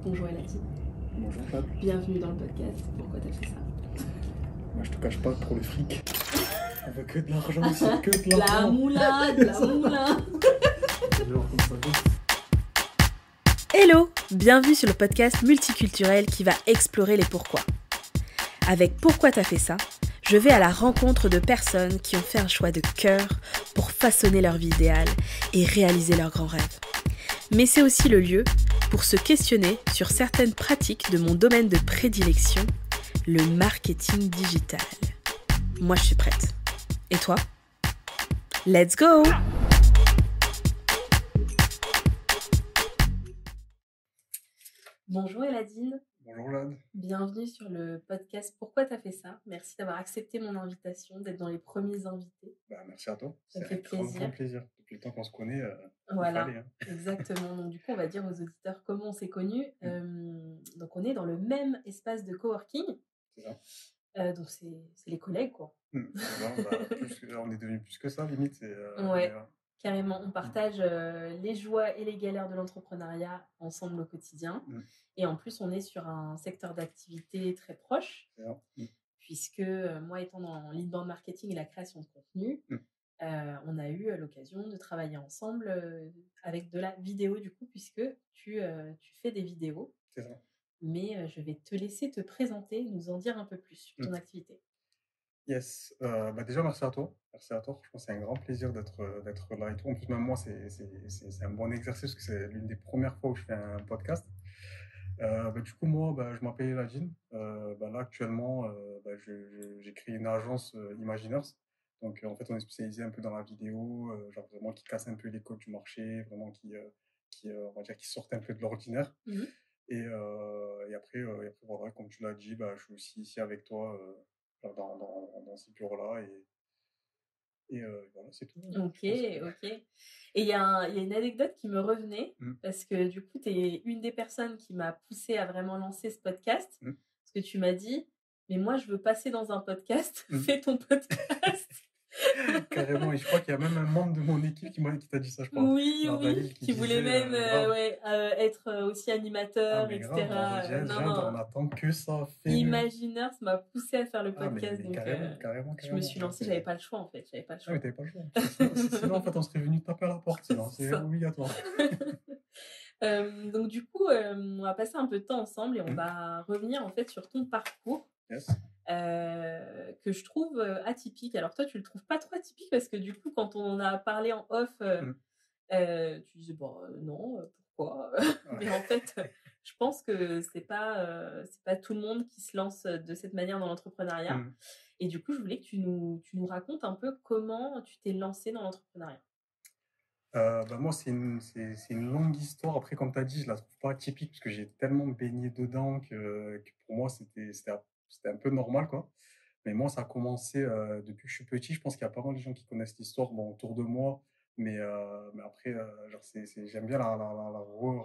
Bonjour Elodie, Bonjour Fab. bienvenue dans le podcast. Pourquoi t'as fait ça? Moi je te cache pas, pour le fric. On veut que de l'argent ici, que de La l'argent. moula, de la moula. Genre comme ça, Hello, bienvenue sur le podcast multiculturel qui va explorer les pourquoi. Avec Pourquoi t'as fait ça, je vais à la rencontre de personnes qui ont fait un choix de cœur pour façonner leur vie idéale et réaliser leurs grands rêves. Mais c'est aussi le lieu pour se questionner sur certaines pratiques de mon domaine de prédilection, le marketing digital. Moi, je suis prête. Et toi? Let's go! Bonjour Eladine, Bonjour Jade. bienvenue sur le podcast Pourquoi t'as fait ça? Merci d'avoir accepté mon invitation, d'être dans les premiers invités. Merci à toi. Ça me C'est fait un plaisir. grand plaisir. Depuis le temps qu'on se connaît, Voilà, il fallait. Hein. exactement. Donc du coup, on va dire aux auditeurs comment on s'est connus. Donc on est dans le même espace de coworking. C'est ça. Donc c'est les collègues, quoi. On est devenus plus que ça, limite. Ouais. Carrément, on partage les joies et les galères de l'entrepreneuriat ensemble au quotidien. Et en plus, on est sur un secteur d'activité très proche, puisque moi, étant dans l'inbound marketing et la création de contenu, on a eu l'occasion de travailler ensemble avec de la vidéo, du coup, puisque tu fais des vidéos. C'est ça. Mais je vais te laisser te présenter, nous en dire un peu plus sur ton activité. Yes. Déjà, merci à toi. Merci à toi. Je pense que c'est un grand plaisir d'être là et tout. En plus, même moi, c'est un bon exercice parce que c'est l'une des premières fois où je fais un podcast. Du coup, moi, je m'appelle Eladine. Là, actuellement, j'ai créé une agence Imaginers. Donc, en fait, on est spécialisé un peu dans la vidéo, genre vraiment qui casse un peu les codes du marché, vraiment on va dire, qui sortent un peu de l'ordinaire. Et après, voilà, comme tu l'as dit, je suis aussi ici avec toi dans ces bureaux-là. Et voilà, c'est tout. Ok. Et il y a une anecdote qui me revenait, parce que du coup, tu es une des personnes qui m'a poussée à vraiment lancer ce podcast, parce que tu m'as dit, mais moi, je veux passer dans un podcast, fais ton podcast. Carrément, et je crois qu'il y a même un membre de mon équipe qui t'a dit ça, je crois. Oui, qui voulait même être aussi animateur, etc. On attend que ça. Imaginers m'a poussé à faire le podcast, mais carrément, je me suis lancée, j'avais pas le choix en fait. Mais t'avais pas le choix. Sinon, en fait, on serait venu taper à la porte, c'est obligatoire. Donc du coup, on va passer un peu de temps ensemble et on va revenir en fait sur ton parcours. Yes. Que je trouve atypique. Alors toi, tu le trouves pas trop atypique parce que du coup, quand on en a parlé en off, tu disais non, pourquoi? Mais en fait, je pense que c'est pas tout le monde qui se lance de cette manière dans l'entrepreneuriat. Et du coup, je voulais que tu nous racontes un peu comment tu t'es lancé dans l'entrepreneuriat. Moi, c'est une longue histoire. Après, comme tu as dit, je la trouve pas atypique parce que j'ai tellement baigné dedans que pour moi, c'était un peu normal, quoi. Mais moi, ça a commencé depuis que je suis petit. Je pense qu'il y a pas mal de gens qui connaissent l'histoire autour de moi. Mais après, j'aime bien la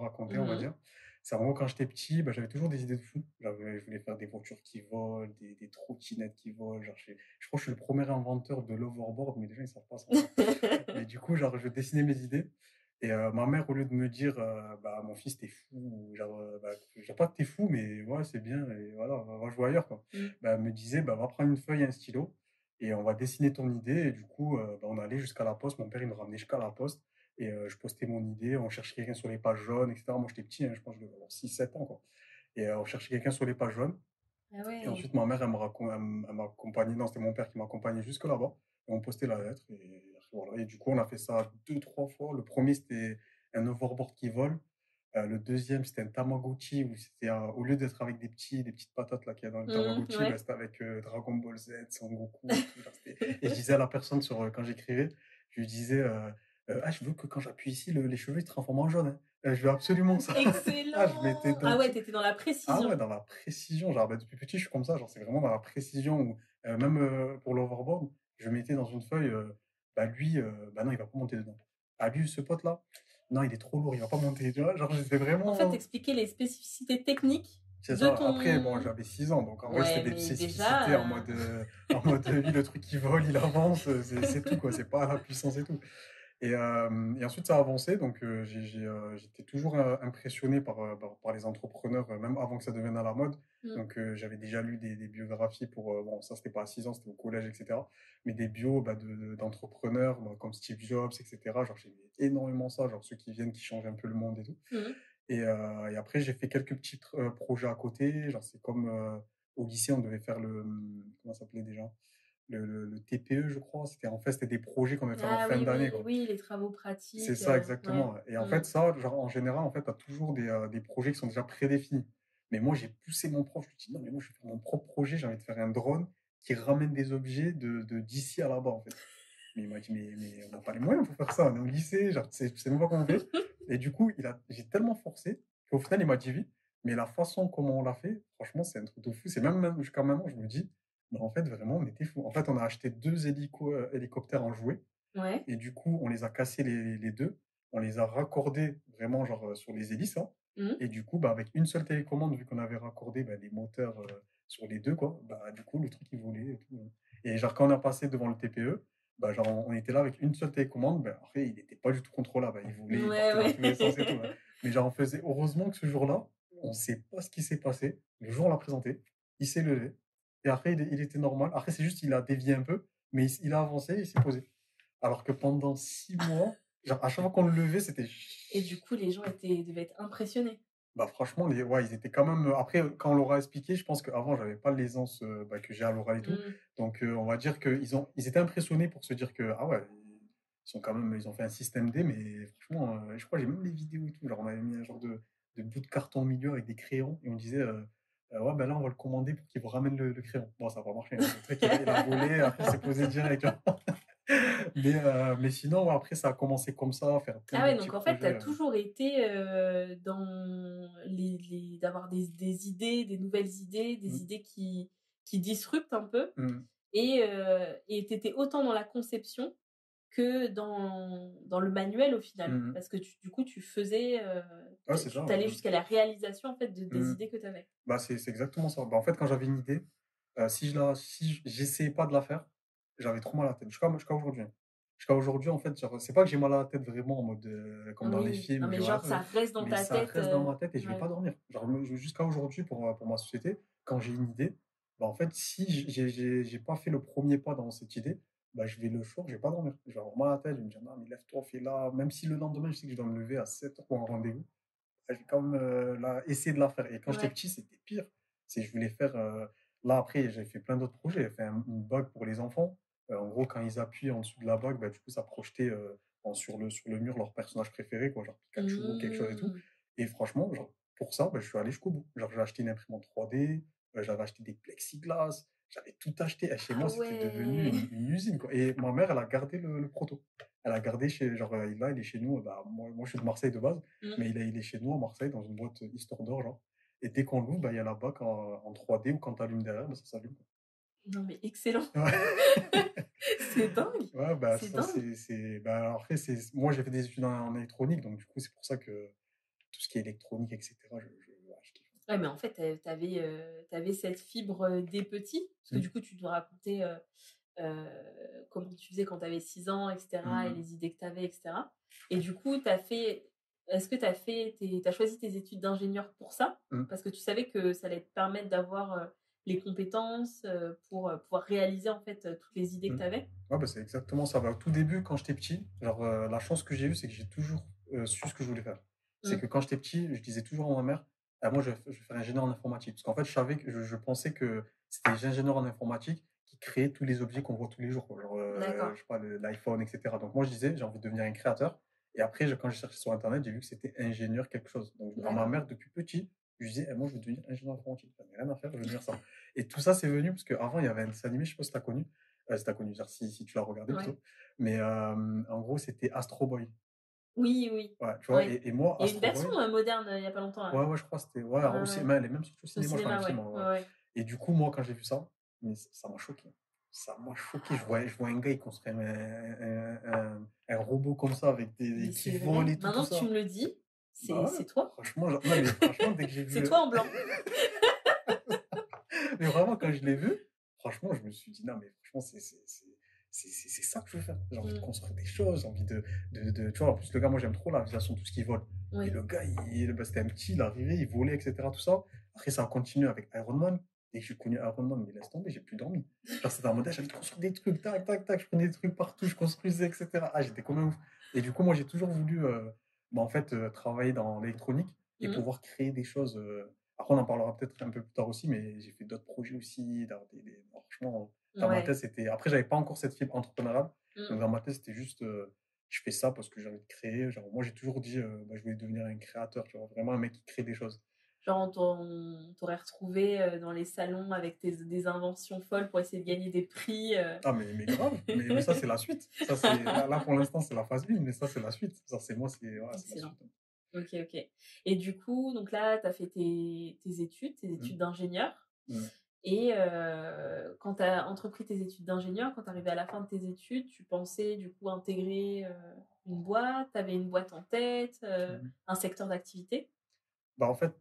raconter, on va dire. C'est vraiment quand j'étais petit, j'avais toujours des idées de fou. Je voulais faire des voitures qui volent, des trottinettes qui volent. Je crois que je suis le premier inventeur de l'hoverboard, mais les gens, ils savent pas ça. Et du coup, je dessinais mes idées. Et ma mère, au lieu de me dire, mon fils, t'es fou, je sais pas que t'es fou, mais ouais, c'est bien, et voilà, va jouer ailleurs, quoi. Elle me disait, va prendre une feuille et un stylo, et on va dessiner ton idée. Et du coup, on allait jusqu'à la poste. Mon père, il me ramenait jusqu'à la poste, et je postais mon idée. On cherchait quelqu'un sur les pages jaunes, etc. Moi, j'étais petit, je pense que je devais avoir 6-7 ans, quoi. Et on cherchait quelqu'un sur les pages jaunes. Ah ouais. Et ensuite, ma mère, elle m'accompagnait, non, c'était mon père qui m'accompagnait jusque là-bas. Et on postait la lettre. Et voilà. Et du coup, on a fait ça 2-3 fois. Le premier, c'était un overboard qui vole. Le deuxième, c'était un Tamagotchi où c'était au lieu d'être avec des petites patates là qu'il y a dans le Tamagotchi, c'était avec Dragon Ball Z, Son Goku. Et je disais à la personne quand j'écrivais, je lui disais je veux que quand j'appuie ici, les cheveux ils se transforment en jaune. Hein. Je veux absolument ça. Excellent. T'étais dans la précision. Ah ouais, dans la précision. Genre, depuis petit, je suis comme ça. Genre, c'est vraiment dans la précision. Où, même pour l'overboard, je mettais dans une feuille, lui, non, il va pas monter dedans. Lui, ce pote-là, non, il est trop lourd, il va pas monter. Tu vois, genre, j'étais vraiment. En fait, expliquer les spécificités techniques. C'est ça. Après, j'avais 6 ans, donc en vrai, c'était des spécificités en mode, lui, le truc qui vole, il avance, c'est tout, quoi. C'est pas la puissance et tout. Et ensuite, ça a avancé. Donc, j'étais toujours impressionné par les entrepreneurs, même avant que ça devienne à la mode. Donc, j'avais déjà lu des biographies bon, ça, c'était pas à 6 ans, c'était au collège, etc. Mais des bios d'entrepreneurs comme Steve Jobs, etc. Genre, j'aimais énormément ça, genre ceux qui viennent, qui changent un peu le monde et tout. Et après, j'ai fait quelques petits projets à côté. Genre, c'est comme au lycée, on devait faire comment ça s'appelait déjà? Le TPE, je crois. C'était des projets qu'on devait faire en Ah fin oui, d'année, oui, quoi. oui, les travaux C'est pratiques. ça, Ouais. exactement. Et en fait, ça, genre, en général, en fait, tu as toujours des projets qui sont déjà prédéfinis. Mais moi, j'ai poussé mon prof. Je lui ai dit, non, mais moi, je vais faire mon propre projet. J'ai envie de faire un drone qui ramène des objets d'ici à là-bas, en fait. Mais il m'a dit, mais on n'a pas les moyens pour faire ça. On est au lycée, genre, c'est même pas comment on fait. Et du coup, j'ai tellement forcé qu'au final, il m'a dit oui. Mais la façon comment on l'a fait, franchement, c'est un truc de fou. C'est même jusqu'à maintenant, je me dis, mais en fait, vraiment, on était fou. En fait, on a acheté 2 hélicoptères en jouet. Ouais. Et du coup, on les a cassés les deux. On les a raccordés vraiment genre sur les hélices. Hein. Et du coup, avec une seule télécommande, vu qu'on avait raccordé les moteurs sur les deux, quoi, du coup, le truc, il volait et tout. Hein. Et genre, quand on a passé devant le TPE, genre, on était là avec une seule télécommande. Après, il n'était pas du tout contrôlable. Il volait, il partait dans tous les sens et tout. Hein. Mais genre, on faisait, heureusement que ce jour-là, on ne sait pas ce qui s'est passé. Le jour, on l'a présenté, il s'est levé. Et après, il était normal. Après, c'est juste, il a dévié un peu, mais il a avancé, il s'est posé. Alors que pendant 6 mois, genre, à chaque fois qu'on le levait, c'était... Et du coup, les gens devaient être impressionnés. Franchement, ouais, ils étaient quand même... Après, quand on leur a expliqué, je pense qu'avant, j'avais pas l'aisance que j'ai à l'oral et tout. Donc, on va dire ils étaient impressionnés pour se dire que, ah ouais, ils ont fait un système D, mais franchement, je crois que j'ai même les vidéos et tout. Genre, on avait mis un genre de bout de carton au milieu avec des crayons et on disait, ouais, ben là, on va le commander pour qu'il vous ramène le crayon. Bon, ça n'a pas marché. Hein. Le truc, il a volé, après, il s'est posé direct. Mais sinon, ouais, après, ça a commencé comme ça, à faire plein Ah de ouais, petits donc en fait, tu as projets. toujours été dans d'avoir des idées, des nouvelles idées, des idées qui disruptent un peu. Et tu étais autant dans la conception que dans le manuel au final. Parce que du coup, tu faisais... tu allais jusqu'à la réalisation en fait, des idées que tu avais. C'est exactement ça. En fait, quand j'avais une idée, si j'essayais pas de la faire, j'avais trop mal à la tête. Jusqu'à aujourd'hui. Hein. Jusqu'à aujourd'hui, en fait, c'est pas que j'ai mal à la tête vraiment en mode comme dans les films. Non, mais genre, ça reste dans ta tête. Ça reste dans ma tête et je vais pas dormir. Genre, jusqu'à aujourd'hui, pour ma société, quand j'ai une idée, en fait, si j'ai pas fait le premier pas dans cette idée, je vais le soir, je vais pas dormir. Je vais avoir mal à la tête, je vais me dire, non, mais lève-toi, fais là. Même si le lendemain, je sais que je dois me lever à 7h pour un rendez-vous, j'ai quand même essayé de la faire. Et quand j'étais petit, c'était pire. Je voulais faire. Là, après, j'ai fait plein d'autres projets. J'ai fait une bague pour les enfants. En gros, quand ils appuient en dessous de la bague, du coup, ça projetait sur le mur leur personnage préféré, quoi, genre Pikachu ou quelque chose et tout. Et franchement, genre, pour ça, je suis allé jusqu'au bout. Genre, j'ai acheté une imprimante 3D, j'avais acheté des plexiglas, j'avais tout acheté. Et chez moi, c'était devenu une usine, quoi. Et ma mère, elle a gardé le proto. Elle a gardé là, il est chez nous. Moi, je suis de Marseille de base, mais il est chez nous à Marseille, dans une boîte Histoire d'Or, genre. Et dès qu'on l'ouvre, il y a la bague en 3D ou quand tu allumes derrière, ça s'allume. Non, mais excellent. C'est dingue. Ouais, c'est dingue. Après, moi, j'ai fait des études en électronique, donc du coup, c'est pour ça que tout ce qui est électronique, etc., je kiffe. Ouais, mais en fait, tu avais cette fibre des petits, parce que du coup, tu te racontais comment tu faisais quand tu avais 6 ans, etc., et les idées que tu avais, etc. Et du coup, est-ce que tu as choisi tes études d'ingénieur pour ça? Parce que tu savais que ça allait te permettre d'avoir les compétences pour pouvoir réaliser en fait toutes les idées que tu avais? Ouais, c'est exactement ça. Au tout début, quand j'étais petit, genre, la chance que j'ai eue, c'est que j'ai toujours su ce que je voulais faire. C'est que quand j'étais petit, je disais toujours à ma mère, moi, je vais faire ingénieur en informatique. Parce qu'en fait, je pensais que c'était les ingénieurs en informatique qui créaient tous les objets qu'on voit tous les jours, quoi. Genre, je sais pas, l'iPhone, etc. Donc, moi, je disais, j'ai envie de devenir un créateur. Et après, quand j'ai cherché sur Internet, j'ai vu que c'était ingénieur quelque chose. Donc, à ma mère, depuis petit, je disais, moi, je veux devenir ingénieur informatique. J'en ai rien à faire, je veux devenir ça. Et tout ça, c'est venu parce qu'avant, il y avait un dessin animé, je sais pas si tu as connu. Si tu as connu, si tu l'as regardé plutôt. Mais en gros, c'était Astro Boy. Oui, oui. Ouais, tu vois, et moi, il y a une version moderne il n'y a pas longtemps. Là. Ouais, je crois que c'était. Ouais, mais elle est même surtout au cinéma, je crois, le film. Et du coup, moi, quand j'ai vu ça, ça m'a choqué. Ça m'a choqué. Je vois un gars, il construit un robot comme ça avec qui vole et tout. Maintenant que tu me le dis, c'est toi. Franchement, non, mais franchement, dès que j'ai vu. C'est toi en blanc. Mais vraiment, quand je l'ai vu, franchement, je me suis dit, non, mais franchement, c'est ça que je veux faire. J'ai envie de construire des choses, j'ai envie tu vois, en plus, le gars, moi, j'aime trop l'aviation, tout ce qui vole. Oui. Et le gars, c'était un petit, il arrivait, il volait, etc., tout ça. Après, ça a continué avec Iron Man. Dès que j'ai connu Iron Man, mais laisse tomber, j'ai plus dormi. Genre, c'était un modèle, j'allais construire des trucs, tac, tac, tac, je prenais des trucs partout, je construisais, etc. Ah, j'étais comme un ouf. Et du coup, moi, j'ai toujours voulu, en fait, travailler dans l'électronique et pouvoir créer des choses. Après, on en parlera peut-être un peu plus tard aussi, mais j'ai fait d'autres projets aussi. Franchement, dans ma tête, c'était. Après, j'avais pas encore cette fibre entrepreneuriale. Donc, dans ma tête, c'était juste, je fais ça parce que j'ai envie de créer. Genre, moi, j'ai toujours dit, je voulais devenir un créateur, tu vois, vraiment un mec qui crée des choses. Genre, on t'aurait retrouvé dans les salons avec des inventions folles pour essayer de gagner des prix. Ah, mais grave. mais ça, c'est la suite. Ça, là, pour l'instant, c'est la phase 1, mais ça, c'est la suite. Ça, c'est moi, c'est la suite. Ok. Et du coup, donc là, tu as fait tes études d'ingénieur. Et quand tu as entrepris tes études d'ingénieur, quand tu arrivais à la fin de tes études, tu pensais du coup intégrer une boîte, tu avais une boîte en tête, un secteur d'activité? En fait,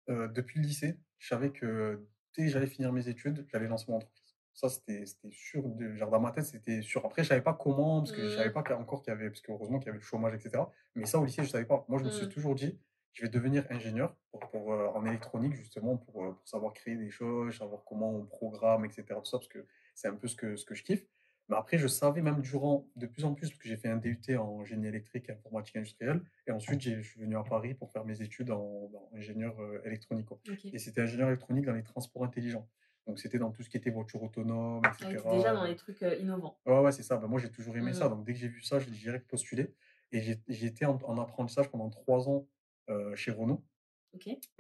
depuis le lycée, je savais que dès que j'allais finir mes études, j'allais lancer mon entreprise. Ça, c'était sûr. Genre, dans ma tête, c'était sûr. Après, je savais pas comment, parce que je savais pas encore qu'il y avait, parce que heureusement qu'il y avait le chômage, etc. Mais ça, au lycée, je savais pas. Moi, je me suis toujours dit, je vais devenir ingénieur en électronique, justement, pour savoir créer des choses, savoir comment on programme, etc. Tout ça, parce que c'est un peu ce que je kiffe. Mais après, je savais même de plus en plus, parce que j'ai fait un DUT en génie électrique et informatique industrielle. Et ensuite, je suis venu à Paris pour faire mes études en ingénieur électronique. Et c'était ingénieur électronique dans les transports intelligents. Donc, c'était dans tout ce qui était voiture autonome, etc. Ah, déjà dans les trucs innovants. Ouais, c'est ça. Moi, j'ai toujours aimé ça. Donc, dès que j'ai vu ça, j'ai direct postulé. Et j'ai été en apprentissage pendant 3 ans chez Renault.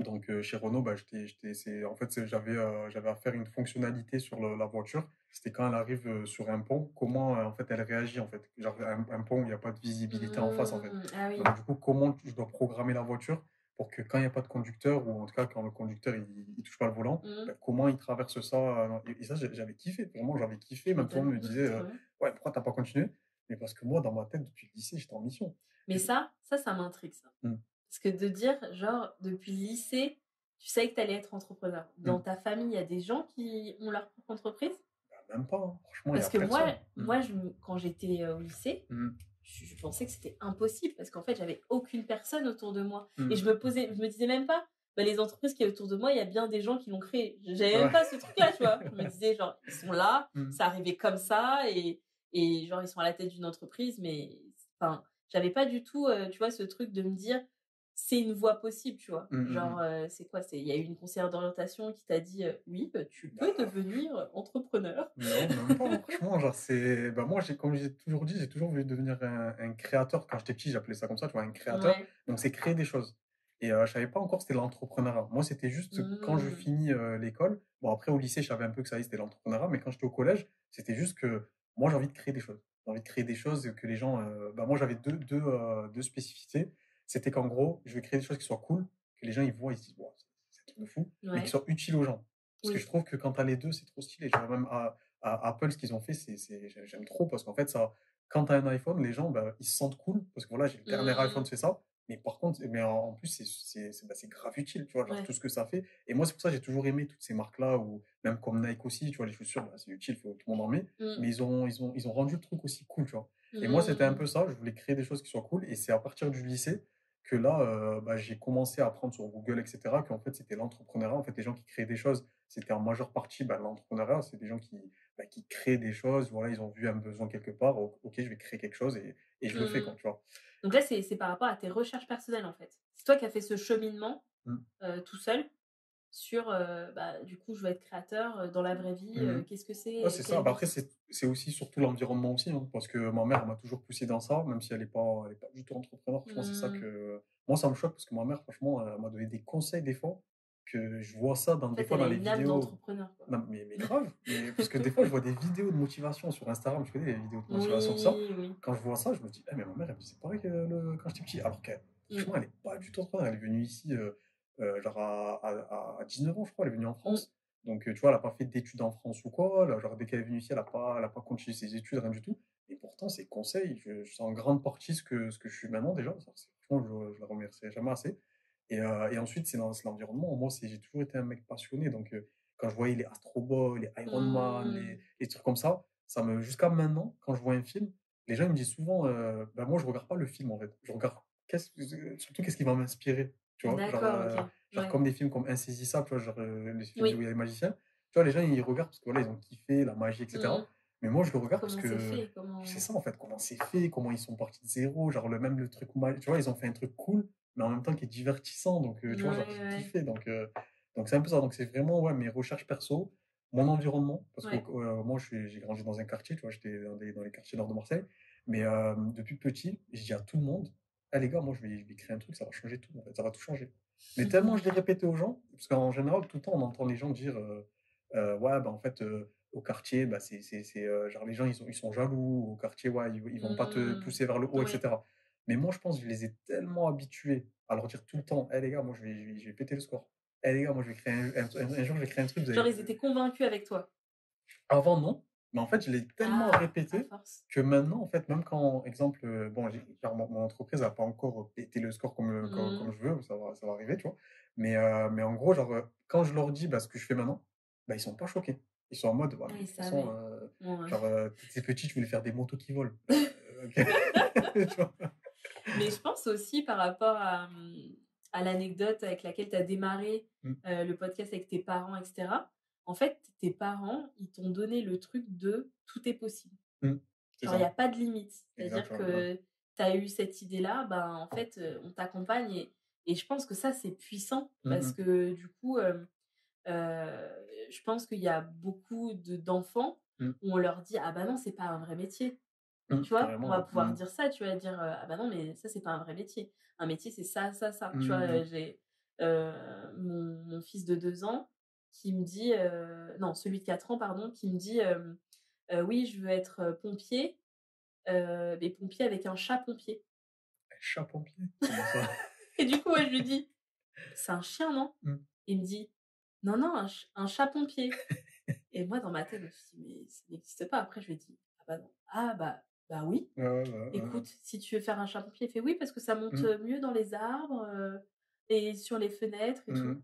Donc, chez Renault, en fait, j'avais à faire une fonctionnalité sur la voiture. C'était quand elle arrive sur un pont, comment en fait elle réagit en fait. Genre un pont où il n'y a pas de visibilité en face en fait. Ah oui. Donc du coup, comment je dois programmer la voiture pour que quand il n'y a pas de conducteur, ou en tout cas quand le conducteur il touche pas le volant, comment il traverse ça. Et ça, j'avais kiffé, vraiment j'avais kiffé. Même tout le monde me disait, ouais, pourquoi t'as pas continué? Mais parce que moi, dans ma tête, depuis le lycée, j'étais en mission. Mais ça m'intrigue ça. Parce que de dire, genre, depuis le lycée, tu savais que tu allais être entrepreneur. Dans ta famille, il y a des gens qui ont leur propre entreprise? Même pas, hein. Franchement, parce que moi quand j'étais au lycée, je pensais que c'était impossible parce qu'en fait, j'avais aucune personne autour de moi. Et je me disais même pas, les entreprises qui sont autour de moi, il y a bien des gens qui l'ont créé. J'avais même pas ce truc-là, tu vois. Je me disais, genre, ils sont là, ça arrivait comme ça, et genre, ils sont à la tête d'une entreprise, mais enfin, j'avais pas du tout, tu vois, ce truc de me dire, c'est une voie possible, tu vois. Genre, c'est quoi? Il y a eu une conseillère d'orientation qui t'a dit, oui, tu peux devenir entrepreneur. Non, même pas, franchement, genre, moi, comme j'ai toujours dit, j'ai toujours voulu devenir un créateur. Quand j'étais petit, j'appelais ça comme ça, tu vois, un créateur. Donc, c'est créer des choses. Et je savais pas encore c'était l'entrepreneuriat. Moi, c'était juste quand je finis l'école. Bon, après, au lycée, je savais un peu que ça y est, c'était l'entrepreneuriat. Mais quand j'étais au collège, c'était juste que moi, j'ai envie de créer des choses. J'ai envie de créer des choses que les gens. Moi, j'avais deux spécificités. C'était qu'en gros, je vais créer des choses qui soient cool, que les gens ils voient, ils se disent, bon, c'est un truc de fou, mais qui soient utiles aux gens. Parce que je trouve que quand tu as les deux, c'est trop stylé. Genre, même à Apple, ce qu'ils ont fait, j'aime trop parce qu'en fait, quand tu as un iPhone, les gens, ils se sentent cool parce que voilà, j'ai le dernier iPhone, c'est ça. Mais par contre, en plus, c'est grave utile, tu vois, genre tout ce que ça fait. Et moi, c'est pour ça que j'ai toujours aimé toutes ces marques-là, ou même comme Nike aussi, tu vois, les chaussures, c'est utile, tout le monde en met. Mais ils ont rendu le truc aussi cool, tu vois. Et moi, c'était un peu ça, je voulais créer des choses qui soient cool. Et c'est à partir du lycée que là, j'ai commencé à apprendre sur Google, etc., qu'en fait, c'était l'entrepreneuriat. En fait, les gens qui créent des choses, c'était en majeure partie l'entrepreneuriat. C'est des gens qui créent des choses. Voilà, ils ont vu un besoin quelque part. Ok, je vais créer quelque chose et je le fais, quoi, tu vois. Donc là, c'est par rapport à tes recherches personnelles, en fait. C'est toi qui as fait ce cheminement tout seul sur, du coup, je veux être créateur dans la vraie vie. Qu'est-ce que c'est? C'est ça. Après, c'est aussi surtout l'environnement aussi, hein, parce que ma mère m'a toujours poussé dans ça, même si elle est pas du tout entrepreneur. Franchement, c'est ça que moi, ça me choque parce que ma mère, franchement, elle m'a donné des conseils des fois que je vois ça des fois dans les vidéos. D'entrepreneur, quoi. Non, mais grave. Parce que des fois, je vois des vidéos de motivation sur Instagram. Tu connais les vidéos de motivation, tout ça. Quand je vois ça, je me dis, mais ma mère, elle me disait pareil quand j'étais petit. Alors qu'elle, franchement, elle n'est pas du tout entrepreneur. Elle est venue ici, genre à 19 ans, je crois, elle est venue en France. Donc, tu vois, elle n'a pas fait d'études en France ou quoi. Là, genre, dès qu'elle est venue ici, elle n'a pas continué ses études, rien du tout. Et pourtant, ses conseils, c'est en grande partie ce que je suis maintenant déjà. Franchement, je la remercie jamais assez. Et ensuite, c'est l'environnement. Moi, j'ai toujours été un mec passionné. Donc, quand je voyais les Astro Boy, les Iron Man, les trucs comme ça, jusqu'à maintenant, quand je vois un film, les gens ils me disent souvent, bah, moi je regarde pas le film en fait. Je regarde surtout qu'est-ce qui va m'inspirer, tu vois? D'accord, OK. Genre Ouais. comme des films comme Insaisissable, tu vois? Genre, les films où il Oui. y a les magiciens. Tu vois, les gens ils regardent parce que voilà, ils ont kiffé la magie, et cetera. Mmh. Mais moi je le regarde parce Comment c'est que fait? c'est Comment ça en fait, comment c'est fait, comment ils sont partis de zéro, genre le truc tu vois? Ils ont fait un truc cool, mais en même temps qui est divertissant, donc ouais, tu vois? Genre j'ai ouais. kiffé, donc c'est un peu ça. Donc c'est vraiment, ouais, mes recherches perso, mon environnement, parce que Ouais. moi j'ai grandi dans un quartier, tu vois? J'étais dans les quartiers nord de Marseille, mais depuis petit, je dis à tout le monde: «Ah les gars, moi je vais créer un truc, ça va changer tout en fait, ça va tout changer». Mais tellement je l'ai répété aux gens, parce qu'en général tout le temps on entend les gens dire, «Ouais, bah, en fait, au quartier, bah, genre les gens ils sont jaloux, au quartier, ouais, ils vont pas te Mmh. pousser vers le haut, et Oui. cetera». Mais moi je pense que je les ai tellement habitués à leur dire tout le temps: «Eh les gars, moi je vais péter le score. Eh les gars, moi je vais créer un jour je vais créer un truc, vous Genre, allez». ils étaient convaincus avec toi? Avant, non, mais en fait, je l'ai tellement Ah! À répété force. que maintenant, en fait, même quand, exemple, bon, genre mon entreprise n'a pas encore pété le score comme Mmh. je veux, ça va arriver, tu vois? Mais en gros, genre, quand je leur dis, bah, ce que je fais maintenant, bah, ils sont pas choqués. Ils sont en mode: «Ouais, Ah, mais de ils toute façon, savaient. Ouais. genre, tu étais petit, tu voulais faire des motos qui volent». OK. Tu vois? Mais je pense aussi par rapport à l'anecdote avec laquelle tu as démarré, Mmh, le podcast avec tes parents et cetera. En fait, tes parents, ils t'ont donné le truc de: «Tout est possible». mmh, c'est Genre, il y ça, a pas de limite. C'est-à-dire exactement, ouais. que tu as eu cette idée-là, ben, en fait, on t'accompagne et je pense que ça, c'est puissant Mmh parce mh, que du coup, je pense qu'il y a beaucoup d'enfants mmh, où on leur dit: «Ah bah non, c'est pas un vrai métier». Tu vois? On carrément, va ouais. pouvoir dire ça, tu vas dire: «Ah bah non, mais ça, c'est pas un vrai métier. Un métier, c'est ça, ça, ça». Tu vois? Mmh mh. J'ai, mon fils de 2 ans qui me dit, non, celui de 4 ans, pardon, qui me dit, «Oui, je veux être, pompier, mais pompier avec un chat pompier». Un chat pompier? Comment ça? Et du coup, moi, je lui dis: «C'est un chien, non?» Mmh. Il me dit: «Non, non, un chat pompier». Et moi, dans ma tête, je me suis dit: «Mais ça n'existe pas». Après, je lui ai dit: «Ah bah non». «Ah bah oui. Ouais, ouais, ouais, ouais. Écoute, si tu veux faire un chat pompier». Il fait: «Oui, parce que ça monte, Mmh. mieux dans les arbres, et sur les fenêtres et Mmh tout». mh.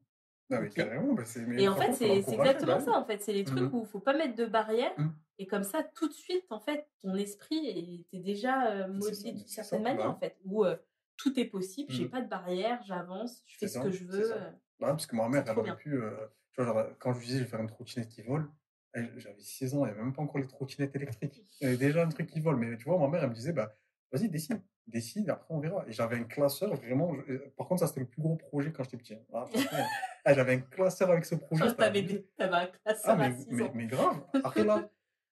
Non, mais OK. carrément, bah, mais Et en fait, franchement, faut c'est l'encourager, exactement bah ça, oui. en fait. C'est les Mmh trucs mh. où il faut pas mettre de barrière Mmh. et comme ça, tout de suite, en fait, ton esprit était déjà, C'est ça, modelé mais d'une c'est ça, certaine manière, bah en oui. fait, où, tout est possible, Mmh j'ai mh. pas de barrière, j'avance, je fais C'est ce que ça, je c'est veux, ça. Bah, ouais, parce que ma c'est mère, elle trop aurait bien. pu, tu vois, genre, quand je lui disais: «Je vais faire une trottinette qui vole», j'avais 6 ans, il y avait même pas encore les trottinettes électriques. Il y avait déjà un truc qui vole, mais tu vois, ma mère, elle me disait: «Bah, vas-y, dessine, dessine, après on verra». Et j'avais un classeur vraiment, par contre, ça, c'était le plus gros projet quand j'étais petit, hein. Ah franchement, j'avais un classeur avec ce Je projet, crois que c'était abusé. tu avais un Ah classeur à 6 ans. mais grave! Après là,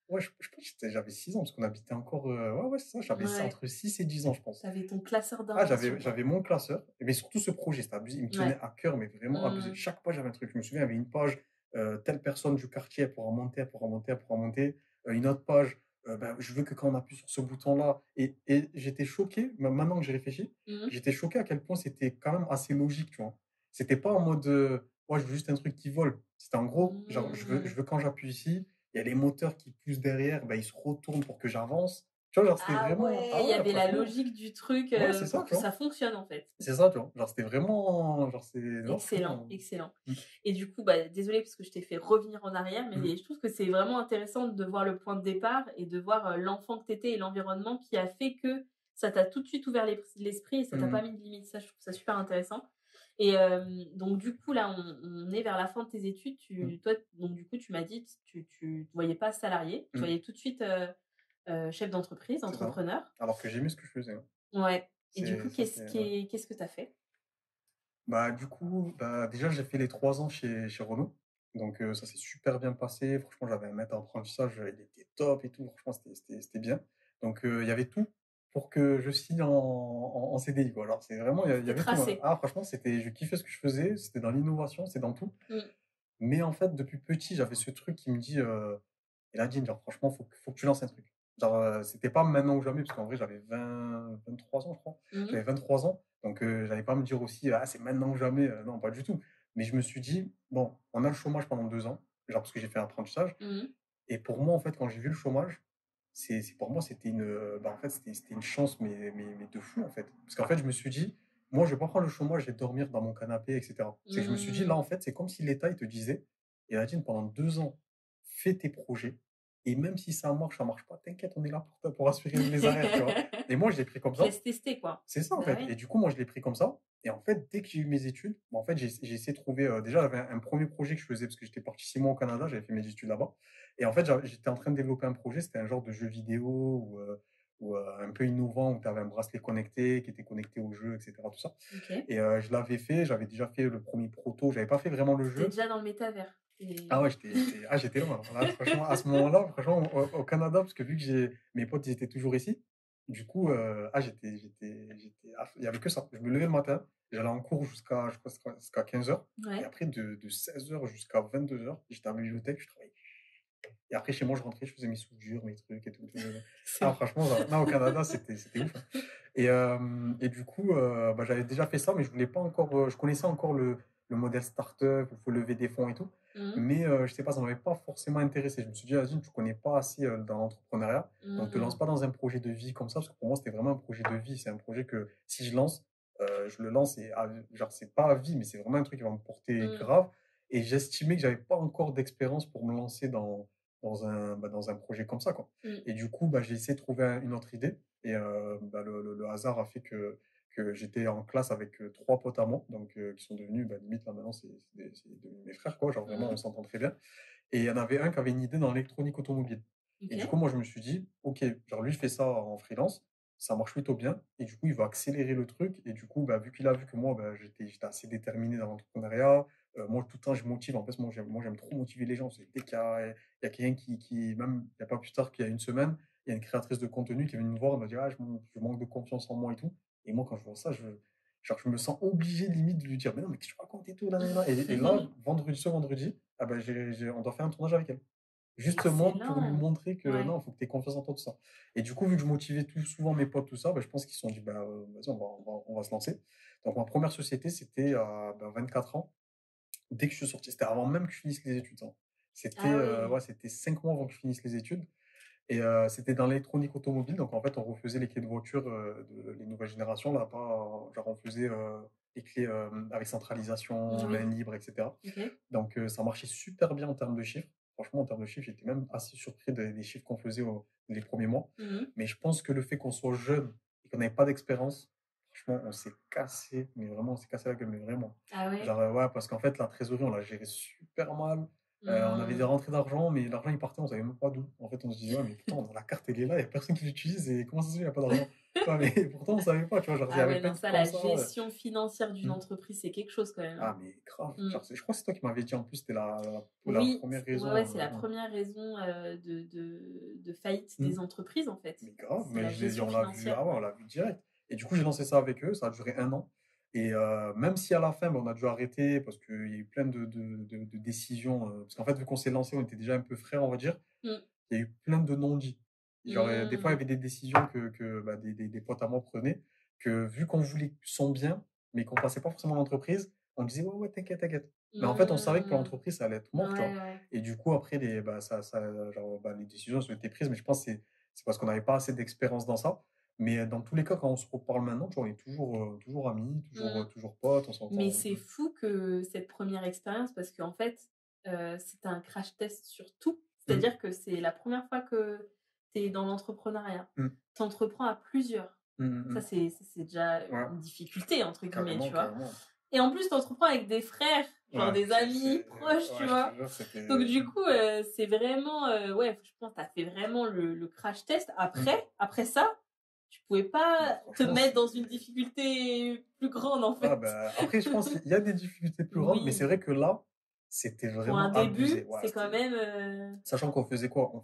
ouais, je pense que j'avais 6 ans parce qu'on habitait encore, ouais, ouais, c'est ça, j'avais Ouais, entre 6 et 10 ans, je pense. tu avais ton classeur Ah, d'invention, quoi. j'avais mon classeur, mais surtout ce projet, c'était abusé. Il me tenait Ouais. à cœur, mais vraiment abusé. Mmh. Chaque page avait un truc. Je me souviens, il y avait une page, telle personne du quartier, elle pourra monter, elle pourra monter, elle pourra monter. Une autre page, ben, je veux que quand on appuie sur ce bouton-là, et j'étais choqué, maintenant que j'y réfléchis, Mmh mh. j'étais choqué à quel point c'était quand même assez logique, tu vois. C'était pas en mode, ouais, je veux juste un truc qui vole. C'était en gros, genre, je Mmh. veux quand j'appuie ici, il y a les moteurs qui poussent derrière, ben, ils se retournent pour que j'avance. Tu vois, genre, c'était Ah vraiment, ouais, ah il y ouais, avait la franchement, logique du truc, ouais, c'est ça, pour tu que ça vois. fonctionne, en fait. C'est ça, tu vois? Genre, c'était vraiment genre, c'est non, Excellent, franchement, excellent. mmh, Et du coup, bah, désolée parce que je t'ai fait revenir en arrière, mmh, mais je trouve que c'est vraiment intéressant de voir le point de départ et de voir, l'enfant que tu étais et l'environnement qui a fait que ça t'a tout de suite ouvert l'esprit et ça t'a mmh, pas mis de limite. Ça, je trouve ça super intéressant. Et donc du coup, là, on est vers la fin de tes études. mmh, Toi, donc du coup, tu m'as dit, tu te voyais pas salarié, tu mmh, voyais tout de suite, chef d'entreprise, c'est ça. entrepreneur. Alors que j'aimais ce que je faisais, hein. Ouais. Et du coup, C'est ça, c'est ouais. qu'est-ce que tu as fait? Bah, du coup, bah, déjà, j'ai fait les 3 ans chez Renault, donc ça s'est super bien passé. Franchement, j'avais un maître d'apprentissage, il était top et tout. Franchement, c'était bien. Donc il y avait tout pour que je signe en CDI, quoi. Alors c'est vraiment, il y C'était avait tout, hein. tracé. Ah franchement, je kiffais ce que je faisais, c'était dans l'innovation, c'est dans tout. Mmh. Mais en fait, depuis petit, j'avais ce truc qui me dit, «Et Nadine, genre franchement, faut que tu lances un truc». Genre, c'était pas maintenant ou jamais, parce qu'en vrai, j'avais 23 ans, je crois. Mmh mh. J'avais 23 ans, donc j'allais pas me dire aussi: «Ah, c'est maintenant ou jamais», non, pas du tout. Mais je me suis dit: «Bon, on a le chômage pendant 2 ans», genre parce que j'ai fait un apprentissage. Mmh. Et pour moi, en fait, quand j'ai vu le chômage, pour moi, c'était une, bah, en fait, c'était une chance, mais de fou, en fait. Parce qu'en fait, je me suis dit: «Moi, je vais pas prendre le chômage, je vais dormir dans mon canapé, et cetera». C'est que je me suis dit: «Là, Mmh. en fait, c'est comme si l'État, il te disait: "Et Nadine, pendant 2 ans, fais tes projets Et même si ça marche pas, t'inquiète, on est là pour assurer les arrières, tu vois. Et moi, je l'ai pris comme ça. Laisse tester, quoi. C'est ça, en Bah fait. oui. Et du coup, moi, je l'ai pris comme ça. Et en fait, dès que j'ai eu mes études, en fait, j'ai essayé de trouver. Déjà, j'avais un premier projet que je faisais parce que j'étais parti 6 mois au Canada, j'avais fait mes études là-bas. Et en fait, j'étais en train de développer un projet. C'était un genre de jeu vidéo un peu innovant où tu avais un bracelet connecté qui était connecté au jeu, etc. Tout ça. Ok. Et je l'avais fait. J'avais déjà fait le premier proto. J'avais pas fait vraiment le T'es jeu. déjà dans le métavers. Ah ouais, j'étais loin. Là, franchement, à ce moment-là, franchement, au Canada, parce que vu que mes potes, ils étaient toujours ici, du coup, il y avait que ça. Je me levais le matin, j'allais en cours jusqu'à, je crois, jusqu'à 15h. Et Ouais. après, de 16h jusqu'à 22h, j'étais à la bibliothèque, je travaillais. Et après, chez moi, je rentrais, je faisais mes soudures, mes trucs et tout. Ah, franchement, là, au Canada, c'était ouf. Et du coup, j'avais déjà fait ça, mais je voulais pas encore. Je connaissais encore le modèle startup, où il faut lever des fonds et tout. Mais je sais pas, ça m'avait pas forcément intéressé. Je me suis dit, vas-y, tu connais pas assez dans l'entrepreneuriat. Donc, te lance pas dans un projet de vie comme ça, parce que pour moi, c'était vraiment un projet de vie. C'est un projet que si je lance, je le lance et genre, c'est pas à vie, mais c'est vraiment un truc qui va me porter grave. Et j'estimais que j'avais pas encore d'expérience pour me lancer dans un projet comme ça, quoi. Et du coup, j'ai essayé de trouver une autre idée. Et le hasard a fait que j'étais en classe avec 3 potes à moi, donc qui sont devenus, limite, là, maintenant, c'est devenu mes frères, quoi. Genre, vraiment, on s'entend très bien. Et il y en avait un qui avait une idée dans l'électronique automobile. Et du coup, moi, je me suis dit, OK, genre, lui, je fais ça en freelance, ça marche plutôt bien. Et du coup, il va accélérer le truc. Et du coup, vu qu'il a vu que moi, j'étais assez déterminé dans l'entrepreneuriat, moi, tout le temps, je motive. En fait, moi, j'aime trop motiver les gens. C'est dès qu'il y a quelqu'un même, il n'y a pas plus tard qu'il y a une semaine, il y a une créatrice de contenu qui est venue me voir, elle m'a dit, ah, je manque de confiance en moi et tout. Et moi, quand je vois ça, je me sens obligé limite de lui dire, mais non, mais qu'est-ce que tu racontes et tout, là, là, là. Et là, ce vendredi, on doit faire un tournage avec elle. Justement, pour lui Excellent. montrer que Ouais. non, il faut que tu aies confiance en toi, tout ça. Et du coup, vu que je motivais souvent mes potes, tout ça, je pense qu'ils se sont dit, vas-y, on va se lancer. Donc, ma première société, c'était à 24 ans. Dès que je suis sorti, c'était avant même que je finisse les études, hein. C'était Ah oui. c'était 5 mois avant que je finisse les études. Et c'était dans l'électronique automobile. Donc, en fait, on refaisait les clés de voiture les nouvelles générations. Là, pas, genre, on faisait les clés avec centralisation, Oui. main libre, etc. Ok. Donc, ça marchait super bien en termes de chiffres. Franchement, en termes de chiffres, j'étais même assez surpris des chiffres qu'on faisait les premiers mois. Mais je pense que le fait qu'on soit jeune et qu'on n'avait pas d'expérience, franchement, on s'est cassé, mais vraiment, on s'est cassé la gueule, mais vraiment. Ah ouais. Genre, ouais, parce qu'en fait, la trésorerie, on l'a gérée super mal. On avait des rentrées d'argent, mais l'argent il partait, on savait même pas d'où. En fait, on se disait, ouais, mais pourtant, la carte elle est là, il n'y a personne qui l'utilise, et comment ça se fait, il n'y a pas d'argent? Ouais, mais pourtant, on savait pas, tu vois, genre, il y Ah avait ouais, plein non, de trucs ça, comme la ça. gestion financière d'une Mm. entreprise, c'est quelque chose quand même. Ah, mais grave. Genre, je crois que c'est toi qui m'avais dit en plus, c'était la Oui, première raison. ouais, c'est la première raison de faillite des entreprises, en fait. Mais grave, C'est mais la gestion on l'a vu, financière. ah ouais, on l'a vu direct. Et du coup, j'ai lancé ça avec eux, ça a duré 1 an. Et même si à la fin, on a dû arrêter parce qu'il y a eu plein de décisions. Parce qu'en fait, vu qu'on s'est lancé, on était déjà un peu frères, on va dire. Il y a eu plein de non-dits. Genre, des fois, il y avait des décisions que des potes à moi prenaient, que vu qu'on voulait son bien, mais qu'on passait pas forcément à l'entreprise, on disait, ouais, ouais, t'inquiète, t'inquiète. Mais en fait, on savait que pour l'entreprise, ça allait être mort, tu vois. Ouais. Et du coup, après, les décisions ont été prises, mais je pense que c'est parce qu'on n'avait pas assez d'expérience dans ça. Mais dans tous les cas, quand on se reparle maintenant, tu vois, on est toujours amis, toujours potes, on s'entend. Mais c'est fou que cette première expérience, parce qu'en fait, c'est un crash test sur tout. C'est-à-dire que c'est la première fois que tu es dans l'entrepreneuriat. Tu entreprends à plusieurs. Ça, c'est déjà une difficulté, entre guillemets, tu vois. Carrément. Et en plus, tu entreprends avec des frères, genre des amis proches, tu vois. Donc, du coup, c'est vraiment... je pense que tu as fait vraiment le crash test. Après ça, tu pouvais pas te mettre dans une difficulté plus grande, en fait. Après, je pense qu'il y a des difficultés plus grandes, mais c'est vrai que là, c'était vraiment pour un abusé. début, c'est quand même... Sachant qu'on faisait quoi? On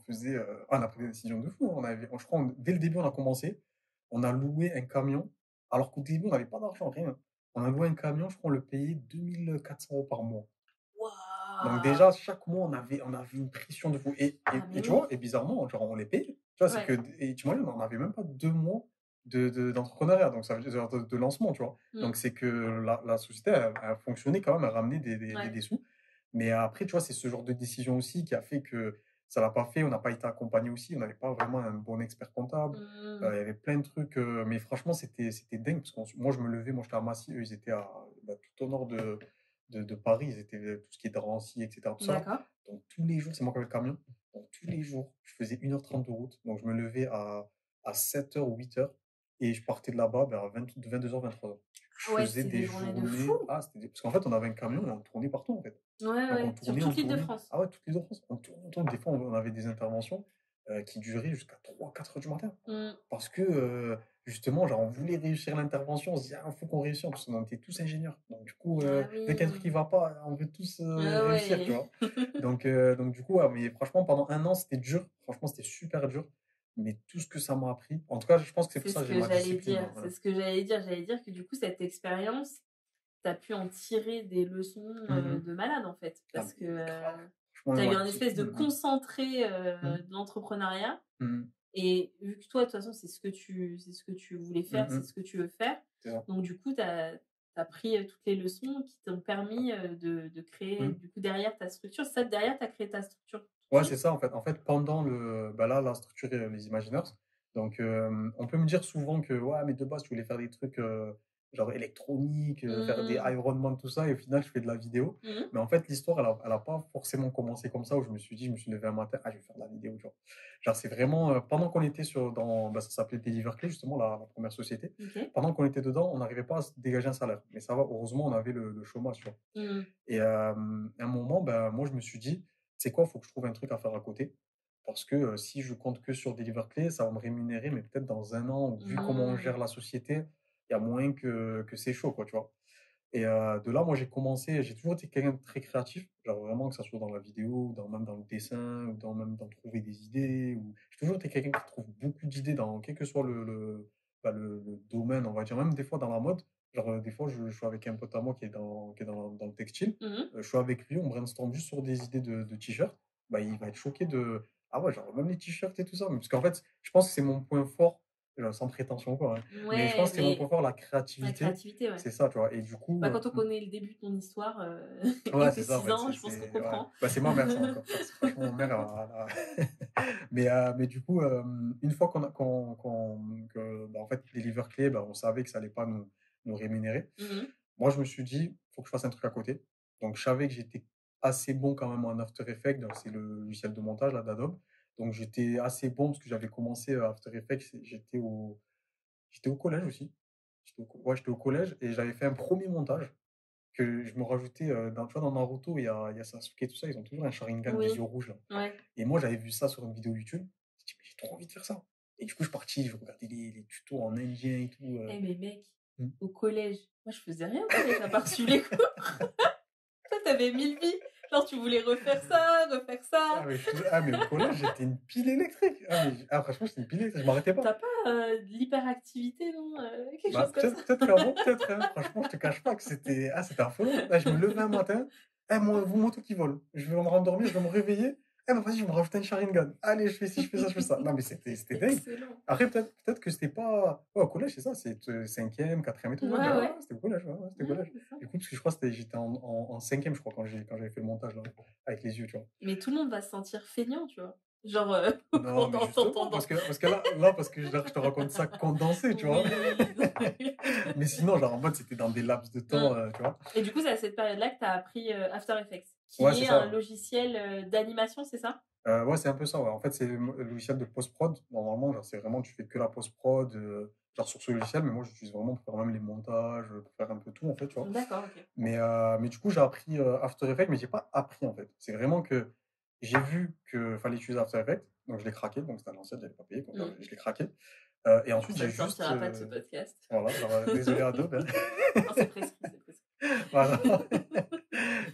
a pris des décisions de fou. Je crois, dès le début, on a commencé, on a loué un camion, alors qu'au début, on n'avait pas d'argent, rien. On a loué un camion, je crois, on le payait 2400 € par mois. Donc déjà, chaque mois, on avait une pression de fou. Et tu vois, et bizarrement, genre, on les payait. Tu vois, c'est que, et tu vois, on n'avait même pas 2 mois d'entrepreneuriat, donc ça veut dire de lancement, tu vois. Donc c'est que la société a fonctionné quand même, a ramené des sous. Mais après, tu vois, c'est ce genre de décision aussi qui a fait que ça l'a pas fait, on n'a pas été accompagné aussi, on n'avait pas vraiment un bon expert comptable. Il y avait plein de trucs, mais franchement, c'était dingue, parce que moi, je me levais, moi, j'étais à Massy, eux, ils étaient tout au nord de Paris, ils étaient tout ce qui est Drancy, etc. Tout ça. Donc tous les jours, c'est moi qui avais le camion. Donc, tous les jours, je faisais 1h30 de route. Donc, je me levais à 7h ou 8h et je partais de là-bas vers 22h, 23h. Je Ouais, faisais c'était des des journées de fou. journées. Parce qu'en fait, on avait un camion et on tournait partout, en fait. Donc, on Ouais, sur tournait, toute on l'île de tournait. France. Ah ouais, toute l'île de France. On tournait, on tournait. Des fois, on avait des interventions qui duraient jusqu'à 3-4 heures du matin. Parce que, justement, genre, on voulait réussir l'intervention. On se disait, ah, il faut qu'on réussisse. Parce qu'on était tous ingénieurs. Donc, du coup, Ah dès qu'il y a un truc qui oui. ne va pas, on veut tous Ah réussir, tu ouais. vois. Donc, du coup, ouais, mais franchement, pendant un an, c'était dur. Franchement, c'était super dur. Mais tout ce que ça m'a appris, en tout cas, je pense que c'est pour C'est ça ce que j'ai que ma j'allais discipline, dire. hein, C'est voilà. ce que j'allais dire. J'allais dire que du coup, cette expérience, tu as pu en tirer des leçons Mhm. de malade, en fait. Ah, Parce que mais grave. Franchement, tu as même eu à un titre. espèce de concentré Mhm. de l'entrepreneuriat. Mhm. Et vu que toi, de toute façon, c'est ce que tu voulais faire, c'est Mhm. ce que tu veux faire. C'est ça. Donc, du coup, tu as pris toutes les leçons qui t'ont permis de créer, Mhm. du coup, derrière ta structure. Ça, derrière, tu as créé ta structure tout de Ouais, c'est suite. ça, en fait. En fait, pendant bah là, la structure, les Imaginers. Donc, on peut me dire souvent que, ouais, mais de base, tu voulais faire des trucs genre électroniques, faire des Mmh. Ironman, tout ça, et au final, je fais de la vidéo. Mmh. Mais en fait, l'histoire, elle a pas forcément commencé comme ça, où je me suis dit, je me suis levé un matin, ah, je vais faire de la vidéo, tu vois. Genre, c'est vraiment, pendant qu'on était bah, ça s'appelait Deliverclay, justement, la première société. Ok. Pendant qu'on était dedans, on n'arrivait pas à se dégager un salaire. Mais ça va, heureusement, on avait le chômage, tu vois. Mmh. Et à un moment, ben, moi, je me suis dit, c'est quoi, il faut que je trouve un truc à faire à côté. Parce que si je compte que sur Deliverclay, ça va me rémunérer, mais peut-être dans un an, vu comment on Mmh. gère la société, il y a moyen que c'est chaud, quoi, tu vois. Et de là, moi, j'ai commencé, j'ai toujours été quelqu'un de très créatif, genre vraiment que ça soit dans la vidéo, même dans le dessin, ou même dans trouver des idées. J'ai toujours été quelqu'un qui trouve beaucoup d'idées dans quel que soit le domaine, on va dire, même des fois dans la mode. Genre, des fois, je suis avec un pote à moi qui est dans le textile. Mmh. Je suis avec lui, on brainstorm juste sur des idées de t-shirts. Bah, il va être choqué de. Ah ouais, genre, même les t-shirts et tout ça. Parce qu'en fait, je pense que c'est mon point fort, sans prétention, quoi, hein. Mais je pense Ouais, que c'est mon point mais fort, la la créativité. créativité, ouais. C'est ça, tu vois. Et du coup, Bah, quand on connaît le début de ton histoire ouais, et c'est tes ça, en 6 fait. ans, je pense qu'on Ouais. comprend. Bah, c'est ma mère, ça, encore. Ça, c'est franchement, ma mère, mais du coup, une fois bah, en fait, les livres clés, bah, on savait que ça allait pas nous rémunérer. Mmh. Moi, je me suis dit, faut que je fasse un truc à côté. Donc, je savais que j'étais assez bon quand même en After Effects. Donc, c'est le logiciel de montage là, d'Adobe. Donc, j'étais assez bon parce que j'avais commencé After Effects. J'étais au collège aussi. Ouais, j'étais au collège et j'avais fait un premier montage que je me rajoutais, tu vois, dans Naruto, il y a Sasuke et tout ça, ils ont toujours un Sharingan des Oui, yeux rouges, là. ouais. Et moi, j'avais vu ça sur une vidéo YouTube. Je dit, mais j'ai trop envie de faire ça. Et du coup, je suis parti, je regardais les tutos en indien et tout. Eh mais mec, Hmm. au collège, moi je faisais rien au collège à part suivre les cours. Toi, t'avais 1000 vies. Genre, tu voulais refaire ça, refaire ça. Mais au collège, j'étais une pile électrique. Franchement, j'étais une pile électrique, je m'arrêtais pas. T'as pas de l'hyperactivité, non quelque Bah, chose comme ça. peut-être qu'avant, peut-être, hein. Franchement, je te cache pas que c'était affolant. Là, je me levais un matin, mon moto qui vole. Je vais me rendormir, je vais me réveiller. Bah, vas-y, je vais me rajouter un Sharingan. Allez, je fais ci, je fais ça, je fais ça. Non, mais c'était dingue. Excellent. Après, peut-être que c'était pas. Ouais, au collège, c'est ça, c'est 5e, 4e et tout. Ouais, Ouais, bah, ouais. c'était au collège. Ouais, c'était au collège. C'est ça. Du coup, parce que je crois que j'étais en 5e, je crois, quand j'avais fait le montage, là, avec les yeux, tu vois. Mais tout le monde va se sentir feignant, tu vois. Genre, Non, mais en justement, t'entendant. parce que là, parce que genre, je te raconte ça condensé, tu vois. Oui. Mais sinon, genre, en mode, c'était dans des laps de temps, tu vois. Et du coup, c'est à cette période-là que tu as appris After Effects, qui Ouais, c'est est un ça. logiciel d'animation, c'est ça? Ouais, c'est un peu ça, ouais. En fait, c'est le logiciel de post-prod. Normalement, genre, c'est vraiment, tu fais que la post-prod, genre sur ce logiciel, mais moi, j'utilise vraiment pour faire même les montages, pour faire un peu tout, en fait, tu vois. D'accord, ok. Mais du coup, j'ai appris After Effects, mais j'ai pas appris, en fait. C'est vraiment que j'ai vu qu'il fallait utiliser After Effects, donc je l'ai craqué, donc c'était à l'ancienne, je l'avais pas payé, donc je l'ai craqué. Et ensuite, Ça j'ai ne juste. sortira pas de ce podcast. Voilà, genre, désolé Adobe, hein. Non, c'est prescrit, c'est prescrit. Voilà.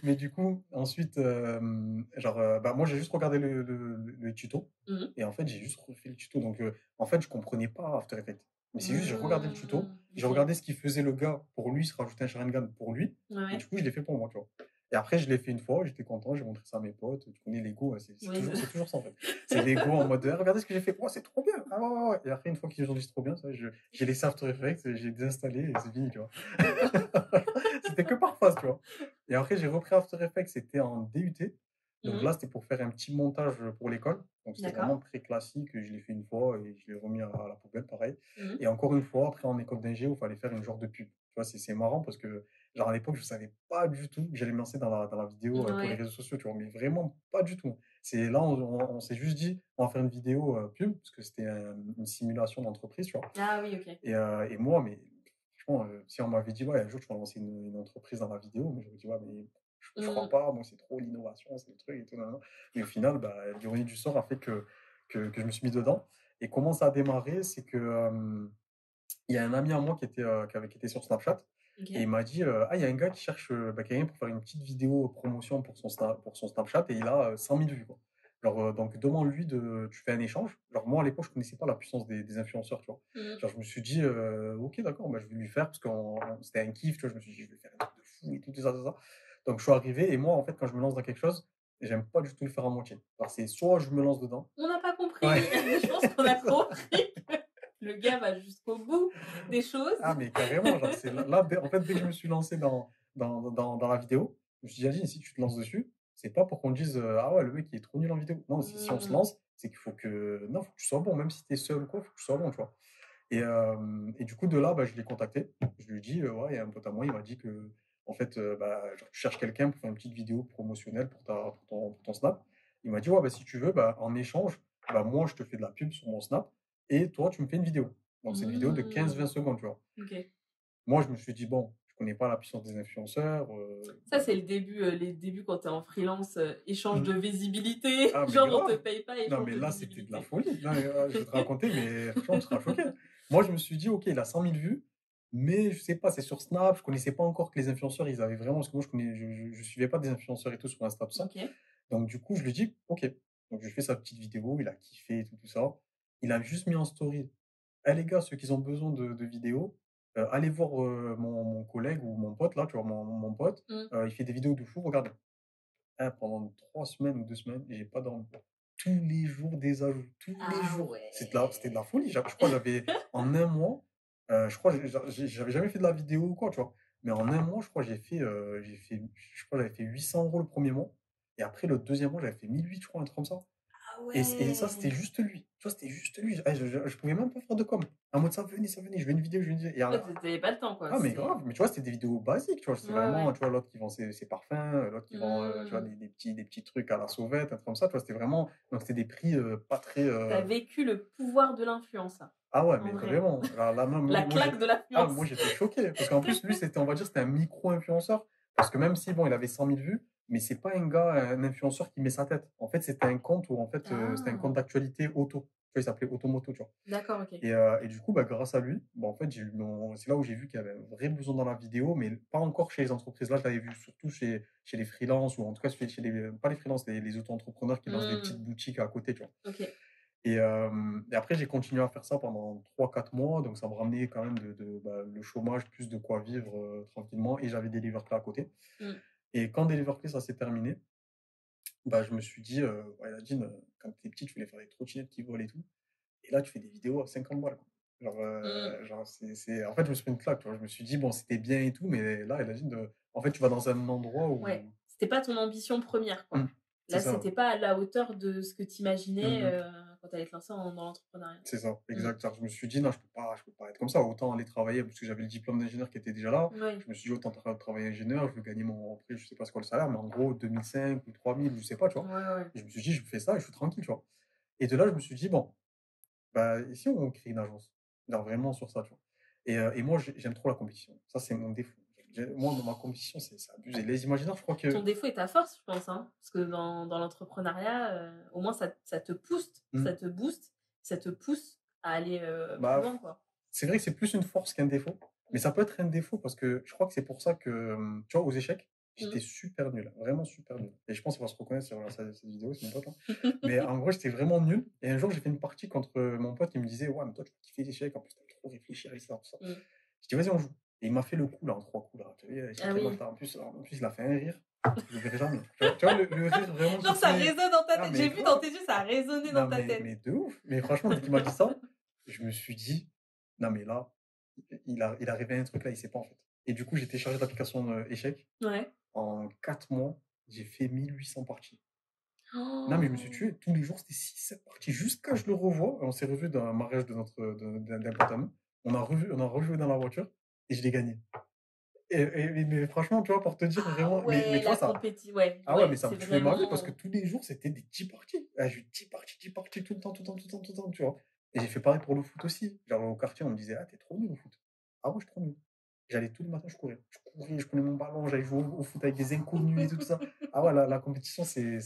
Mais du coup, ensuite, bah, moi, j'ai juste regardé le tuto. Mhm. Et en fait, j'ai juste refait le tuto. Donc, en fait, je comprenais pas After Effects. Mais c'est juste, j'ai regardé le tuto. J'ai Ok. regardé ce qu'il faisait le gars pour lui, se rajouter un Sharingan pour lui. Et Ouais. du coup, je l'ai fait pour moi, tu vois. Et après, je l'ai fait une fois, j'étais content, j'ai montré ça à mes potes. Tu connais Lego, c'est Oui, toujours ça, en fait. C'est Lego en mode, regardez ce que j'ai fait. Oh, c'est trop bien. Ah, ouais, ouais, ouais. Et après, une fois qu'ils ont dit c'est trop bien, ça, j'ai laissé After Effects, j'ai désinstallé et c'est fini, tu vois. C'était que par phase, tu vois. Et après, j'ai repris After Effects, c'était en DUT. Donc là, c'était pour faire un petit montage pour l'école. Donc c'était D'accord. vraiment très classique. Je l'ai fait une fois et je l'ai remis à la poubelle, pareil. Mhm. Et encore une fois, après en école d'ingé, il fallait faire une genre de pub. Tu vois, c'est marrant parce que Genre, à l'époque, je savais pas du tout que j'allais me lancer dans la vidéo pour les réseaux sociaux, tu vois, mais vraiment pas du tout. C'est là, on s'est juste dit, on va faire une vidéo pub, parce que c'était une simulation d'entreprise, tu vois. Ah oui, ok. Et moi, mais franchement, si on m'avait dit, ouais, un jour, tu vas lancer une entreprise dans la vidéo, mais j'aurais dit, ouais, mais je crois pas, moi, c'est trop l'innovation, c'est le truc et tout. Nan, nan. Mais au final, bah, l'ironie du sort a fait que je me suis mis dedans. Et comment ça a démarré, c'est que il y a un ami à moi qui était sur Snapchat. Ok. Et il m'a dit, ah, il y a un gars qui cherche quelqu'un pour faire une petite vidéo promotion pour son Snapchat et il a 100 000 vues, quoi. Genre, donc, demande-lui tu fais un échange. Genre, moi, à l'époque, je connaissais pas la puissance des influenceurs, tu vois. Genre, je me suis dit, ok, d'accord, bah, je vais lui faire parce que c'était un kiff, tu vois. Je me suis dit, je vais faire un truc de fou et tout ça, tout ça. Donc, je suis arrivé et moi, en fait, quand je me lance dans quelque chose, j'aime pas du tout le faire à moitié. Alors, c'est soit je me lance dedans. On n'a pas compris. Ouais. Je pense qu'on a compris. Le gars va jusqu'au bout des choses. Ah, mais carrément, genre, c'est là, en fait, dès que je me suis lancé dans la vidéo, je me suis dit, Adine, si tu te lances dessus, c'est pas pour qu'on dise, ah ouais, le mec, il est trop nul en vidéo. Non, si on se lance, c'est qu'il faut que, non, faut que tu sois bon, même si tu es seul ou quoi, faut que tu sois bon, tu vois. Et du coup, de là, bah, je l'ai contacté. Je lui ai dit, ouais, il y a un pote à moi, il m'a dit que, en fait, bah, genre, tu cherches quelqu'un pour faire une petite vidéo promotionnelle pour ton Snap. Il m'a dit, ouais, bah, si tu veux, bah, en échange, bah, moi, je te fais de la pub sur mon Snap et toi, tu me fais une vidéo. Donc, c'est une vidéo de 15-20 secondes, tu vois. Ok. Moi, je me suis dit, bon, je connais pas la puissance des influenceurs. Ça, c'est le début, les débuts quand tu es en freelance, échange de visibilité. Ah, mais Genre, grave. on te paye pas, échange Non, mais de là, visibilité. c'était de la folie. Non, mais, je vais te raconter, mais franchement, tu seras choqué. Moi, je me suis dit, ok, il a 100 000 vues, mais je sais pas, c'est sur Snap. Je connaissais pas encore que les influenceurs, ils avaient vraiment. Parce que moi, je suivais pas des influenceurs et tout sur Insta, tout ça. Ok. Donc, du coup, je lui dis, ok. Donc, je fais sa petite vidéo, il a kiffé et tout ça. Il a juste mis en story. Eh les gars, ceux qui ont besoin de vidéos, allez voir mon collègue ou mon pote, là, tu vois, mon pote. Il fait des vidéos de fou, regardez. Pendant 3 semaines ou 2 semaines, j'ai pas dormi. Tous les jours des ajouts, tous les jours. Ouais. C'était de la folie. Je crois que j'avais, en un mois, je crois que j'avais jamais fait de la vidéo ou quoi, tu vois. Mais en un mois, je crois que je crois que j'avais fait 800 € le premier mois. Et après, le deuxième mois, j'avais fait 1008, je crois, un truc comme ça. Ah ouais. Et ça, c'était juste lui. Tu vois, c'était juste lui. Je pouvais même pas faire de com. En mode, ça venait, je veux une vidéo, je veux une vidéo. Ouais, t'avais pas le temps, quoi. Ah, mais grave. Mais tu vois, c'était des vidéos basiques, tu vois. C'était vraiment, tu vois, l'autre qui vend ses parfums, l'autre qui vend, tu vois, des petits trucs à la sauvette, un truc comme ça. Tu vois, c'était vraiment, donc c'était des prix pas très. T'as vécu le pouvoir de l'influence, là. Ah ouais, mais vraiment. La claque de l'influence. Moi, j'étais choqué. Parce qu'en plus, lui, on va dire, c'était un micro-influenceur. Parce que même si, bon, il avait 100 000 vues, mais c'est pas un gars, un influenceur qui met sa tête. En fait, c'était un compte où, en fait, c'était un compte d'actualité auto. Tu vois, il s'appelait Automoto, tu vois. D'accord, ok. Et du coup, bah, grâce à lui, bah, en fait, c'est là où j'ai vu qu'il y avait un vrai besoin dans la vidéo, mais pas encore chez les entreprises. Là, je l'avais vu surtout chez les freelances, ou en tout cas, pas les freelances, les auto-entrepreneurs qui lancent des petites boutiques à côté, tu vois. Ok. Et après, j'ai continué à faire ça pendant 3-4 mois, donc ça me ramenait quand même le chômage, plus de quoi vivre tranquillement, et j'avais Delivercly à côté. Et quand Delivercly, ça s'est terminé, bah, je me suis dit, ouais, Nadine, quand t'es petit, tu voulais faire des trottinettes qui volent et tout. Et là, tu fais des vidéos à 50 balles, quoi. En fait, je me suis fait une claque, tu vois. Je me suis dit, bon, c'était bien et tout, mais là, en fait, tu vas dans un endroit où. Ouais, c'était pas ton ambition première, quoi. Là, c'était pas à la hauteur de ce que tu imaginais quand tu allais te lancer dans l'entrepreneuriat. C'est ça, exact. Je me suis dit, non, je peux pas être comme ça. Autant aller travailler, parce que j'avais le diplôme d'ingénieur qui était déjà là. Je me suis dit, autant travailler ingénieur, je veux gagner après, je sais pas ce qu'est le salaire, mais en gros, 2005 ou 3000, je sais pas, tu vois. Et je me suis dit, je fais ça et je suis tranquille, tu vois. Et de là, je me suis dit, bon, bah, ici, on crée une agence. Genre, vraiment sur ça, tu vois. Et moi, j'aime trop la compétition. Ça, c'est mon défaut. Moi, dans ma compétition, c'est abusé. Les imaginaires, je crois que. Ton défaut est ta force, je pense. Hein, parce que dans l'entrepreneuriat, au moins, ça te booste, ça te booste, ça te pousse à aller plus loin, quoi. C'est vrai que c'est plus une force qu'un défaut. Mais ça peut être un défaut parce que je crois que c'est pour ça que, tu vois, aux échecs, j'étais super nul, vraiment super nul. Et je pense qu'il va se reconnaître sur cette vidéo, c'est mon pote. Hein. Mais en gros, j'étais vraiment nul. Et un jour, j'ai fait une partie contre mon pote qui me disait, ouais, mais toi, tu kiffes les échecs, en plus, t'as trop réfléchi à ça, tout ça. Je dis, vas-y, on joue. Et il m'a fait le coup, là, en 3 coups, là. Tu vois, en plus, il a fait un rire. Je le verrai jamais. Tu vois, le rire vraiment. Non, ça résonne dans ta tête. J'ai vu dans tes yeux, ça a résonné dans ta tête. Mais de ouf. Mais franchement, dès qu'il m'a dit ça, je me suis dit, non, mais là, il a réveillé un truc là, il sait pas en fait. Et du coup, j'ai téléchargé l'application échec. Ouais. En 4 mois, j'ai fait 1800 parties. Non, mais je me suis tué. Tous les jours, c'était 6-7 parties. Jusqu'à je le revois. On s'est revu dans un mariage d'un pote à nous. On a rejoué dans la voiture et je l'ai gagné. Mais franchement, tu vois, pour te dire vraiment, mais Ouais, tu vois, la ça, compétition, ouais, ah ouais, mais ouais, ça c'est me tuait ma vie parce que vraiment. tous les jours, c'était des 10 parties. Ah, j'ai eu 10 parties tout le temps, tout le temps, tout le temps, tout le temps, tu vois. Et j'ai fait pareil pour le foot aussi. Genre au quartier, on me disait, ah, t'es trop nul au foot. Ah ouais, je suis trop nul. J'allais tous les matins, je courais. Je courais, je prenais mon ballon, j'allais jouer au foot avec des inconnus et tout ça. Ah ouais, la compétition, c'est.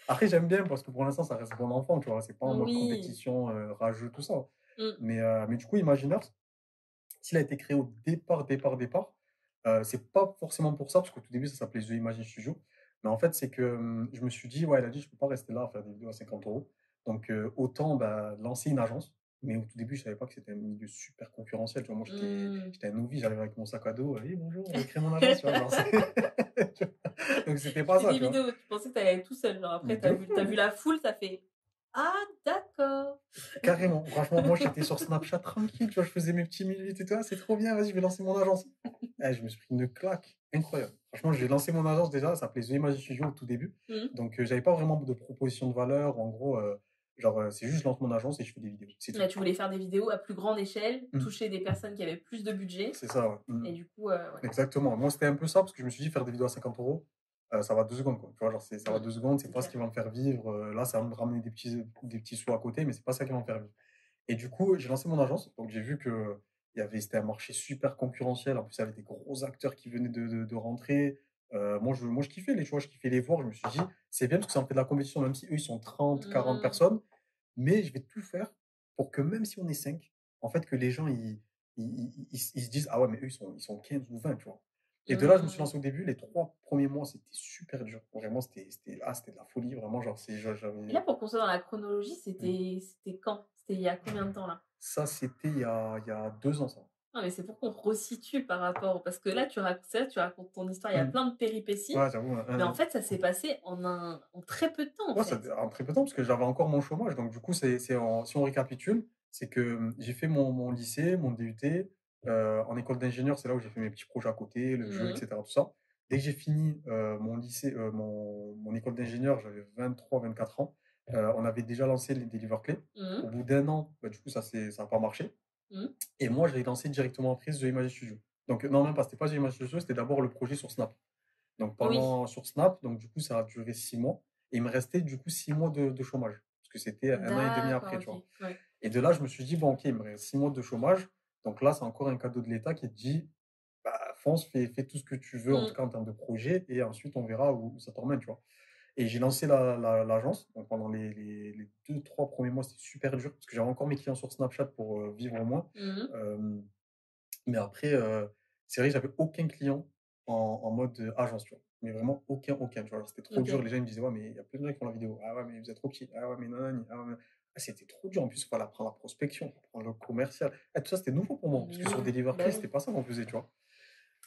Après, j'aime bien parce que pour l'instant, ça reste bon enfant, tu vois. C'est pas en mode Oui. compétition, rageux, tout ça. Mm. Mais du coup, Imaginers, s'il a été créé au départ, c'est pas forcément pour ça, parce qu'au tout début, ça s'appelait The Imagine Studio. Mais en fait, c'est que je me suis dit, ouais, elle a dit, je peux pas rester là à faire des vidéos à 50 euros. Donc, autant bah, lancer une agence. Mais au tout début, je savais pas que c'était un milieu super concurrentiel. Tu vois, moi, Mm. j'étais un novice, j'arrivais avec mon sac à dos. Oui, bonjour, j'ai créé mon agence. Tu vois, genre, donc, c'était Tu pas fais ça, des tu vois. vidéos, tu pensais que t'allais aller tout seul. Genre, Mais après, de t'as fou. vu la foule, t'as fait ah, d'accord. Carrément. Franchement, moi, j'étais sur Snapchat tranquille. Tu vois, je faisais mes petits minutes et tout. Ah, c'est trop bien, vas-y, je vais lancer mon agence. Eh, je me suis pris une claque incroyable. Franchement, j'ai lancé mon agence déjà, ça s'appelait The Image Studio au tout début. Mm. Donc, j'avais pas vraiment de proposition de valeur. En gros, c'est juste je lance mon agence et je fais des vidéos. C'est tout. Là, tu voulais faire des vidéos à plus grande échelle, Mm. toucher des personnes qui avaient plus de budget. C'est ça, ouais. Et du coup, ouais. Exactement. Moi, c'était un peu ça parce que je me suis dit, faire des vidéos à 50 euros, ça va 2 secondes, quoi. Tu vois, genre, ça va 2 secondes, c'est C'est pas ce clair. qui va me faire vivre. Là, ça va me ramener des petits sous à côté, mais c'est pas ça qui va me faire vivre. Et du coup, j'ai lancé mon agence. Donc, j'ai vu que c'était un marché super concurrentiel. En plus, il y avait des gros acteurs qui venaient de rentrer. Moi, je kiffais les choix, je kiffais les voir. Je me suis dit, c'est bien parce que ça me fait de la compétition, même si eux, ils sont 30, 40 Mm. personnes. Mais je vais tout faire pour que même si on est 5, en fait, que les gens, ils se disent, ah ouais, mais eux, ils sont 15 ou 20, tu vois. Et de là, je me suis Mm. lancé au début. Les 3 premiers mois, c'était super dur. Vraiment, c'était de la folie. Vraiment, genre, Et là, j'avais. pour qu'on soit dans la chronologie, c'était quand? C'était il y a combien de temps là? Ça, c'était il y a 2 ans, ça. Non, mais c'est pour qu'on resitue par rapport. Parce que là, tu racontes ton histoire, il y a Mmh. plein de péripéties. Ouais, j'avoue, Mais en fait, ça s'est passé en très peu de temps, en ouais, ça fait. en très peu de temps parce que j'avais encore mon chômage. Donc, du coup, si on récapitule, c'est que j'ai fait mon lycée, mon DUT. En école d'ingénieur, c'est là où j'ai fait mes petits projets à côté, le jeu, Mhm. etc. Tout ça. Dès que j'ai fini mon lycée, mon école d'ingénieur, j'avais 23, 24 ans. On avait déjà lancé les Deliver Clés. Au Mhm. bout d'un an, bah, du coup, ça n'a pas marché. Mhm. Et moi, j'ai lancé directement après The Image Studio. Donc, non, même pas, c'était pas The Image Studio, c'était d'abord le projet sur Snap. Donc Oui. sur Snap, donc du coup, ça a duré 6 mois. Et il me restait du coup 6 mois de chômage. Parce que c'était un an et demi D'accord, après, tu vois. ok. Ouais. Et de là, je me suis dit, bon, ok, il me reste 6 mois de chômage. Donc là, c'est encore un cadeau de l'État qui te dit, bah, fonce, fais tout ce que tu veux, en tout Mhm. cas en termes de projet, et ensuite on verra où ça t'emmène, tu vois. Et j'ai lancé l'agence. Donc pendant les 2, 3 premiers mois, c'était super dur, parce que j'avais encore mes clients sur Snapchat pour vivre au moins. Mhm. Euh, mais après, c'est vrai que j'avais aucun client en mode agence, tu vois. Mais vraiment aucun, tu vois. Alors, c'était trop dur. Ok. Les gens ils me disaient, ouais, mais il y a plein de gens qui font la vidéo. Ah ouais, mais vous êtes trop petit. Ah ouais, mais nanani. Ah, ouais, ah, c'était trop dur. En plus, il fallait apprendre la prospection, il faut apprendre le commercial. Ah, tout ça, c'était nouveau pour moi. Parce Mais que sur oui, Deliver bah Clé, c'était oui. pas ça qu'on faisait, tu vois.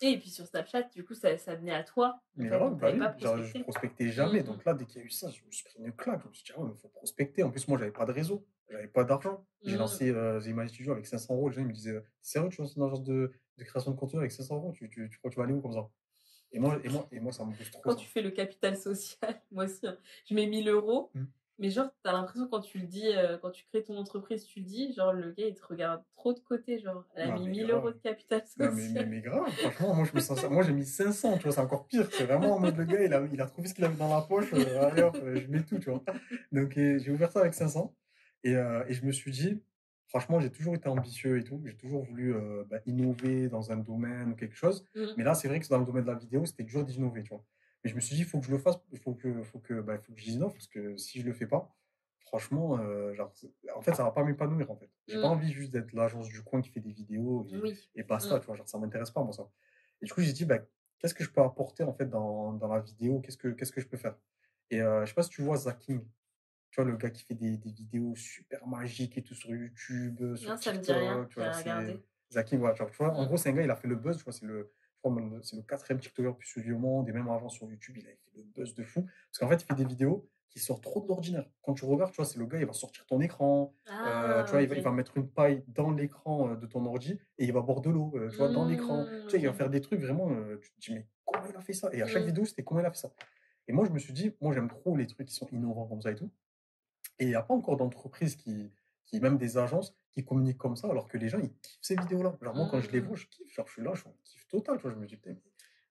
Et puis sur Snapchat, du coup, ça venait à toi, en Mais fait, grave, donc bah t'avais oui, pas genre, je prospecté. prospectais jamais. Mhm. Donc là, dès qu'il y a eu ça, je me suis pris une claque. Je me suis dit, ah ouais, mais il faut prospecter. En plus, moi, j'avais pas de réseau, j'avais pas d'argent. J'ai Mhm. lancé The Image Studio avec 500 euros. Les gens ils me disaient, sérieux, tu lances une agence de création de contenu avec 500 euros? Tu crois que tu vas aller où comme ça? Et moi, ça me booste trop Quand ça. tu fais le capital social, moi aussi, hein, je mets 1000 euros. Mm. Mais genre, t'as l'impression quand tu le dis, quand tu crées ton entreprise, tu le dis, genre, le gars, il te regarde trop de côté, genre, elle a Non, mis mais 1000 euros grave. de capital Non, mais, mais, social. mais grave, franchement, moi, je me sens ça. Moi, j'ai mis 500, tu vois, c'est encore pire. C'est vraiment en mode le gars, il a trouvé ce qu'il avait dans la poche. Allez hop, je mets tout, tu vois. Donc, j'ai ouvert ça avec 500. Et je me suis dit, franchement, j'ai toujours été ambitieux et tout. J'ai toujours voulu bah, innover dans un domaine ou quelque chose. Mhm. Mais là, c'est vrai que dans le domaine de la vidéo, c'était dur d'innover, tu vois. Mais je me suis dit, il faut que je le fasse, il faut que j'innove, parce que si je le fais pas, franchement, genre, en fait, ça va pas m'épanouir, en fait. J'ai pas Mhm. envie juste d'être l'agence du coin qui fait des vidéos Oui. et basta, Mhm. tu vois, genre, ça m'intéresse pas, moi, ça. Et du coup, j'ai dit, bah, qu'est-ce que je peux apporter, en fait, dans la vidéo? Qu'est-ce que je peux faire? Et je sais pas si tu vois Zaking, tu vois, le gars qui fait des vidéos super magiques et tout sur YouTube, sur Non, ça me dit rien, TikTok, tu vois, j'ai genre, c'est regardé. Zaking, voilà, genre, tu vois, en Mhm. gros, c'est un gars, il a fait le buzz, tu vois, je crois même c'est le 4e TikToker le plus suivi au monde, et même avant sur YouTube, il avait fait le buzz de fou, parce qu'en fait, il fait des vidéos qui sortent trop de l'ordinaire. Quand tu regardes, tu vois, c'est le gars, il va sortir ton écran, tu Ah, vois, il va ok. mettre une paille dans l'écran de ton ordi, et il va boire de l'eau, tu vois, dans l'écran. Tu sais, il va Ok. faire des trucs vraiment, tu te dis, mais comment il a fait ça? Et à chaque Mhm. vidéo, c'était comment il a fait ça. Et moi, je me suis dit, moi, j'aime trop les trucs qui sont innovants comme ça et tout. Et il n'y a pas encore d'entreprise même des agences qui communiquent comme ça, alors que les gens, ils kiffent ces vidéos-là. Genre, moi, quand je les vois, je kiffe. Genre, je suis là, je suis en kiff total, tu vois. Je me dis, putain,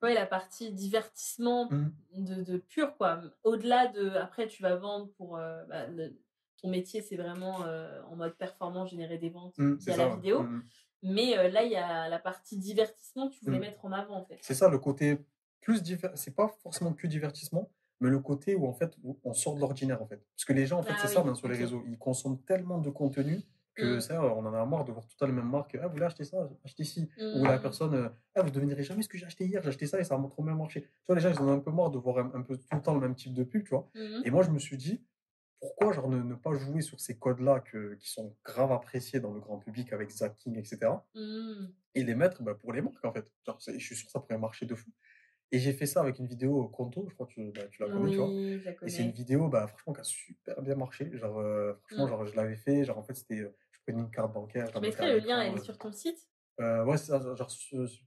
Ouais, la partie divertissement mais... de pur, quoi. Au-delà de... Après, tu vas vendre pour... ton métier, c'est vraiment en mode performance, générer des ventes via la vidéo. Mais là, il y a la partie divertissement que tu voulais mettre en avant, en fait. C'est ça, le côté plus c'est pas forcément que divertissement, mais le côté où, en fait, où on sort de l'ordinaire, en fait. Parce que les gens, en fait, c'est ça, même sur les réseaux. Ils consomment tellement de contenu que ça, on en a marre de voir tout à les mêmes marques. Ah, vous voulez acheter ça, achetez ci. Ou la personne, ah, vous ne devinerez jamais ce que j'ai acheté hier, j'ai acheté ça et ça a trop bien marché. Tu vois, les gens, ils en ont un peu marre de voir un peu tout le temps le même type de pub, tu vois. Et moi, je me suis dit, pourquoi genre ne pas jouer sur ces codes-là qui sont grave appréciés dans le grand public avec Zacking, etc. Et les mettre pour les marques, en fait. Genre, je suis sûr que ça pourrait marcher de fou. Et j'ai fait ça avec une vidéo Conto, je crois que tu la connais, tu vois. Je la connais. Et c'est une vidéo, franchement, qui a super bien marché. Genre, franchement, genre, je l'avais fait. Genre, en fait, c'était, je prenais une carte bancaire. Je mettrai le lien, elle est sur ton site? Ouais, c'est ça. Genre,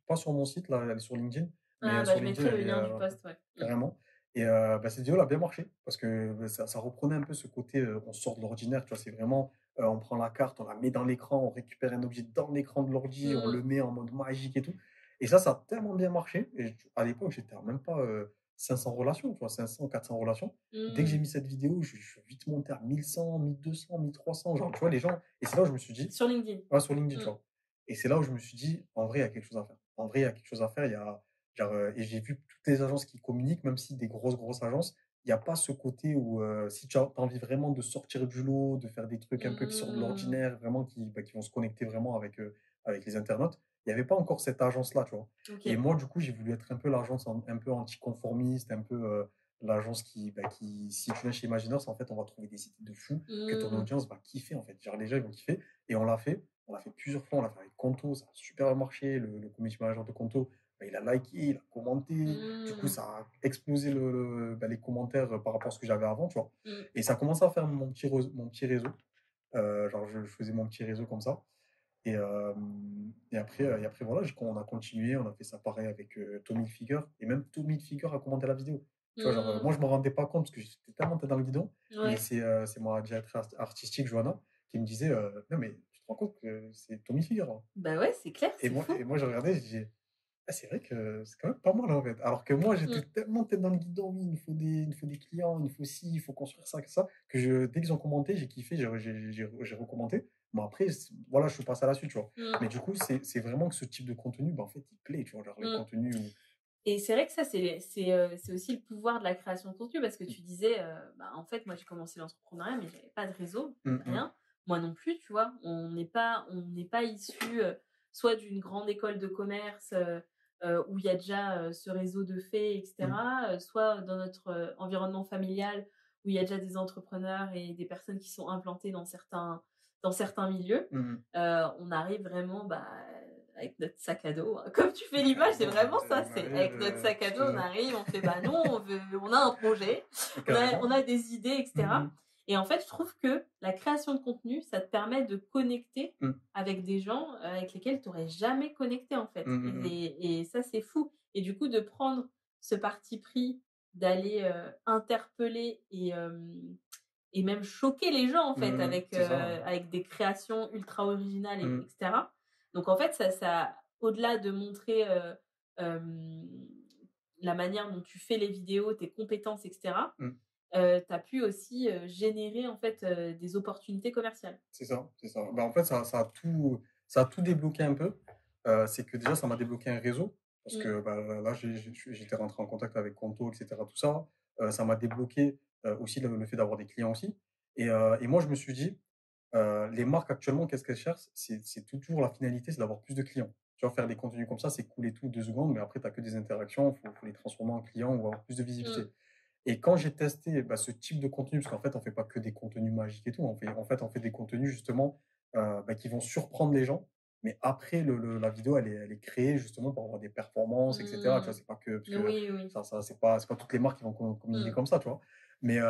pas sur mon site, là, elle est sur LinkedIn. Mais sur je mettrai le lien du post, ouais. Carrément. Et cette vidéo, elle a bien marché. Parce que ça reprenait un peu ce côté, on sort de l'ordinaire, tu vois. C'est vraiment, on prend la carte, on la met dans l'écran, on récupère un objet dans l'écran de l'ordi, on le met en mode magique et tout. Et ça a tellement bien marché. Et à l'époque, j'étais même pas 500 relations, tu vois, 500, 400 relations. Dès que j'ai mis cette vidéo, je suis vite monté à 1100, 1200, 1300. Genre, tu vois, les gens. Et c'est là où je me suis dit. Sur LinkedIn. Ouais, sur LinkedIn, tu vois. Et c'est là où je me suis dit, en vrai, il y a quelque chose à faire. En vrai, il y a quelque chose à faire. Il y a, genre, et j'ai vu toutes les agences qui communiquent, même si des grosses agences, il n'y a pas ce côté où si tu as envie vraiment de sortir du lot, de faire des trucs un peu qui sortent de l'ordinaire, vraiment qui vont se connecter vraiment avec les internautes, il n'y avait pas encore cette agence-là, tu vois. Et moi, du coup, j'ai voulu être un peu l'agence un peu anticonformiste, un peu l'agence qui, si tu viens chez Imaginers, en fait, on va trouver des sites de fou que ton audience va kiffer, en fait. Genre, les gens, ils vont kiffer. Et on l'a fait. On l'a fait plusieurs fois. On l'a fait avec Conto. Ça a super bien marché. Le community manager de Conto, il a liké, il a commenté. Du coup, ça a explosé les commentaires par rapport à ce que j'avais avant, tu vois. Et ça a commencé à faire mon petit réseau. Genre, je faisais mon petit réseau comme ça. Et après, voilà, on a continué, on a fait ça pareil avec Tommy Hilfiger. Et même Tommy Hilfiger a commenté la vidéo. Tu vois, genre, moi, je ne me rendais pas compte parce que j'étais tellement tête dans le guidon. Mais c'est ma directrice artistique, Johanna, qui me disait non, mais tu te rends compte que c'est Tommy Hilfiger. Hein. Bah ouais, c'est clair. Et moi, je regardais, je disais ah, c'est vrai que c'est quand même pas mal en fait. Alors que moi, j'étais tellement tête dans le guidon, oui, il faut des clients, il faut ci, il faut construire ça, que dès qu'ils ont commenté, j'ai kiffé, j'ai recommenté. Bon, après, voilà, je suis passé à la suite, tu vois. Mais du coup, c'est vraiment que ce type de contenu, en fait, il plaît, tu vois, genre le contenu où... Et c'est vrai que ça, c'est aussi le pouvoir de la création de contenu, parce que tu disais, en fait, moi, j'ai commencé l'entrepreneuriat, mais j'avais pas de réseau, rien. Moi non plus, tu vois. On n'est pas issu soit d'une grande école de commerce où il y a déjà ce réseau de faits, etc., soit dans notre environnement familial où il y a déjà des entrepreneurs et des personnes qui sont implantées dans certains milieux. On arrive vraiment... avec notre sac à dos. Comme tu fais l'image, c'est vraiment ça. C'est avec notre sac à dos, on arrive, on fait non, on a un projet, on a des idées, etc. Et en fait, je trouve que la création de contenu, ça te permet de connecter avec des gens avec lesquels tu n'aurais jamais connecté, en fait. Et ça, c'est fou. Et du coup, de prendre ce parti pris, d'aller interpeller et même choquer les gens, en fait, avec des créations ultra originales, etc. Donc, en fait, ça au-delà de montrer la manière dont tu fais les vidéos, tes compétences, etc., tu as pu aussi générer, en fait, des opportunités commerciales. C'est ça. En fait, ça a tout débloqué un peu. C'est que déjà, ça m'a débloqué un réseau. Parce que là, j'étais rentré en contact avec Conto, etc., tout ça. Ça m'a débloqué aussi le fait d'avoir des clients aussi. Et moi, je me suis dit, les marques actuellement, qu'est-ce qu'elles cherchent? C'est toujours la finalité, c'est d'avoir plus de clients. Tu vois, faire des contenus comme ça, c'est cool et tout, 2 secondes, mais après, tu n'as que des interactions, il faut les transformer en clients ou avoir plus de visibilité. Et quand j'ai testé ce type de contenu, parce qu'en fait, on ne fait pas que des contenus magiques et tout, on fait des contenus justement qui vont surprendre les gens, mais après, la vidéo, elle est créée justement pour avoir des performances, etc. Tu vois, c'est pas que, parce que c'est pas toutes les marques qui vont communiquer comme ça, tu vois. Mais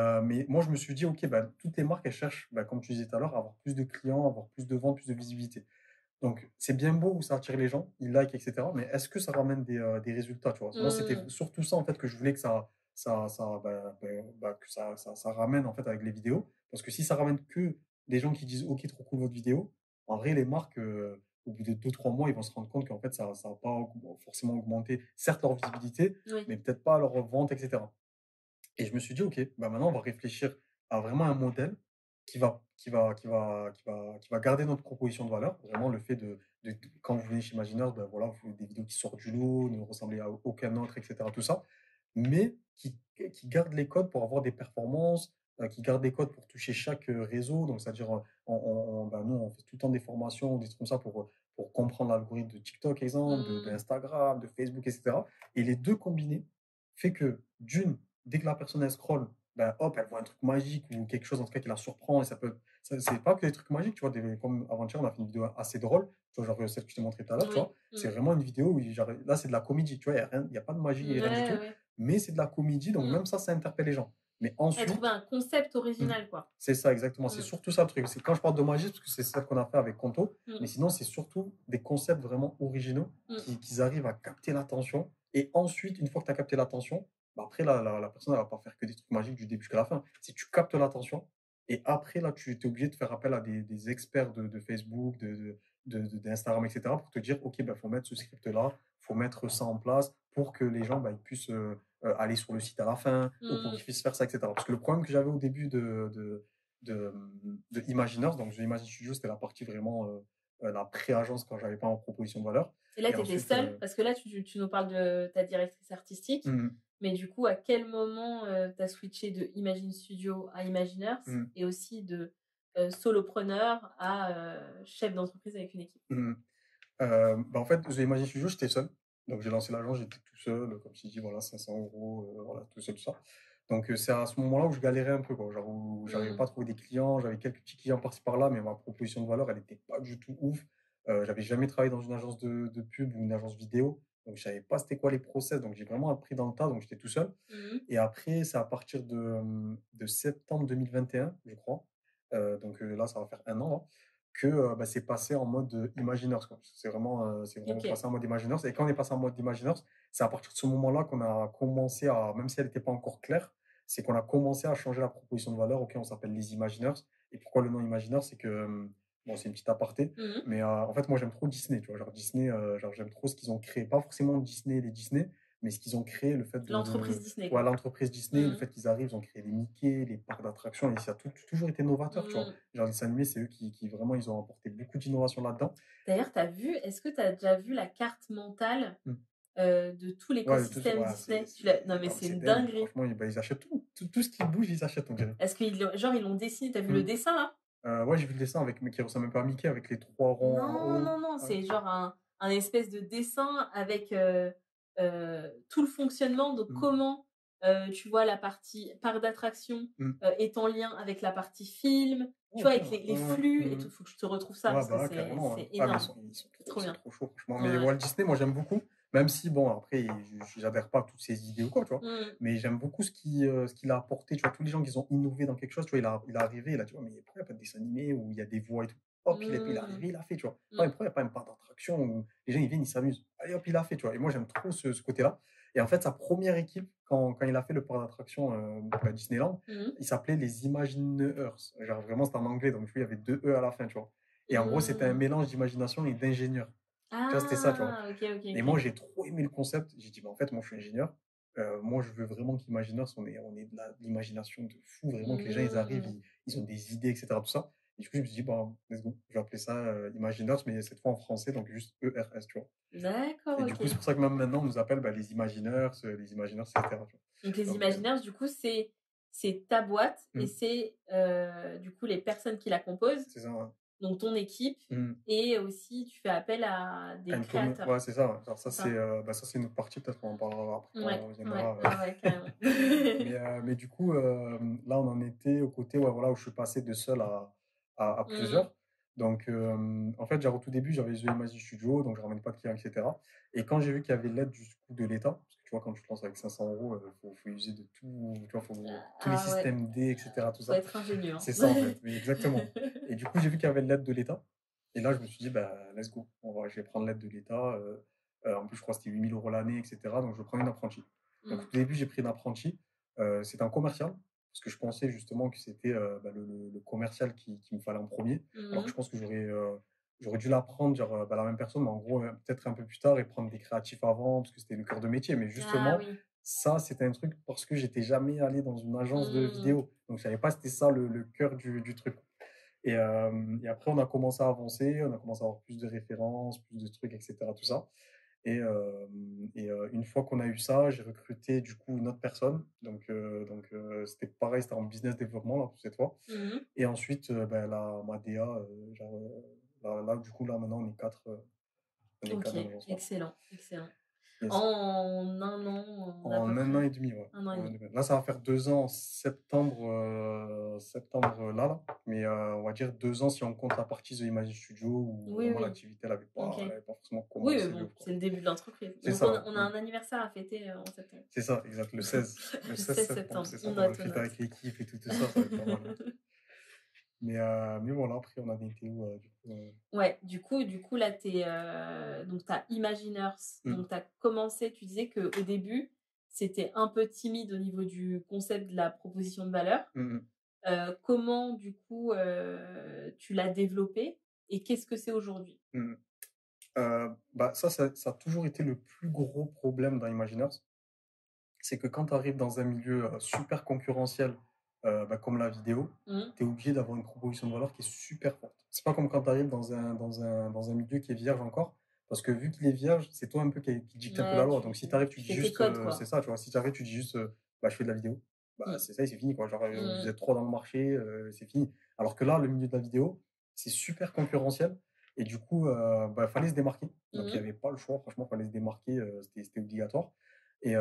moi, je me suis dit, OK, toutes les marques, elles cherchent, comme tu disais tout à l'heure, à avoir plus de clients, avoir plus de ventes, plus de visibilité. Donc, c'est bien beau où ça attire les gens, ils likent, etc. Mais est-ce que ça ramène des résultats, tu vois? Moi, c'était surtout ça, en fait, que je voulais que ça ramène, en fait, avec les vidéos. Parce que si ça ramène que des gens qui disent OK, trop cool votre vidéo. En vrai, les marques, au bout de 2-3 mois, ils vont se rendre compte qu'en fait, ça va pas forcément augmenter, certes, leur visibilité, Oui. mais peut-être pas leur vente, etc. Et je me suis dit, OK, bah maintenant, on va réfléchir à vraiment un modèle qui va garder notre proposition de valeur. Vraiment, le fait quand vous venez chez Imagineur, ben voilà, vous faites des vidéos qui sortent du lot, ne ressemblent à aucun autre, etc. Tout ça, mais qui garde les codes pour avoir des performances, qui garde les codes pour toucher chaque réseau. Donc, c'est-à-dire, ben nous, on fait tout le temps des formations, des trucs comme ça pour comprendre l'algorithme de TikTok, exemple, d'Instagram, de Facebook, etc. Et les deux combinés fait que, d'une, dès que la personne elle scrolle, ben hop, elle voit un truc magique ou quelque chose en tout cas qui la surprend et c'est pas que des trucs magiques, tu vois, comme avant-hier, on a fait une vidéo assez drôle, tu vois, genre celle que je t'ai montré tout à l'heure, tu vois, c'est vraiment une vidéo où, genre, là, c'est de la comédie, tu vois, il y a pas de magie et rien du tout, mais c'est de la comédie, donc même ça interpelle les gens. Mais ensuite, trouver un concept original, quoi. c'est ça, exactement. C'est surtout ça le truc. C'est quand je parle de magie, parce que c'est ça qu'on a fait avec Conto, mais sinon, c'est surtout des concepts vraiment originaux qui arrivent à capter l'attention. Et ensuite, une fois que tu as capté l'attention, bah après, la personne, elle va pas faire que des trucs magiques du début jusqu'à la fin. Si tu captes l'attention, et après, là, tu es obligé de faire appel à des experts de Facebook, d'Instagram, etc., pour te dire, OK, bah, faut mettre ce script-là, faut mettre ça en place pour que les gens, bah, ils puissent aller sur le site à la fin, ou pour qu'ils puissent faire ça, etc. Parce que le problème que j'avais au début de Imaginers, donc The Imagine Studio, c'était la partie vraiment la pré-agence quand j'avais pas en proposition de valeur. Et là, tu étais seule, parce que là, tu nous parles de ta directrice artistique, mais du coup, à quel moment tu as switché de Imagine Studio à Imaginers et aussi de solopreneur à chef d'entreprise avec une équipe? En fait, The Imagine Studio, j'étais seul. Donc, j'ai lancé l'agence, j'étais tout seul, comme je dit, voilà, 500 €, voilà, tout seul, tout ça. Donc, c'est à ce moment-là où je galérais un peu, quoi. Genre, où j'arrivais pas à trouver des clients, j'avais quelques petits clients par-ci par-là, mais ma proposition de valeur, elle n'était pas du tout ouf. J'avais jamais travaillé dans une agence de pub ou une agence vidéo, donc je savais pas c'était quoi les process, donc j'ai vraiment appris dans le tas, donc j'étais tout seul. Et après, c'est à partir de septembre 2021, je crois. Donc là, ça va faire un an, là, que c'est passé en mode Imaginers, quoi. C'est vraiment passé en mode Imaginers. Et quand on est passé en mode Imaginers, c'est à partir de ce moment-là qu'on a commencé à, même si elle n'était pas encore claire, c'est qu'on a commencé à changer la proposition de valeur. OK, on s'appelle les Imaginers. Et pourquoi le nom Imaginers? C'est que, bon, c'est une petite aparté, mais en fait, moi, j'aime trop Disney, tu vois. Genre Disney, genre, j'aime trop ce qu'ils ont créé. Pas forcément Disney, les Disney, mais ce qu'ils ont créé, le fait L'entreprise Disney. Ouais, l'entreprise Disney, le fait qu'ils arrivent, ils ont créé les Mickey, les parcs d'attractions, et ça a toujours été novateur, tu vois. Genre, les dessins animés, c'est eux qui vraiment, ils ont apporté beaucoup d'innovation là-dedans. D'ailleurs, est-ce que tu as déjà vu la carte mentale de tout l'écosystème Disney? Non, mais c'est une dinguerie. Franchement, ils achètent tout ce qui bouge, ils achètent, on dirait. Est-ce qu'ils l'ont dessiné? T'as vu le dessin, là? Ouais, j'ai vu le dessin mais qui ressemble même pas à Mickey avec les 3 ronds en haut. Non, c'est genre un espèce de dessin avec tout le fonctionnement de comment tu vois la partie parc d'attraction est en lien avec la partie film, tu vois, avec les flux et tout. Faut que je te retrouve ça parce que c'est énorme. Ils sont trop chauds, franchement. Mais Walt Disney, moi, j'aime beaucoup. Même si, bon, après, j'adhère pas à toutes ses idées ou quoi, tu vois. Mais j'aime beaucoup ce qu'il a apporté. Tu vois, tous les gens qui ont innové dans quelque chose, tu vois, il est arrivé, il a dit, mais pourquoi il n'y a pas de dessin animé où il y a des voix et tout? Hop, il est arrivé, il a fait, tu vois. Pourquoi il n'y a pas un parc d'attraction où les gens, ils viennent, ils s'amusent? Allez, hop, il a fait, tu vois. Et moi, j'aime trop ce côté-là. Et en fait, sa première équipe, quand il a fait le parc d'attraction à Disneyland, il s'appelait les Imagineers. Genre, vraiment, c'était en anglais, donc il y avait 2 E à la fin, tu vois. Et en gros, c'était un mélange d'imagination et d'ingénieur. Tu vois, c'était ça, tu vois. Et moi, j'ai trop aimé le concept. J'ai dit, en fait, moi, je suis ingénieur. Moi, je veux vraiment qu'Imaginers, on est de l'imagination de fou, vraiment, que les gens, ils arrivent, ils ont des idées, etc., tout ça. Et du coup, je me suis dit, bon, let's go. Je vais appeler ça Imaginers, mais cette fois en français, donc juste ERS, tu vois. D'accord, Et du coup, c'est pour ça que même maintenant, on nous appelle les Imaginers, etc., tu vois. Donc, les Imaginers, du coup, c'est ta boîte et c'est du coup les personnes qui la composent. C'est ça, ouais. Donc ton équipe et aussi tu fais appel à des créateurs. Ouais, c'est ça. Ouais. Alors ça, c'est une autre partie, peut-être qu'on en parlera après quand on reviendra. Ouais, carrément. Mais du coup, là, on en était au côté voilà, où je suis passé de seul à plusieurs. Donc, en fait, au tout début, j'avais The Imagine Studio, donc je ramène pas de clients, etc. Et quand j'ai vu qu'il y avait l'aide du coup de l'État, parce que tu vois, quand tu te lances avec 500 €, faut user de tout, tu vois, tous les systèmes D, etc. Tout ça. Faut être ingénieux. C'est ça, en fait, oui, exactement. Et du coup, j'ai vu qu'il y avait l'aide de l'État. Et là, je me suis dit, let's go. Je vais prendre l'aide de l'État. En plus, je crois que c'était 8 000 € l'année, etc. Donc, je vais prendre une apprentie. Donc, au début, j'ai pris une apprentie. C'était un commercial. Il faut parce que je pensais justement que c'était le commercial qui me fallait en premier, alors que je pense que j'aurais dû l'apprendre, genre, la même personne, mais en gros, peut-être un peu plus tard et prendre des créatifs avant, parce que c'était le cœur de métier. Mais Ah justement, oui. ça, c'était un truc parce que j'étais jamais allé dans une agence de vidéo. Donc, je savais pas c'était ça le cœur du truc. Et après, on a commencé à avancer, on a commencé à avoir plus de références, plus de trucs, etc. Tout ça. Et une fois qu'on a eu ça, j'ai recruté du coup une autre personne. Donc, c'était pareil, c'était en business développement là, pour cette fois. Et ensuite, ma DA, du coup, là, maintenant, on est quatre. Ok, quatre dans l'agence, là. excellent, excellent. Yes. En un an, à peu En un près. an et demi, ouais. Un an et demi. Là, ça va faire 2 ans en septembre, là. Mais on va dire 2 ans si on compte la partie The Imagine Studio où vraiment l'activité, elle n'avait pas forcément commencé. Oui, mais bon, c'est le début de l'entreprise. C'est Donc, ça. on a un anniversaire à fêter en septembre. C'est ça, exact. Le 16. Le 16 septembre, c'est ça. On va le fêter avec l'équipe et tout ça, ça va être pas mal. Mais voilà, après, on a des théos, du coup. Ouais, du coup, là, donc, tu as Imaginers. Donc, tu as commencé, tu disais qu'au début, c'était un peu timide au niveau du concept de la proposition de valeur. Comment, du coup, tu l'as développé et qu'est-ce que c'est aujourd'hui? Ça a toujours été le plus gros problème dans Imaginers. C'est que quand tu arrives dans un milieu super concurrentiel, comme la vidéo, tu es obligé d'avoir une proposition de valeur qui est super forte. C'est pas comme quand tu arrives dans un milieu qui est vierge encore, parce que vu qu'il est vierge, c'est toi un peu qui dicte un peu la loi. Donc si tu arrives, tu dis juste, c'est ça, tu vois, si tu arrives, tu dis juste, je fais de la vidéo, c'est ça et c'est fini, quoi. Genre, vous êtes 3 dans le marché, c'est fini. Alors que là, le milieu de la vidéo, c'est super concurrentiel. Et du coup, fallait se démarquer. Donc, il n'y avait pas le choix. Franchement, fallait se démarquer. C'était obligatoire. Et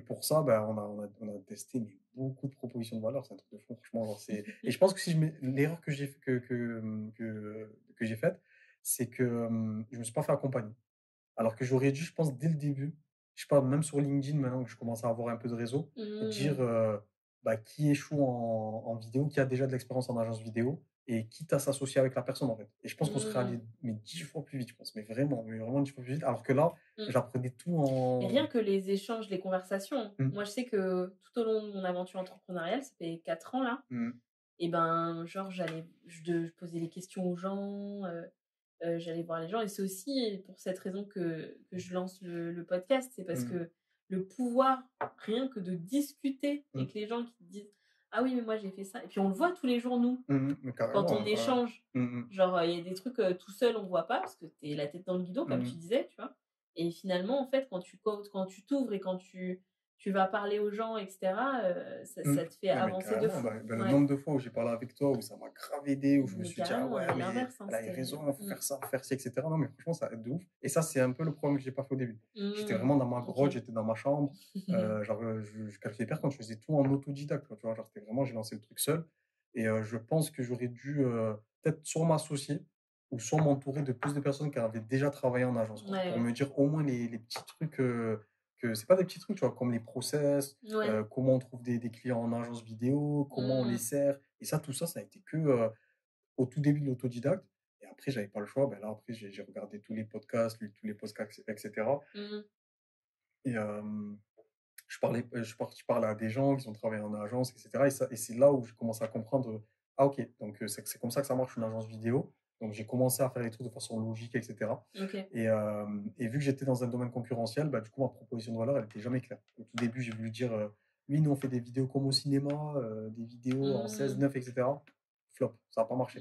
pour ça, on a testé mais beaucoup de propositions de valeur. C'est un truc de fou, franchement. Genre, et je pense que l'erreur que j'ai faite, c'est que je me suis pas fait accompagner. Alors que j'aurais dû, je pense, dès le début, je sais pas, même sur LinkedIn, maintenant que je commence à avoir un peu de réseau, dire qui échoue en vidéo, qui a déjà de l'expérience en agence vidéo, et quitte à s'associer avec la personne, en fait. Et je pense qu'on serait allé 10 fois plus vite, je pense. Mais vraiment 10 fois plus vite. Alors que là, j'apprenais tout en... Et rien que les échanges, les conversations. Moi, je sais que tout au long de mon aventure entrepreneuriale, ça fait 4 ans, là, et genre, je posais les questions aux gens, j'allais voir les gens. Et c'est aussi pour cette raison que je lance le podcast. C'est parce que le pouvoir, rien que de discuter avec les gens qui te disent « Ah oui, mais moi, j'ai fait ça. » Et puis, on le voit tous les jours, nous, quand on échange. Genre, il y a des trucs tout seul, on voit pas parce que t'es la tête dans le guidon, comme tu disais, tu vois. Et finalement, en fait, quand tu t'ouvres et quand tu vas parler aux gens, etc., ça te fait avancer de fou. Le nombre de fois où j'ai parlé avec toi, où ça m'a grave aidé, où je me suis dit, mais elle a raison, il faut faire ça, faire ci, etc. Non, mais franchement, ça aide de ouf. Et ça, c'est un peu le problème que j'ai pas fait au début. J'étais vraiment dans ma grotte, j'étais dans ma chambre. Genre, je qualifiais personne, je faisais tout en autodidacte. Tu vois, genre, c'était vraiment, j'ai lancé le truc seul. Et je pense que j'aurais dû peut-être soit m'associer ou soit m'entourer de plus de personnes qui avaient déjà travaillé en agence, pour me dire au moins les petits trucs que c'est pas des petits trucs, tu vois, comme les process, comment on trouve des clients en agence vidéo, comment on les sert. Et ça, tout ça, ça a été que au tout début de l'autodidacte. Et après, j'avais pas le choix. Là, après, j'ai regardé tous les podcasts, lu tous les podcasts, etc. Et je parlais à des gens qui ont travaillé en agence, etc. Et c'est là où j'ai commencé à comprendre, ah ok, donc c'est comme ça que ça marche une agence vidéo. Donc j'ai commencé à faire les trucs de façon logique, etc. Et vu que j'étais dans un domaine concurrentiel, du coup ma proposition de valeur, elle n'était jamais claire. Au tout début, j'ai voulu dire, oui, nous on fait des vidéos comme au cinéma, des vidéos en 16:9, etc. Flop, ça n'a pas marché.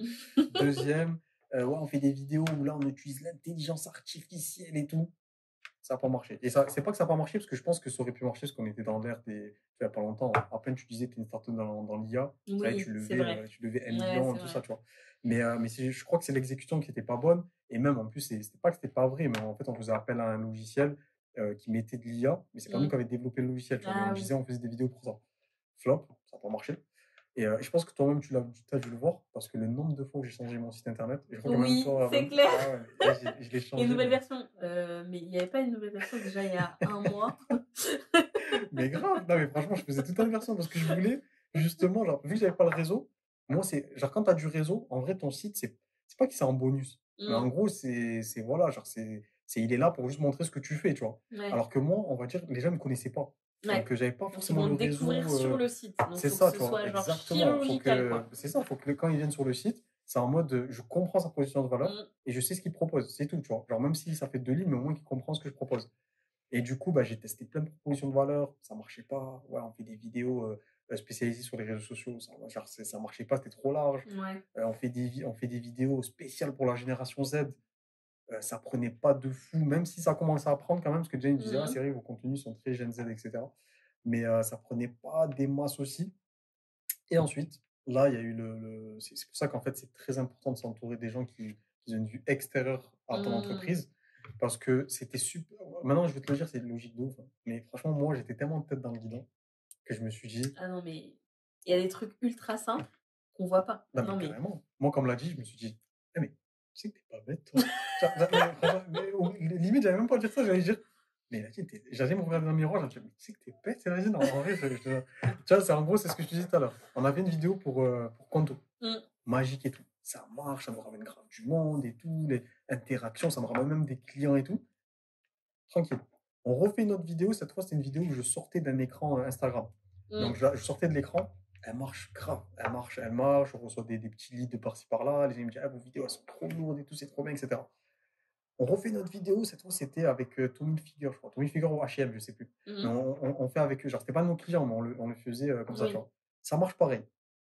Deuxième, on fait des vidéos où là on utilise l'intelligence artificielle et tout. Ça n'a pas marché. Et ça, c'est pas que ça n'a pas marché, parce que je pense que ça aurait pu marcher, parce qu'on était dans l'ère des... Il n'y a pas longtemps, à peine tu disais que tu es une startup dans l'IA, tu levais 1 million, tout ça, tu vois. Mais je crois que c'est l'exécution qui n'était pas bonne. Et même, en plus, c'était pas que c'était pas vrai, mais en fait, on faisait appel à un logiciel qui mettait de l'IA, mais c'est pas nous qui avions développé le logiciel, tu vois. Mais on disait, on faisait des vidéos pour ça. Flop, ça n'a pas marché. Et je pense que toi-même, tu as dû le voir, parce que le nombre de fois où j'ai changé mon site internet, je crois que même toi, c'est clair. Je l'ai changé. Et une nouvelle version. Mais il n'y avait pas une nouvelle version déjà il y a 1 mois. Mais grave, non, mais franchement, je faisais toute une version parce que je voulais, justement, genre, vu que j'avais pas le réseau, moi, c'est genre, quand tu as du réseau, en vrai, ton site, c'est pas que c'est en bonus. Mais en gros, voilà, genre, il est là pour juste montrer ce que tu fais, tu vois. Alors que moi, on va dire, les gens ne me connaissaient pas. Ouais. Donc, j'avais pas Donc, ils forcément vont le le découvrir réseau. sur le site. Donc, C'est faut que ça, ce tu vois, soit genre exactement. chirurgical, quoi. C'est ça, faut que quand ils viennent sur le site, c'est en mode, je comprends sa position de valeur Mmh. et je sais ce qu'il propose. C'est tout, tu vois. Genre, même si ça fait 2 lignes, mais au moins qu'il comprend ce que je propose. Et du coup, bah, j'ai testé plein de propositions de valeur, ça marchait pas. Ouais, on fait des vidéos spécialisées sur les réseaux sociaux, ça marchait pas, c'était trop large. Ouais. On fait des vidéos spéciales pour la génération Z, ça prenait pas de fou, même si ça commençait à prendre quand même, parce que déjà, ils me disaient, ah, Mmh. c'est vrai, vos contenus sont très Gen Z, etc. Mais ça prenait pas des masses aussi. Et ensuite, là, il y a eu c'est pour ça qu'en fait, c'est très important de s'entourer des gens qui ont une vue extérieure à ton Mmh. entreprise. Parce que c'était super. Maintenant, je vais te le dire, c'est une logique de ouf, hein. Mais franchement, moi, j'étais tellement de tête dans le guidon que je me suis dit, Ah non, mais il y a des trucs ultra simples qu'on voit pas. non, mais Non, mais carrément. Moi, comme l'a dit, je me suis dit, eh, mais tu sais que t'es pas bête, toi. Mais franchement, limite, j'allais même pas dire ça, j'allais dire, mais Nadine, j'allais me regarder dans le miroir, j'allais dire, mais tu sais que t'es bête, c'est Nadine. En vrai, tu vois, en gros, c'est ce que je te disais tout à l'heure. On avait une vidéo pour Conto, mmh. magique et tout. Ça marche, ça nous ramène grave du monde et tout, les interactions, ça me ramène même des clients et tout. Tranquille. On refait une autre vidéo, cette fois, c'était une vidéo où je sortais d'un écran Instagram. Mmh. Donc, je sortais de l'écran, elle marche grave, elle marche, on reçoit des petits leads de par-ci par-là, les gens me disent, ah, vos vidéos, elles sont trop lourdes et tout, c'est trop bien, etc. On refait notre vidéo, cette fois, c'était avec Tommy Hilfiger, je crois. Tommy Hilfiger ou H&M, je sais plus. Mais Mmh. on fait avec eux. Genre, c'était pas nos clients, mais on le faisait comme ça, tu Oui. vois. Ça marche pareil.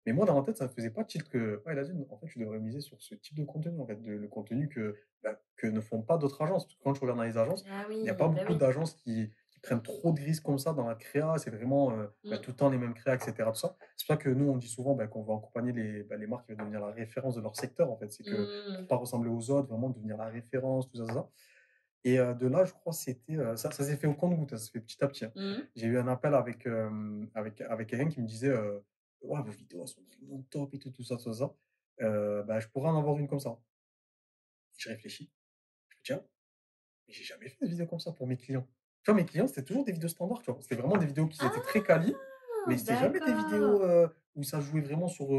Mais moi, dans ma tête, ça ne faisait pas tilt que, ouais, Lazune, en fait, tu devrais miser sur ce type de contenu, en fait, le contenu que ne font pas d'autres agences. Parce que quand je regarde dans les agences, Ah il n'y a oui, pas bah beaucoup oui. d'agences qui prennent trop de risques comme ça dans la créa. C'est vraiment Mmh. tout le temps les mêmes créas, etc. Tout ça. C'est pour ça que nous, on dit souvent qu'on va accompagner les marques qui vont devenir la référence de leur secteur, en fait. C'est que pour Mmh. pas ressembler aux autres, vraiment devenir la référence, tout ça, ça. Et de là, je crois, c'était ça s'est fait au compte-gouttes, ça s'est fait petit à petit, hein. Mmh. J'ai eu un appel avec quelqu'un qui me disait ouais, vos vidéos elles sont vraiment top et tout, tout ça, tout ça. Bah, je pourrais en avoir une comme ça. Je réfléchis. Je me dis, ah, mais j'ai jamais fait de vidéo comme ça pour mes clients. Tu vois, mes clients, c'était toujours des vidéos standards, tu vois. C'était vraiment des vidéos qui étaient très quali, Ah! mais c'était jamais des D'accord. vidéos où ça jouait vraiment sur.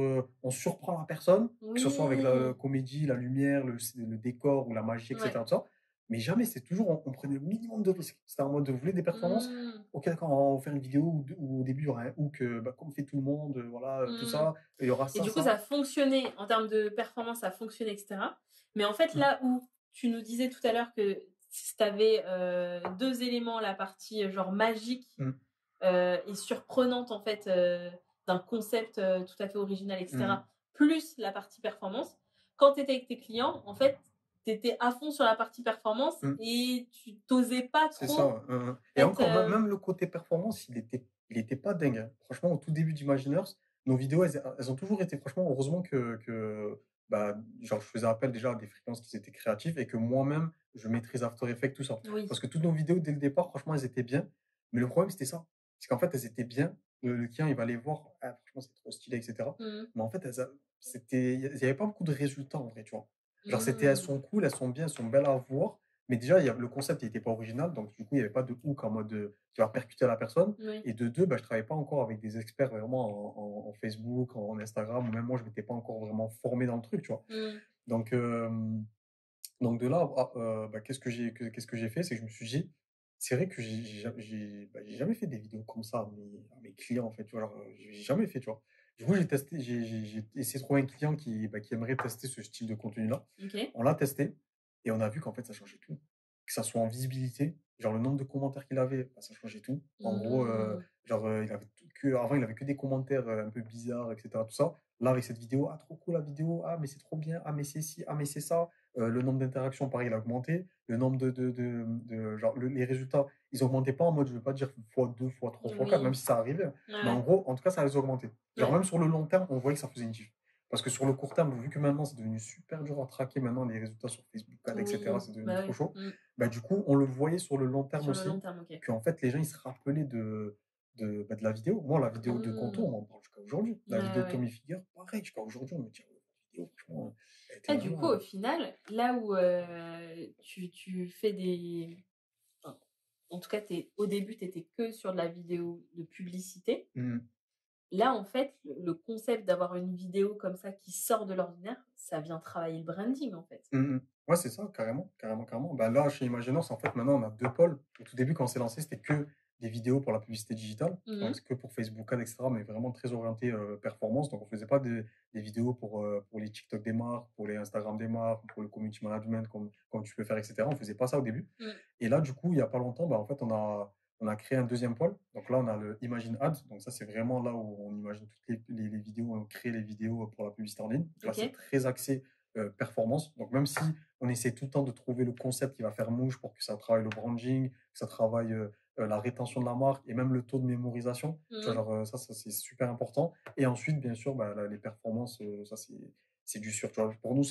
On surprend la personne, que ce soit avec la Oui. comédie, la lumière, le décor ou la magie, Ouais. etc. Tout ça. Mais jamais, c'est toujours, on prenait le minimum de risques. C'était en mode, vous voulez des performances? Mmh. Ok, d'accord, on va faire une vidéo où au début, il y aura un hook, comme fait tout le monde, voilà, tout Mmh. ça. Il y aura Et ça, du coup, ça. ça a fonctionné en termes de performance, ça a fonctionné, etc. Mais en fait, Mm, là où tu nous disais tout à l'heure que tu avais deux éléments, la partie genre magique mm, et surprenante en fait d'un concept tout à fait original, mm. etc. Plus la partie performance. Quand tu étais avec tes clients, en fait, tu étais à fond sur la partie performance Mm. et tu t'osais pas C'est ça, trop ouais. Et être. encore, même le côté performance, il était pas dingue, hein. Franchement, au tout début d'Imaginers, nos vidéos, elles ont toujours été, franchement, heureusement bah, genre, je faisais appel déjà à des fréquences qui étaient créatives et que moi-même, je maîtrise After Effects, tout ça. Oui. Parce que toutes nos vidéos, dès le départ, franchement, elles étaient bien. Mais le problème, c'était ça. C'est qu'en fait, elles étaient bien. Le client, il va les voir. Ah, franchement, c'est trop stylé, etc. Mmh. Mais en fait, il n'y avait pas beaucoup de résultats, en vrai, tu vois. Genre, elles Mmh. sont cool, elles sont bien, elles sont belles à voir. Mais déjà, le concept n'était pas original, donc du coup, il n'y avait pas de hook en mode qui va percuter la personne. Oui. Et de deux, bah, je ne travaillais pas encore avec des experts vraiment en Facebook, en Instagram, ou même moi, je ne m'étais pas encore vraiment formé dans le truc, tu vois. Mmh. Donc, donc de là, bah, qu'est-ce que j'ai fait? C'est que je me suis dit, c'est vrai que j'ai jamais fait des vidéos comme ça à mes clients, en fait, tu vois. Genre, j'ai jamais fait, tu vois. Du coup, j'ai essayé de trouver un client qui aimerait tester ce style de contenu-là. Ok. On l'a testé et on a vu qu'en fait, ça changeait tout. Que ça soit en visibilité, genre le nombre de commentaires qu'il avait, bah, ça changeait tout. En gros, Mmh. genre, avant, il avait que des commentaires un peu bizarres, etc. Tout ça. Là, avec cette vidéo, ah, trop cool la vidéo, ah, mais c'est trop bien, ah, mais c'est ci, ah, mais c'est ça. Le nombre d'interactions, pareil, il a augmenté. Le nombre genre, les résultats, ils augmentaient pas en mode, je veux pas dire x2, x3, x4, même Oui. si ça arrivait. Mais en Ouais. gros, en tout cas, ça les a augmentés. Genre, Ouais. même sur le long terme, on voyait que ça faisait une diff. Parce que sur le court terme, vu que maintenant, c'est devenu super dur à traquer maintenant les résultats sur Facebook, Ads, etc., Oui. c'est devenu Bah trop oui. chaud. Mmh. Bah, du coup, on le voyait sur le long terme Sur le long aussi, terme, ok. qu'en fait, les gens, ils se rappelaient de la vidéo. Moi, la vidéo de Kanto, Mmh. on en parle jusqu'à aujourd'hui. La Ouais, vidéo de ouais. Tommy Figure, pareil, jusqu'à aujourd'hui, on me dit, oh, la vidéo, franchement, elle était Ah, du coup, au vraiment. final, là où tu fais des... enfin, en tout cas, au début, tu étais que sur de la vidéo de publicité. Hmm. Là, en fait, le concept d'avoir une vidéo comme ça qui sort de l'ordinaire, ça vient travailler le branding, en fait. Ouais, c'est ça, carrément, carrément, carrément. Bah, là, chez Imaginors, en fait, maintenant, on a deux pôles. Au tout début, quand on s'est lancé, c'était que des vidéos pour la publicité digitale, donc c'est que pour Facebook Ads, etc., mais vraiment très orienté performance. Donc, on faisait pas des vidéos pour les TikTok des marques, pour les Instagram des marques, pour le community management, comme tu peux faire, etc. On faisait pas ça au début. Et là, du coup, il y a pas longtemps, bah, en fait, on a créé un deuxième pôle. Donc là, on a le Imagine Ads. Donc ça, c'est vraiment là où on imagine toutes les vidéos, on crée les vidéos pour la publicité en ligne. Donc là, c'est très axé performance. Donc même si on essaie tout le temps de trouver le concept qui va faire mouche pour que ça travaille le branding, que ça travaille la rétention de la marque et même le taux de mémorisation. Tu vois, genre, ça c'est super important. Et ensuite, bien sûr, bah, les performances, ça c'est du sûr. Tu vois. Pour nous,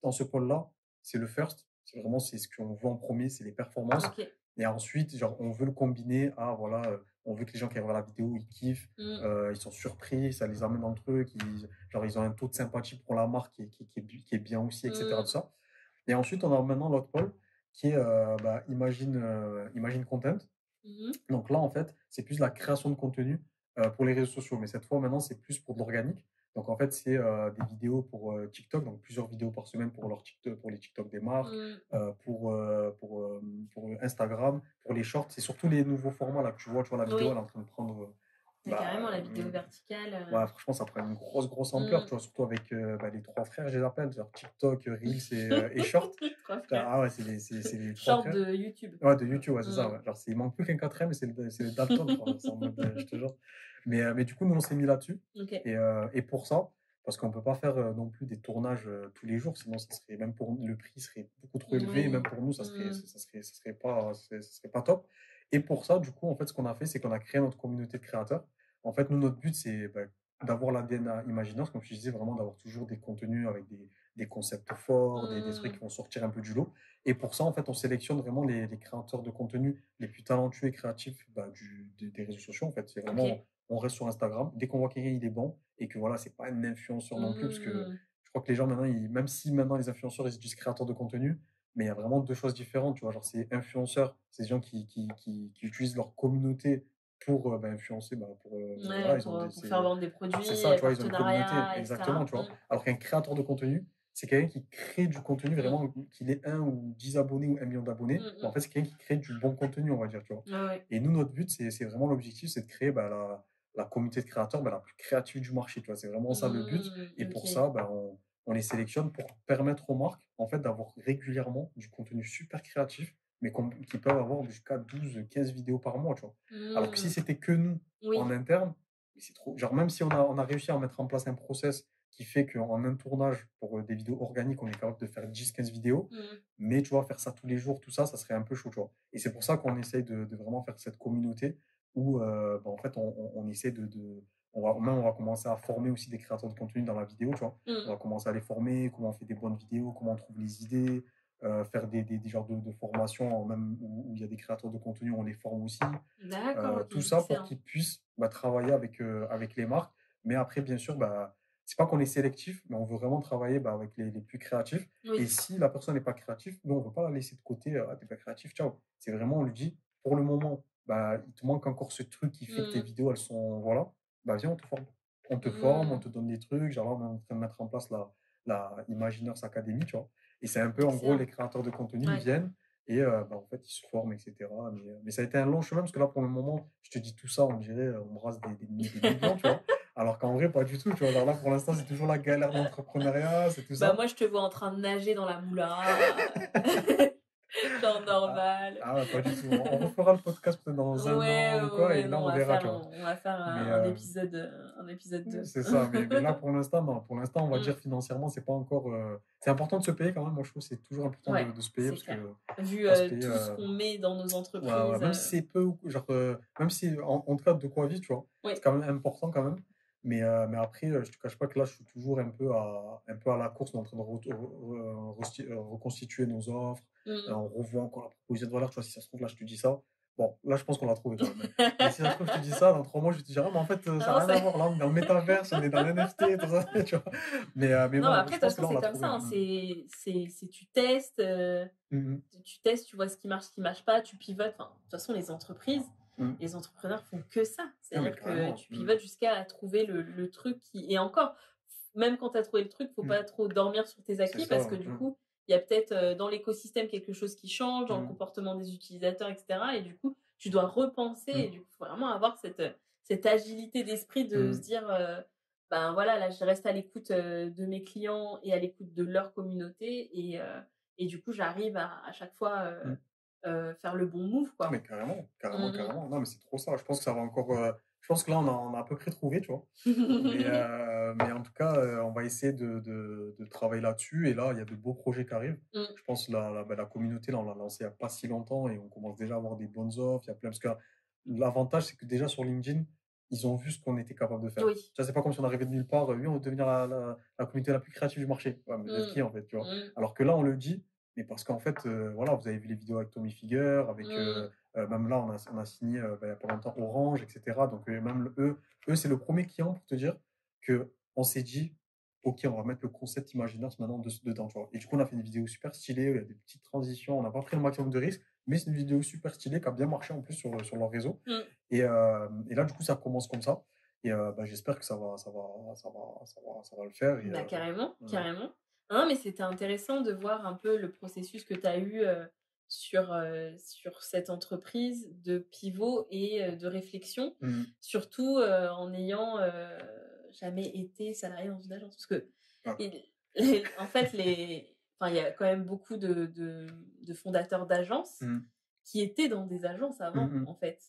dans ce pôle-là, c'est le first. C'est vraiment ce qu'on veut en premier, c'est les performances. Et ensuite, genre, on veut le combiner à, voilà, on veut que les gens qui regardent la vidéo, ils kiffent, ils sont surpris, ça les amène dans le truc, ils ont un taux de sympathie pour la marque qui est bien aussi, etc. Tout ça. Et ensuite, on a maintenant l'autre pôle qui est Imagine Content. Donc là, en fait, c'est plus la création de contenu pour les réseaux sociaux. Mais cette fois, maintenant, c'est plus pour de l'organique. Donc, en fait, c'est des vidéos pour TikTok, donc plusieurs vidéos par semaine pour les TikTok des marques, pour Instagram, pour les shorts. C'est surtout les nouveaux formats là que tu vois la vidéo, elle est en train de prendre. Carrément, la vidéo verticale. Ouais, franchement, ça prend une grosse ampleur, tu vois, surtout avec les trois frères, je les appelle, genre TikTok, Reels et Short. Ah ouais, c'est les trois Short frères. de YouTube. Ouais, de YouTube, ouais, c'est ça. Ouais. Genre, il manque plus qu'un quatrième, mais c'est le Dalton, c'est en mode, je te jure. Mais du coup, nous, on s'est mis là-dessus. Et pour ça, parce qu'on ne peut pas faire non plus des tournages tous les jours, sinon, ça serait, même pour le prix serait beaucoup trop élevé, et même pour nous, ça serait pas top. Et pour ça, du coup, en fait, ce qu'on a fait, c'est qu'on a créé notre communauté de créateurs. En fait, nous, notre but, c'est d'avoir l'ADN Imagineurs, comme je disais, vraiment d'avoir toujours des contenus avec des concepts forts, des trucs qui vont sortir un peu du lot. Et pour ça, en fait, on sélectionne vraiment les créateurs de contenu les plus talentueux et créatifs des réseaux sociaux. En fait, c'est vraiment, on reste sur Instagram. Dès qu'on voit quelqu'un, il est bon et que voilà, c'est pas un influenceur non plus, parce que je crois que les gens maintenant, même si maintenant les influenceurs, ils disent créateurs de contenu, mais il y a vraiment deux choses différentes. Tu vois, genre, c'est influenceurs, c'est des gens qui utilisent leur communauté pour influencer, voilà, pour faire vendre des produits, c'est ça, tu vois, ils ont une communauté, etc. exactement, tu vois. Alors qu'un créateur de contenu, c'est quelqu'un qui crée du contenu vraiment, qu'il ait 1 ou 10 abonnés ou 1 million d'abonnés. Mais en fait, c'est quelqu'un qui crée du bon contenu, on va dire, tu vois. Et nous, notre but, c'est vraiment l'objectif, c'est de créer la communauté de créateurs la plus créative du marché, tu vois. C'est vraiment ça le but. Et pour ça, on les sélectionne pour permettre aux marques, en fait, d'avoir régulièrement du contenu super créatif, mais qui peuvent avoir jusqu'à 12, 15 vidéos par mois, tu vois. Alors que si c'était que nous, en interne, c'est trop. Genre, même si on a réussi à mettre en place un process qui fait qu'en un tournage pour des vidéos organiques, on est capable de faire 10-15 vidéos, mais tu vois, faire ça tous les jours, tout ça, ça serait un peu chaud, tu vois. Et c'est pour ça qu'on essaye de vraiment faire cette communauté où, en fait, on essaie on va commencer à former aussi des créateurs de contenu dans la vidéo, tu vois. On va commencer à les former, comment on fait des bonnes vidéos, comment on trouve les idées, faire des genres de formations, même où il y a des créateurs de contenu, on les forme aussi. Tout ça pour qu'ils puissent travailler avec les marques. Mais après, bien sûr, c'est pas qu'on est sélectif, mais on veut vraiment travailler avec les plus créatifs. Et si la personne n'est pas créative, nous, on ne veut pas la laisser de côté. Ah, t'es pas créatif, ciao. C'est vraiment, on lui dit, pour le moment, il te manque encore ce truc qui fait que tes vidéos, elles sont, voilà, viens, on te forme. On te forme, on te donne des trucs. Genre là, on est en train de mettre en place la Imagineurs Academy, tu vois. Et c'est un peu, en gros, les créateurs de contenu, ils viennent et en fait, ils se forment, etc. Mais ça a été un long chemin parce que là, pour le moment, je te dis tout ça, on dirait, on brasse des millions, tu vois. Alors qu'en vrai, pas du tout, tu vois. Alors là, pour l'instant, c'est toujours la galère d'entrepreneuriat, c'est tout ça. Moi, je te vois en train de nager dans la moula. Genre normal. Ouais, pas du tout. On refera le podcast peut-être dans un an ou quoi, et là, on verra, tu vois. On va faire un épisode 2. C'est ça, mais là, pour l'instant, non. Pour l'instant, on va dire financièrement, c'est pas encore. C'est important de se payer quand même. Moi, je trouve que c'est toujours important de se payer. Parce que, vu tout ce qu'on met dans nos entreprises. Même si c'est peu, genre, même si en tout cas de quoi vivre, tu vois, c'est quand même important quand même. Mais après, je te cache pas que là, je suis toujours un peu à la course, en train de reconstituer nos offres. On revoit encore la proposition de valeur. Tu vois, si ça se trouve, là, je te dis ça. Bon, là, je pense qu'on l'a trouvé quand même. Mais si ça se trouve, je te dis ça, dans 3 mois, je te dirais, mais en fait, ça n'a rien à voir. Là, on est dans le métaverse, on est dans l'NFT, tout ça, tu vois. Mais non, bon, après, de toute façon, c'est comme ça. C'est tu testes, tu vois ce qui marche pas, tu pivotes. Enfin, de toute façon, les entreprises, les entrepreneurs font que ça. C'est-à-dire que tu pivotes jusqu'à trouver le truc qui. Et encore, même quand tu as trouvé le truc, il ne faut pas trop dormir sur tes acquis parce que du coup, il y a peut-être dans l'écosystème quelque chose qui change, dans le comportement des utilisateurs, etc. Et du coup, tu dois repenser et du coup, il faut vraiment avoir cette agilité d'esprit de se dire, ben voilà, là, je reste à l'écoute de mes clients et à l'écoute de leur communauté et du coup, j'arrive à chaque fois faire le bon move, Non, mais quoi. carrément, carrément, carrément. Non, mais c'est trop ça. Je pense que ça va encore. Je pense que là, on a à peu près trouvé, tu vois. Mais en tout cas, on va essayer de travailler là-dessus. Et là, il y a de beaux projets qui arrivent. Je pense que la communauté, là, on l'a lancée il n'y a pas si longtemps et on commence déjà à avoir des bonnes offres. Il y a plein. Parce que l'avantage, c'est que déjà sur LinkedIn, ils ont vu ce qu'on était capable de faire. Oui. Tu vois, c'est pas comme si on arrivait de nulle part. Oui, on veut devenir la communauté la plus créative du marché. Ouais, mais vous êtes qui, en fait, tu vois. Alors que là, on le dit. Mais parce qu'en fait, voilà, vous avez vu les vidéos avec Tommy Figure, avec même là, on a signé il n'y a pas longtemps Orange, etc. Donc, même eux c'est le premier client pour te dire qu'on s'est dit, OK, on va mettre le concept Imagineers maintenant dedans. Tu vois. Et du coup, on a fait une vidéo super stylée, il y a des petites transitions, on n'a pas pris le maximum de risques, mais c'est une vidéo super stylée qui a bien marché en plus sur leur réseau. Et là, du coup, ça commence comme ça. Et j'espère que ça va le faire. Et, carrément, carrément. Non, mais c'était intéressant de voir un peu le processus que tu as eu sur cette entreprise de pivot et de réflexion, surtout en ayant jamais été salarié dans une agence. Parce que, en fait, il y a quand même beaucoup de fondateurs d'agences qui étaient dans des agences avant, en fait.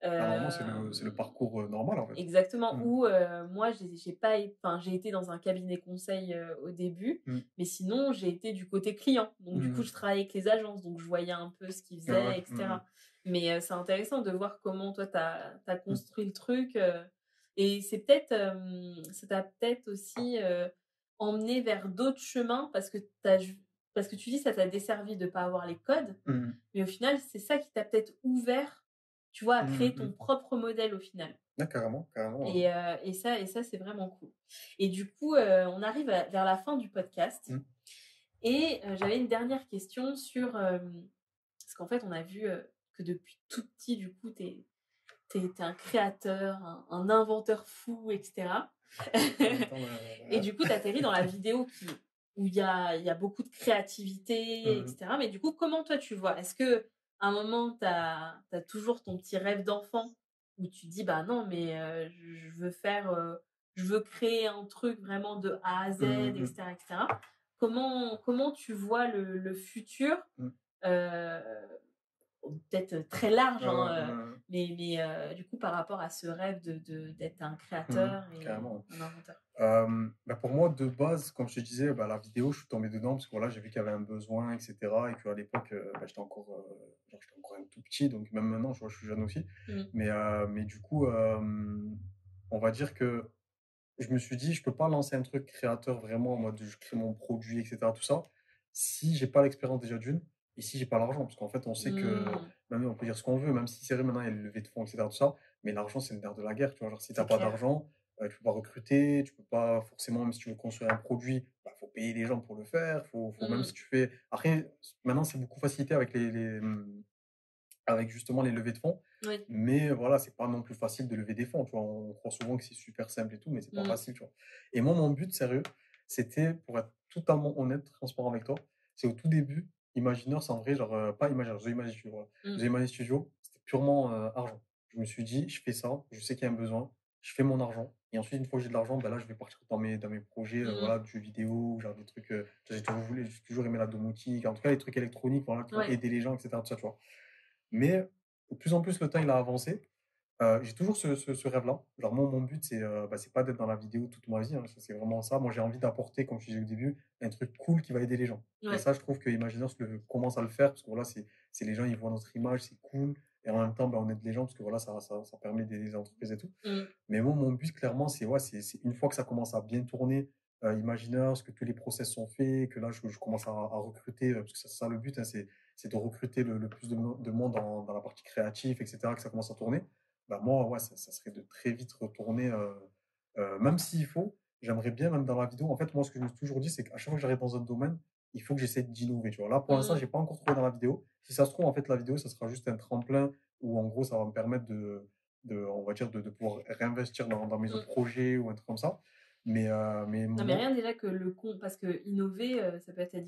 Normalement, c'est le parcours normal, en fait. Exactement. Où moi, j'ai été dans un cabinet conseil au début, mais sinon, j'ai été du côté client. Donc, du coup, je travaillais avec les agences, donc je voyais un peu ce qu'ils faisaient, etc. Mais c'est intéressant de voir comment toi, tu as construit le truc. Et c'est peut-être, ça t'a peut-être aussi emmené vers d'autres chemins parce que tu dis ça t'a desservi de ne pas avoir les codes, mais au final, c'est ça qui t'a peut-être ouvert, tu vois, à créer ton propre modèle au final. Ah, carrément, carrément. Et ça, c'est vraiment cool. Et du coup, on arrive vers la fin du podcast. Et j'avais une dernière question sur... parce qu'en fait, on a vu que depuis tout petit, du coup, t'es un créateur, un inventeur fou, etc. Et du coup, t'atterris dans la vidéo où il y a beaucoup de créativité, etc. Mais du coup, comment toi, tu vois? Est-ce que à un moment, t'as toujours ton petit rêve d'enfant où tu dis, bah non, mais je veux créer un truc vraiment de A à Z, etc., etc. Comment tu vois le futur peut-être très large, mais du coup, par rapport à ce rêve d'être un créateur et un inventeur. Pour moi, de base, comme je te disais, la vidéo, je suis tombé dedans parce que voilà, j'ai vu qu'il y avait un besoin, etc. Et qu'à l'époque, j'étais encore un tout petit, donc même maintenant, je suis jeune aussi. Mais du coup, on va dire que je me suis dit, je peux pas lancer un truc créateur vraiment en mode je crée mon produit, etc. Tout ça, si j'ai pas l'expérience déjà d'une et si j'ai pas l'argent. Parce qu'en fait, on sait que, même on peut dire ce qu'on veut, même si c'est vrai, maintenant il y a le levée de fonds, etc. Tout ça, mais l'argent, c'est le nerf de la guerre. Tu vois, genre, si t'as pas d'argent, tu peux pas recruter, tu peux pas forcément, même si tu veux construire un produit, faut payer les gens pour le faire. Faut même si tu fais. Après, maintenant, c'est beaucoup facilité avec avec justement les levées de fonds. Mais voilà, c'est pas non plus facile de lever des fonds. Tu vois, on croit souvent que c'est super simple et tout, mais c'est pas facile. Tu vois. Et moi, mon but, sérieux, c'était, pour être totalement honnête, transparent avec toi, c'est au tout début, Imagineers, en vrai, genre, pas Imagineers, The Imagine Studio. Voilà. The Imagine Studio, c'était purement argent. Je me suis dit, je fais ça, je sais qu'il y a un besoin, je fais mon argent. Et ensuite, une fois que j'ai de l'argent, là, je vais partir dans mes projets voilà, de jeux vidéo, genre des trucs. J'ai toujours aimé la domotique, en tout cas, les trucs électroniques, voilà, qui vont aider les gens, etc. Tout ça, tu vois. Mais de plus en plus, le temps, il a avancé. J'ai toujours ce rêve-là. Genre, moi, mon but, c'est pas d'être dans la vidéo toute ma vie. Hein. C'est vraiment ça. Moi, j'ai envie d'apporter, comme je disais au début, un truc cool qui va aider les gens. Et ça, je trouve que Imagineers commence à le faire parce que voilà, c'est les gens, ils voient notre image, c'est cool. Et en même temps, on aide les gens parce que voilà, ça permet d'aider les entreprises et tout. Mais moi, mon but, clairement, c'est une fois que ça commence à bien tourner, Imagineers, que tous les process sont faits, que là, je commence à recruter, parce que c'est ça le but, hein, c'est de recruter le plus de monde dans la partie créative, etc., que ça commence à tourner. Moi, ouais, ça serait de très vite retourner, même s'il faut, j'aimerais bien, même dans la vidéo, en fait, moi, ce que je me suis toujours dit, c'est qu'à chaque fois que j'arrive dans un domaine, il faut que j'essaie d'innover, tu vois. Là, pour l'instant, j'ai pas encore trouvé dans la vidéo. Si ça se trouve, en fait, la vidéo, ça sera juste un tremplin où, en gros, ça va me permettre on va dire, de pouvoir réinvestir dans mes autres projets ou un truc comme ça. Mais rien déjà que parce que innover, ça peut être à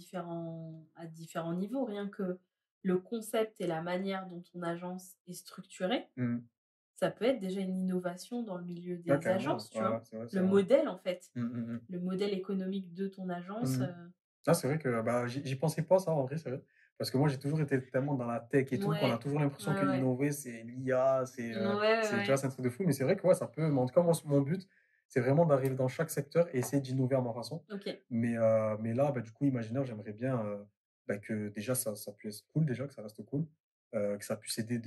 différents niveaux, rien que le concept et la manière dont ton agence est structurée, ça peut être déjà une innovation dans le milieu des agences, tu vois. Le modèle, en fait. Le modèle économique de ton agence. Ah, c'est vrai que j'y pensais pas, ça, en vrai, c'est vrai. Parce que moi, j'ai toujours été tellement dans la tech et tout, qu'on a toujours l'impression que innover, c'est l'IA, tu vois, c'est un truc de fou. Mais c'est vrai que ça peut. Mais en tout cas, moi, mon but, c'est vraiment d'arriver dans chaque secteur et essayer d'innover à ma façon. Mais là, du coup, imaginaire, j'aimerais bien que déjà, ça puisse être cool, déjà, que ça reste cool. Que ça puisse aider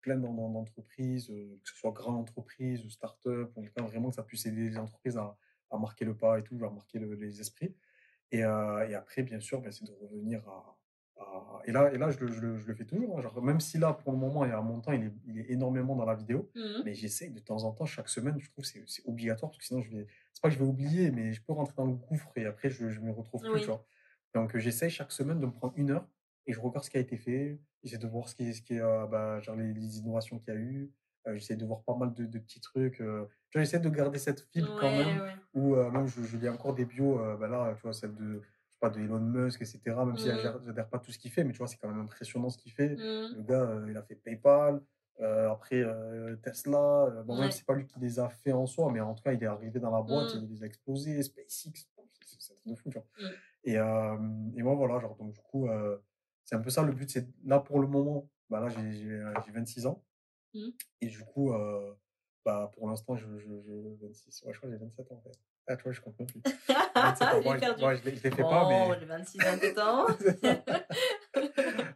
plein d'entreprises, que ce soit grandes entreprises ou start-up, en tout cas, vraiment que ça puisse aider les entreprises à marquer le pas et tout, à marquer les esprits. Et après, bien sûr, c'est de revenir et là je le fais toujours, hein, genre, même si là, pour le moment, il y a un montant, il est énormément dans la vidéo, mais j'essaye de temps en temps, chaque semaine, je trouve que c'est obligatoire, parce que sinon, c'est pas que je vais oublier, mais je peux rentrer dans le gouffre et après, je me retrouve plus, tu vois. Donc, j'essaye chaque semaine de me prendre 1 heure et je regarde ce qui a été fait, j'essaie de voir ce qui est genre les innovations qu'il y a eu, j'essaie de voir pas mal de petits trucs, j'essaie de garder cette fibre quand même, où même je lis encore des bios, là, tu vois, celle de pas de Elon Musk, etc. Même si j'adhère pas tout ce qu'il fait, mais tu vois, c'est quand même impressionnant ce qu'il fait. Le gars, il a fait PayPal, après Tesla. Même si c'est pas lui qui les a fait en soi, mais en tout cas, il est arrivé dans la boîte, il les a explosés, SpaceX, c'est un truc de fou, tu vois. Et moi, voilà, genre, donc du coup, c'est un peu ça le but. C'est là pour le moment, là, j'ai 26 ans. Et du coup, pour l'instant, 26, ouais, je crois que j'ai 27 ans en fait. Ah, tu vois, je compte même plus. 27 ans. Je les fais pas, mais. J'ai 26 ans de temps.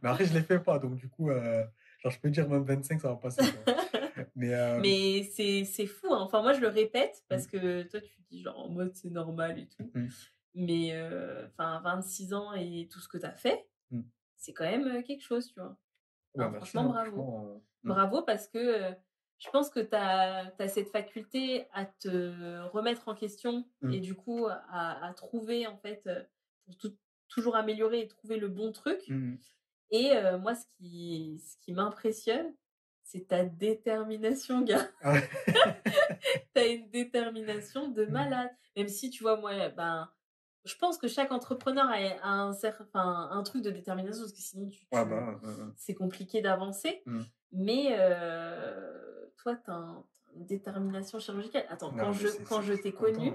Mais après, je les fais pas, donc du coup, genre, je peux dire même 25, ça va passer. Mais c'est fou, hein. Enfin, moi, je le répète parce que toi, tu dis genre en mode c'est normal et tout. Mais 26 ans et tout ce que tu as fait, c'est quand même quelque chose, tu vois. Franchement, bravo. Bravo parce que je pense que tu as cette faculté à te remettre en question et du coup à trouver, en fait, pour toujours améliorer et trouver le bon truc. Et moi, ce qui m'impressionne, c'est ta détermination, gars. T'as une détermination de malade. Même si, tu vois, moi, je pense que chaque entrepreneur a un truc de détermination, parce que sinon, c'est compliqué d'avancer. Mais toi, t'as une détermination chirurgicale. Attends, quand je t'ai connu,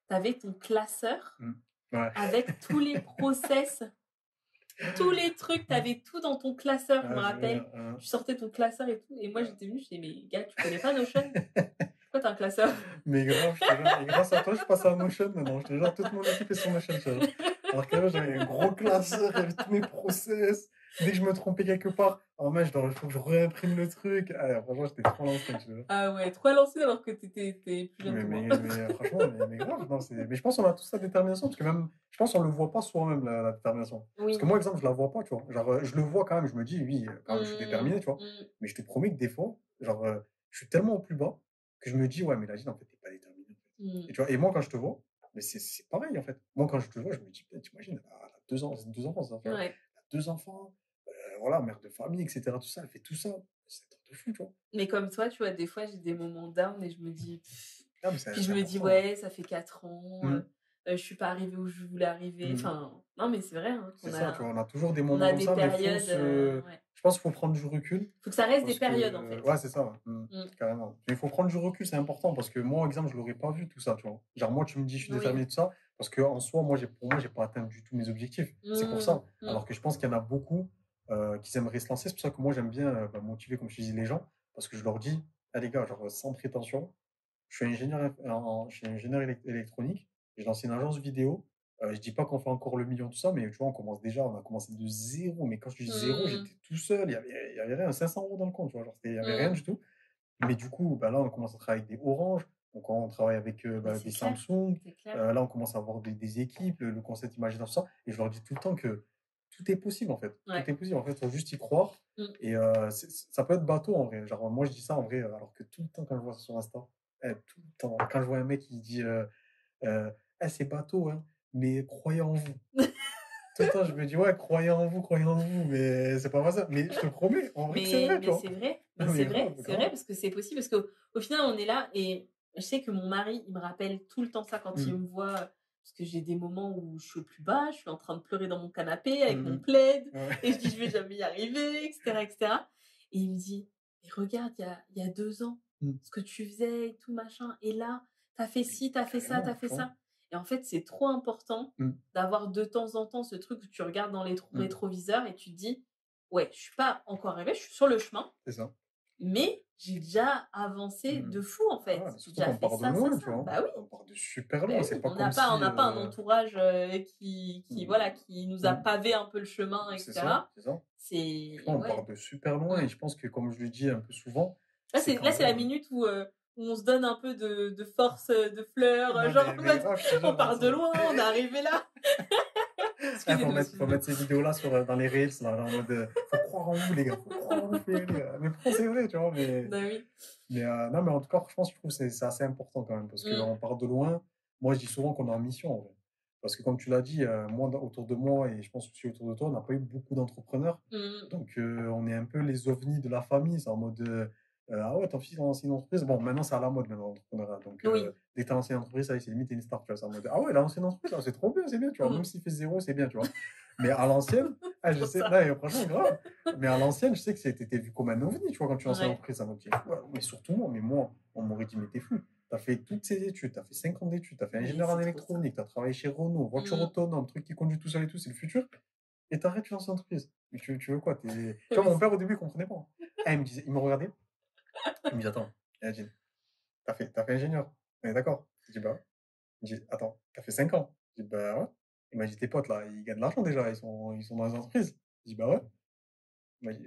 t'avais ton classeur avec tous les process, tous les trucs, t'avais tout dans ton classeur, je me rappelle. Tu sortais ton classeur et tout. Et moi, j'étais venue, je disais, mais gars, tu connais pas Notion? Pourquoi t'as un classeur? Mais grave, je te jure. Et grâce à toi, je passe à Notion maintenant. Je te jure, toute mon équipe est sur Notion. Alors qu'avant, j'avais un gros classeur, il y avait tous mes process. Dès que je me trompais quelque part, il faut que je réimprime le truc. Franchement, j'étais trop lancé. Ah ouais, trop lancé alors que t'étais plus jeune que moi. Mais franchement, mais grave. Non, mais je pense qu'on a tous la détermination, parce que même, je pense qu'on le voit pas soi-même, la détermination. Parce que moi, exemple, je la vois pas, tu vois. Genre, je le vois quand même, je me dis, oui, quand même, je suis déterminé, tu vois. Mais je te promets que des fois, genre, je suis tellement au plus bas que je me dis, ouais, mais Lagine, en fait, t'es pas déterminé. Et, tu vois, et moi, quand je te vois, mais c'est pareil, en fait. Moi, quand je te vois, je me dis, t'imagines, elle a 2 ans, 2 enfants, ça fait. Elle a 2 enfants, voilà, mère de famille, etc. Tout ça, elle fait tout ça. C'est un truc de fou, tu vois. Mais comme toi, tu vois, des fois, j'ai des moments down et je me dis. Puis je me dis, ouais, ça fait 4 ans. Je suis pas arrivée où je voulais arriver. Enfin, non, mais c'est vrai. Hein, c'est ça, tu vois, on a toujours des moments comme ça, périodes, mais je pense qu'il faut prendre du recul. Faut que ça reste des périodes, en fait. Ouais, c'est ça, carrément. Mais il faut prendre du recul, c'est important, parce que moi, exemple, je l'aurais pas vu tout ça, tu vois. Genre, moi, tu me dis, je suis déterminé de ça, parce qu'en soi, pour moi, j'ai pas atteint du tout mes objectifs. C'est pour ça. Alors que je pense qu'il y en a beaucoup qui aimeraient se lancer. C'est pour ça que moi, j'aime bien motiver, comme je dis, les gens, parce que je leur dis, ah, les gars, genre, sans prétention, je suis ingénieur électronique, j'ai lancé une agence vidéo. Je dis pas qu'on fait encore le million, tout ça, mais tu vois, on a commencé de zéro. Mais quand je dis zéro, j'étais tout seul, il y avait rien, 500 € dans le compte, tu vois, genre, il y avait rien du tout. Mais du coup, là, on commence à travailler avec des Orange, donc on travaille avec des Samsung. Là, on commence à avoir des équipes, le concept imaginaire, tout ça. Et je leur dis tout le temps que tout est possible, en fait. Tout est possible, en fait, il faut juste y croire. Et ça peut être bateau, en vrai. Genre, moi, je dis ça, en vrai, alors que tout le temps, quand je vois ça sur Insta, tout le temps, quand je vois un mec qui dit c'est bateau, hein, mais croyez en vous. Tout le temps, je me dis, ouais, croyez en vous, mais c'est pas ça. Mais je te promets, en vrai, c'est vrai, tu vois. C'est vrai, c'est vrai, parce que c'est possible, parce qu'au final, on est là, et je sais que mon mari, il me rappelle tout le temps ça quand il me voit, parce Parce que j'ai des moments où je suis au plus bas, je suis en train de pleurer dans mon canapé avec mon plaid, et je dis, je vais jamais y arriver, etc., etc. Et il me dit, mais regarde, il y a 2 ans, ce que tu faisais et tout, machin, et là, t'as fait ci, t'as fait ça, t'as fait ça. Et en fait, c'est trop important d'avoir de temps en temps ce truc où tu regardes dans les rétroviseurs et tu te dis, ouais, je suis pas encore arrivée, je suis sur le chemin. C'est ça. Mais j'ai déjà avancé de fou, en fait. J'ai déjà fait ça, loin, ça, tu vois. Bah oui. On part de super loin. C'est pas on comme n'a pas un entourage qui nous a pavé un peu le chemin, etc. C'est ça. On part de super loin. Et je pense que, comme je le dis un peu souvent... Là, c'est la minute où on se donne un peu de force, de fleurs. Genre, on part de loin, on est arrivé là. Faut mettre ces vidéos-là dans les Reels, là, en mode faut croire en vous, les gars, faut croire en vous, les gars. Mais pourquoi c'est vrai, tu vois, mais... non, mais en tout cas, je pense, je trouve que c'est assez important quand même, parce qu'on part de loin. Moi, je dis souvent qu'on est en mission, en vrai. Parce que, comme tu l'as dit, moi, autour de moi, et je pense aussi autour de toi, on n'a pas eu beaucoup d'entrepreneurs. Donc, on est un peu les ovnis de la famille. C'est en mode, ah ouais, ton fils a lancé une entreprise. Bon, maintenant, c'est à la mode, maintenant, l'entrepreneuriat. Donc, dès que tu as lancé une entreprise, ça y est, c'est limite une start, tu vois. C'est en mode, ah ouais, il a lancé une entreprise, c'est trop bien, c'est bien, tu vois. Même s'il fait 0, c'est bien, tu vois. Mais à l'ancienne, je sais, non, franchement, grave. Mais à l'ancienne, je sais que t'étais vu comme un ovni, tu vois, quand tu lançais une entreprise. Ça m'a dit, ouais, mais surtout moi, on m'aurait dit, mais t'es fou. T'as fait toutes ces études, t'as fait 5 ans d'études, t'as fait ingénieur en électronique, t'as travaillé chez Renault, voiture autonome, truc qui conduit tout seul et tout, c'est le futur. Et t'arrêtes, tu lances une entreprise. Mais tu veux quoi? Tu vois, mon père, au début, il comprenait pas. Il me regardait. Il me dit, attends, Adjin, t'as fait ingénieur. On est d'accord? Je dis, bah. Il me dit, attends, t'as fait 5 ans. Je dis, bah ouais. Il m'a dit, tes potes, là, ils gagnent de l'argent déjà, ils sont dans les entreprises. Je dis, bah ouais. Il m'a dit,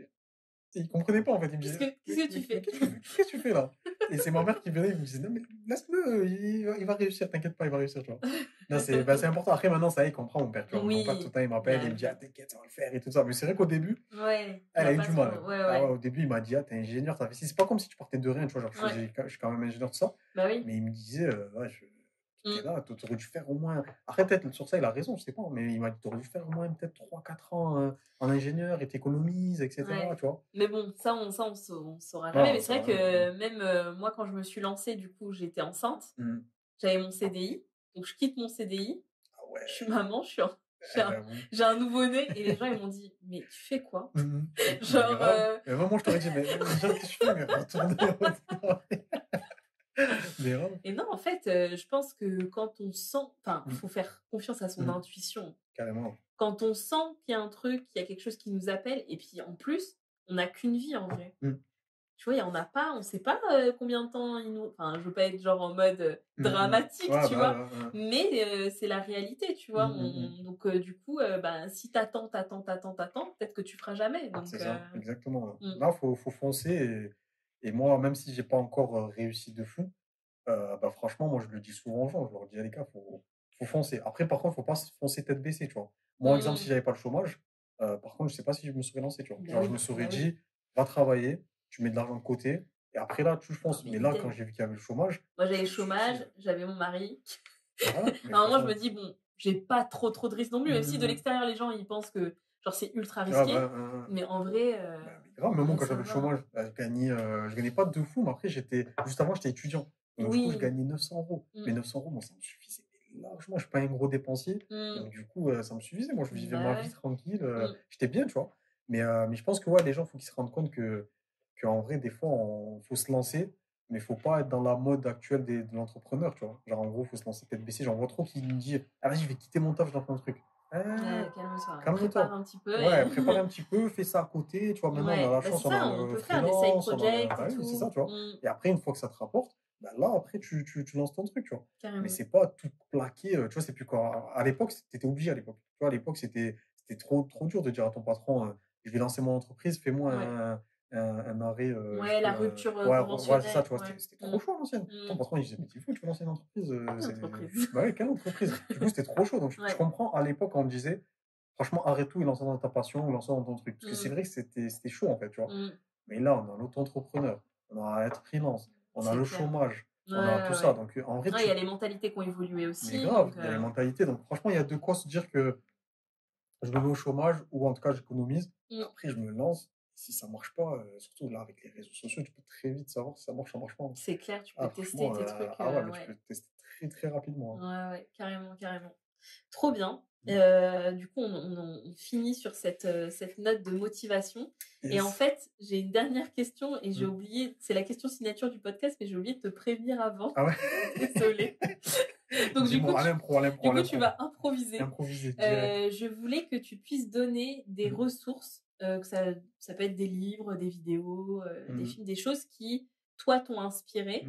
il comprenait pas, en fait. Il me disait, qu'est-ce que tu fais? Qu'est-ce que tu fais là? Et c'est ma mère qui venait, il me disait, non, mais laisse-le, il va réussir, t'inquiète pas, il va réussir, tu vois. Non, c'est important. Après, maintenant, ça y est, il comprend, mon père, tu vois. Mon père, tout le temps, il m'appelle, il me dit, ah, t'inquiète, ça va le faire et tout ça. Mais c'est vrai qu'au début, elle a eu du mal. Ah ouais, au début, il m'a dit, ah, t'es ingénieur, t'as fait ci. C'est pas comme si tu partais de rien, tu vois. Genre, je suis quand même ingénieur, tout ça. Mais il me disait, ouais, t'es là, t'aurais dû faire au moins. Après, peut-être sur ça, il a raison, je sais pas, mais il m'a dit, t'aurais dû faire au moins peut-être 3-4 ans en ingénieur et t'économises, etc. Tu vois. Mais bon, ça, on saura jamais. Mais c'est vrai que même moi, quand je me suis lancée, du coup, j'étais enceinte, j'avais mon CDI, donc je quitte mon CDI, je suis maman, j'ai un nouveau-né, et les gens, ils m'ont dit, mais tu fais quoi? Genre. Mais moi, je t'aurais dit, mais qu'est-ce que je fais? Mais retourne. Et non, en fait, je pense que quand on sent, il faut faire confiance à son intuition. Carrément. Quand on sent qu'il y a un truc, qu'il y a quelque chose qui nous appelle, et puis en plus, on n'a qu'une vie en vrai. Tu vois, il y en a pas, on sait pas combien de temps il nous. Enfin, je veux pas être genre en mode dramatique, tu vois, mais c'est la réalité, tu vois. Donc, du coup, si t'attends, peut-être que tu feras jamais. Donc, c'est ça, exactement. Là, faut foncer. Et moi, même si j'ai pas encore réussi de fou, franchement, moi, je le dis souvent aux gens, je leur dis, les gars, faut foncer. Après, par contre, faut pas foncer tête baissée, tu vois. Moi, exemple, si j'avais pas le chômage, par contre, je sais pas si je me serais lancé, tu vois. Genre, je me serais dit, va travailler, tu mets de l'argent de côté, et après, là, tu fonces. Mais là, quand j'ai vu qu'il y avait le chômage... Moi, j'avais le chômage, j'avais mon mari. À un moment, je me dis, bon, j'ai pas trop de risques non plus, même si de l'extérieur, les gens, ils pensent que genre c'est ultra risqué. Mais en vrai... grave, même moi, quand j'avais le chômage, je gagnais pas de fou, mais après, juste avant, j'étais étudiant. Donc, du coup, je gagnais 900 €. Mais 900 €, moi, ça me suffisait largement. Je suis pas un gros dépensier. Donc, du coup, ça me suffisait. Moi, je vivais ma vie tranquille. J'étais bien, tu vois. Mais je pense que les gens, il faut qu'ils se rendent compte qu'en vrai, des fois, il faut se lancer, mais il faut pas être dans la mode actuelle de l'entrepreneur, tu vois. Genre, en gros, il faut se lancer tête baissée. J'en vois trop qui me disent, ah, vas-y, je vais quitter mon taf, je lance un truc. Calme-toi. Prépare un petit peu. Prépare un petit peu, fais ça à côté. Tu vois, maintenant, on a la chance, on peut faire des side projects et tout. C'est ça, tu vois. Et après, une fois que ça te rapporte, là, après, tu lances ton truc, tu vois. Carrément. Mais c'est pas tout plaqué. Tu vois, c'est plus quoi. À l'époque, t'étais obligé à l'époque. Tu vois, à l'époque, c'était trop dur de dire à ton patron, je vais lancer mon entreprise, fais-moi un arrêt. La rupture conventionnelle. C'est ça, tu vois, c'était trop chaud à l'ancienne. Ton patron, il disait, mais t'es fou, tu veux lancer une entreprise. Quelle entreprise? Du coup, c'était trop chaud. Donc, je comprends, à l'époque, on me disait, franchement, arrête tout et lance dans ta passion ou lance dans ton truc. Parce que c'est vrai que c'était chaud, en fait, tu vois. Mais là, on a l'auto-entrepreneur, on a être freelance, on a le chômage, on a tout ça. Donc, en vrai, il y a les mentalités qui ont évolué aussi. Mais grave, il y a les mentalités. Donc, franchement, il y a de quoi se dire que je me mets au chômage ou en tout cas, j'économise. Après, je me lance. si ça marche pas, surtout là, avec les réseaux sociaux, tu peux très vite savoir si ça marche pas. C'est clair, tu peux tester tes trucs. Mais tu peux tester très, très rapidement. Ouais, carrément. Trop bien. Du coup, on finit sur cette note de motivation. Yes. Et en fait, j'ai une dernière question et j'ai oublié, c'est la question signature du podcast, mais j'ai oublié de te prévenir avant. Ah ouais. Désolée. Donc du coup, tu vas improviser. Je voulais que tu puisses donner des ressources, que ça peut être des livres, des vidéos, des films, des choses qui, toi, t'ont inspiré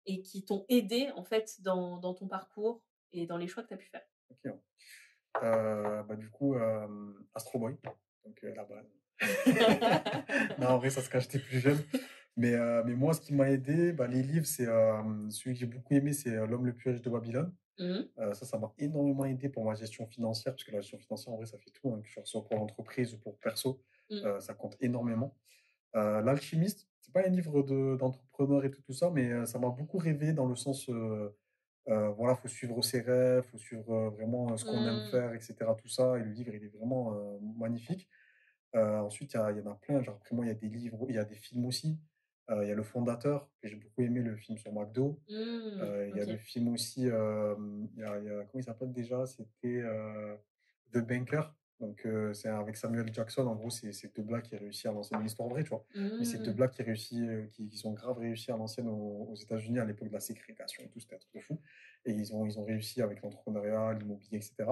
et qui t'ont aidé, en fait, dans ton parcours et dans les choix que tu as pu faire. Ok. Du coup, Astro Boy, donc la base. Non, en vrai, ça se cache, j'étais plus jeune. Mais moi, ce qui m'a aidé, les livres, c'est celui que j'ai beaucoup aimé, c'est L'homme le plus riche de Babylone. Ça m'a énormément aidé pour ma gestion financière, parce que la gestion financière, en vrai, ça fait tout, hein, que ce soit pour l'entreprise ou pour perso, ça compte énormément. L'Alchimiste, c'est pas un livre d'entrepreneur et tout ça, mais ça m'a beaucoup rêvé dans le sens, voilà, faut suivre ses rêves, faut suivre vraiment ce qu'on aime faire, etc. Tout ça, et le livre, il est vraiment magnifique. Ensuite, il y en a plein. Genre, après moi, il y a des livres, il y a des films aussi. Il y a Le Fondateur, que j'ai beaucoup aimé, le film sur McDo. Il y a le film aussi, comment il s'appelle déjà? C'était The Banker. Donc, c'est avec Samuel Jackson. En gros, c'est deux blacks qui réussissent à lancer une histoire vraie, tu vois. Mais c'est deux blacks qui sont grave réussi à l'ancienne aux États-Unis à l'époque de la ségrégation et tout. C'était un truc de fou. Et ils ont réussi avec l'entrepreneuriat, l'immobilier, etc.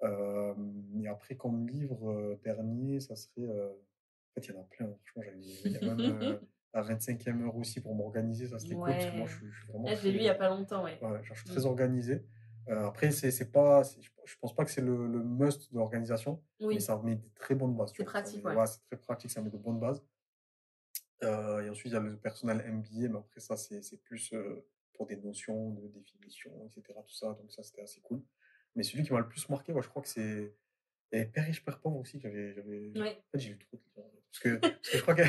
Et après, comme livre dernier, ça serait. En fait, il y en a plein. Franchement, il y a même la 25e heure aussi pour m'organiser. Ça, c'était cool. Parce que moi, je suis vraiment. Je l'ai lu il n'y a pas longtemps, ouais. Je suis très organisé. Après, c'est pas. Je pense pas que c'est le must de l'organisation. Mais ça met de très bonnes bases. C'est pratique, ouais. C'est très pratique. Ça met de bonnes bases. Et ensuite, il y a le personnel MBA. Mais après, ça, c'est plus pour des notions de définition, etc. Tout ça. Donc, ça, c'était assez cool. Mais celui qui m'a le plus marqué, je crois que c'est. Et Père riche, Père pauvre aussi, j'avais. Ouais. En fait, j'ai lu trop de livres. Parce que je crois que.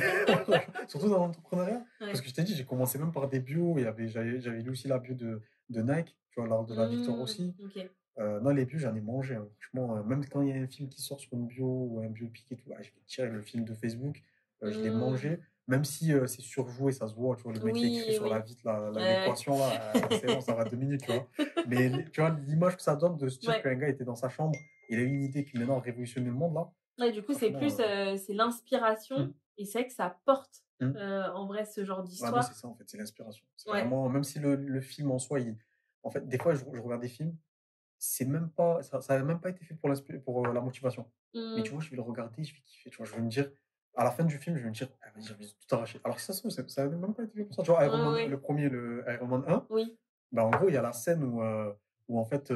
Surtout dans l'entrepreneuriat. Ouais. Parce que je t'ai dit, j'ai commencé même par des bios. J'avais lu aussi la bio de Nike, tu vois, l'art de la victoire aussi. Okay. Non, les bios, j'en ai mangé. Hein. Franchement, même quand il y a un film qui sort sur une bio ou un biopic et tout, je vais tirer le film de Facebook. Je l'ai mangé. Même si c'est surjoué, ça se voit, tu vois, le mec qui écrit sur la vitre, l'équation, là, c'est bon, ça va 2 minutes, tu vois. Mais tu vois, l'image que ça donne de se dire qu'un gars était dans sa chambre, il a une idée qui maintenant a révolutionné le monde, là. Ouais, du coup, c'est plus c'est l'inspiration, et c'est vrai que ça porte en vrai ce genre d'histoire. Ouais, c'est ça, en fait, c'est l'inspiration. C'est vraiment, même si le film en soi, en fait, des fois, je regarde des films, c'est même pas, ça n'a même pas été fait pour la motivation. Mais tu vois, je vais le regarder, je vais kiffer, tu vois, je vais me dire. À la fin du film, je vais me dire, vas-y, j'ai envie de tout arracher. Alors que ça se trouve, ça n'a même pas été fait pour ça. Tu vois, Iron Man, le premier, le Iron Man 1, en gros, il y a la scène où en fait,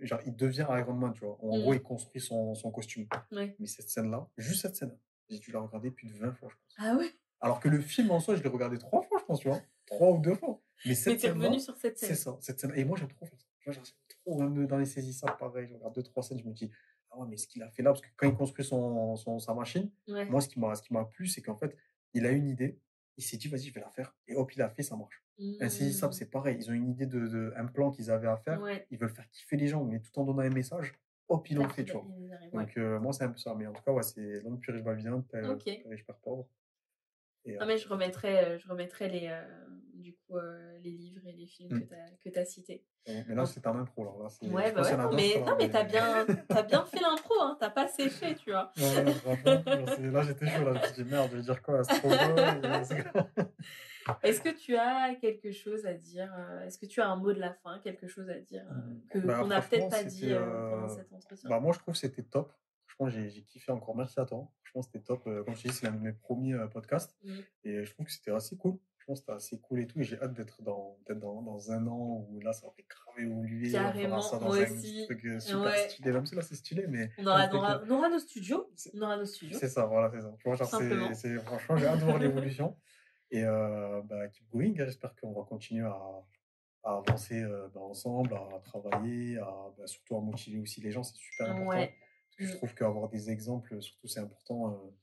genre, il devient Iron Man, tu vois. En gros, il construit son costume. Mais cette scène-là, juste cette scène, j'ai dû la regarder plus de 20 fois, je pense. Ah ouais? Alors que le film en soi, je l'ai regardé 3 fois, je pense, tu vois. 3 ou 2 fois. Mais cette scène-là, revenu sur cette scène. C'est ça, cette scène. Et moi, j'aime trop faire ça. J'aime trop, même dans les saisissables, pareil. Je regarde 2-3 scènes, je me dis, ah ouais, mais ce qu'il a fait là, parce que quand il construit sa machine, moi, ce qui m'a plu, c'est qu'en fait, il a une idée, il s'est dit, vas-y, je vais la faire. Et hop, il a fait, ça marche. Un saisissable, c'est pareil. Ils ont une idée un plan qu'ils avaient à faire. Ils veulent faire kiffer les gens, mais tout en donnant un message. Hop, ils l'ont fait, tu vois. Donc, moi, c'est un peu ça. Mais en tout cas, c'est L'homme plus riche babylone, Père riche, Père pauvre. Mais je remettrai du coup les livres et les films que tu as cités. Mais là, c'est un impro. Là, mais t'as bien fait l'impro, hein, t'as pas séché, tu vois. Ouais, franchement, là, j'étais chaud. Là, je me suis dit, merde, je vais dire quoi? C'est trop beau. Est-ce que tu as quelque chose à dire? Est-ce que tu as un mot de la fin, quelque chose à dire qu'on n'a peut-être pas dit pendant cet entretien? Moi, je trouve que c'était top. Franchement, j'ai kiffé encore. Merci à toi. Franchement, c'était top. Comme je te dis, c'est l'un de mes premiers podcasts. Et je trouve que c'était assez cool. Je pense que c'était assez cool et tout. Et j'ai hâte d'être peut-être dans 1 an où là, ça va grave évoluer. Carrément, ça dans moi un aussi. truc super stylé. Même si là, c'est stylé, mais. On aura nos studios. C'est ça, voilà, c'est ça. Tu vois, genre, franchement, j'ai hâte de voir l'évolution. Et keep going. J'espère qu'on va continuer à avancer ensemble, à travailler, surtout à motiver aussi les gens. C'est super important. Parce que je trouve qu'avoir des exemples, surtout, c'est important.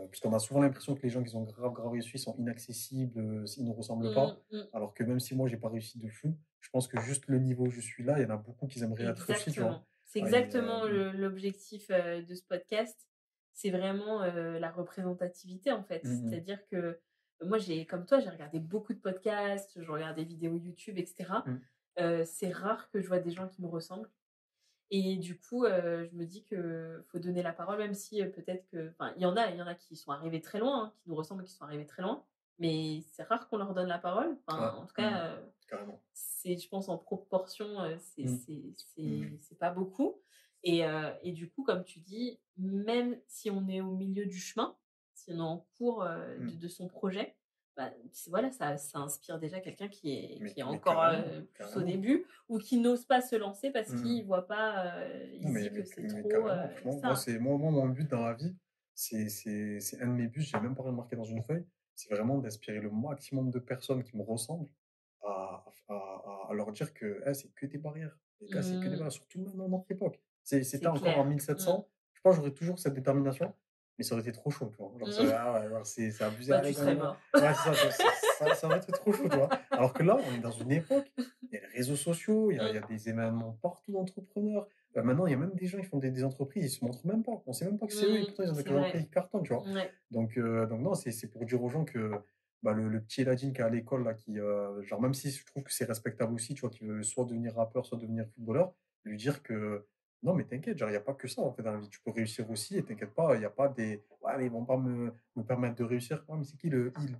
Puisqu'on a souvent l'impression que les gens qui ont grave réussi sont inaccessibles, ils ne ressemblent pas. Alors que même si moi, j'ai pas réussi de fou, je pense que juste le niveau où je suis là, il y en a beaucoup qui aimeraient être aussi. Tu vois. C'est exactement l'objectif de ce podcast. c'est vraiment la représentativité, en fait. C'est-à-dire que moi, comme toi, j'ai regardé beaucoup de podcasts, je regarde des vidéos YouTube, etc. C'est rare que je vois des gens qui me ressemblent. Et du coup, je me dis qu'il faut donner la parole, même si peut-être que... Enfin, il y en a qui sont arrivés très loin, hein, qui nous ressemblent, qui sont arrivés très loin. Mais c'est rare qu'on leur donne la parole. Enfin, en tout cas, je pense en proportion, c'est pas beaucoup. Et du coup, comme tu dis, même si on est au milieu du chemin, si on est en cours de son projet, bah, voilà, ça inspire déjà quelqu'un qui est encore plus au début ou qui n'ose pas se lancer parce qu'il ne voit pas, il se dit que c'est trop... moi, mon but dans la vie, c'est un de mes buts, je n'ai même pas remarqué dans une feuille, c'est vraiment d'inspirer le maximum de personnes qui me ressemblent à leur dire que c'est que des barrières. Les gars, c'est que des barrières, surtout maintenant dans notre époque. C'était encore en 1700, je pense que j'aurais toujours cette détermination, mais ça aurait été trop chaud, tu vois. Genre, c'est abusé. Bah, tu serais mort. Ouais, ça aurait été trop chaud, tu vois. Alors que là, on est dans une époque, il y a les réseaux sociaux, il y a des événements partout d'entrepreneurs. Maintenant, il y a même des gens qui font des entreprises, ils se montrent même pas. On sait même pas que c'est eux, et pourtant, ils ont des entreprises qui cartonnent, tu vois. Donc non, c'est pour dire aux gens que le petit Eladine qui est à l'école, là, genre, même si je trouve que c'est respectable aussi, tu vois, qui veut soit devenir rappeur, soit devenir footballeur, lui dire que non, mais t'inquiète, genre, il n'y a pas que ça, en fait, dans la vie. Tu peux réussir aussi, et t'inquiète pas, il n'y a pas des... Ouais, mais ils vont pas me permettre de réussir. Ouais, mais c'est qui le il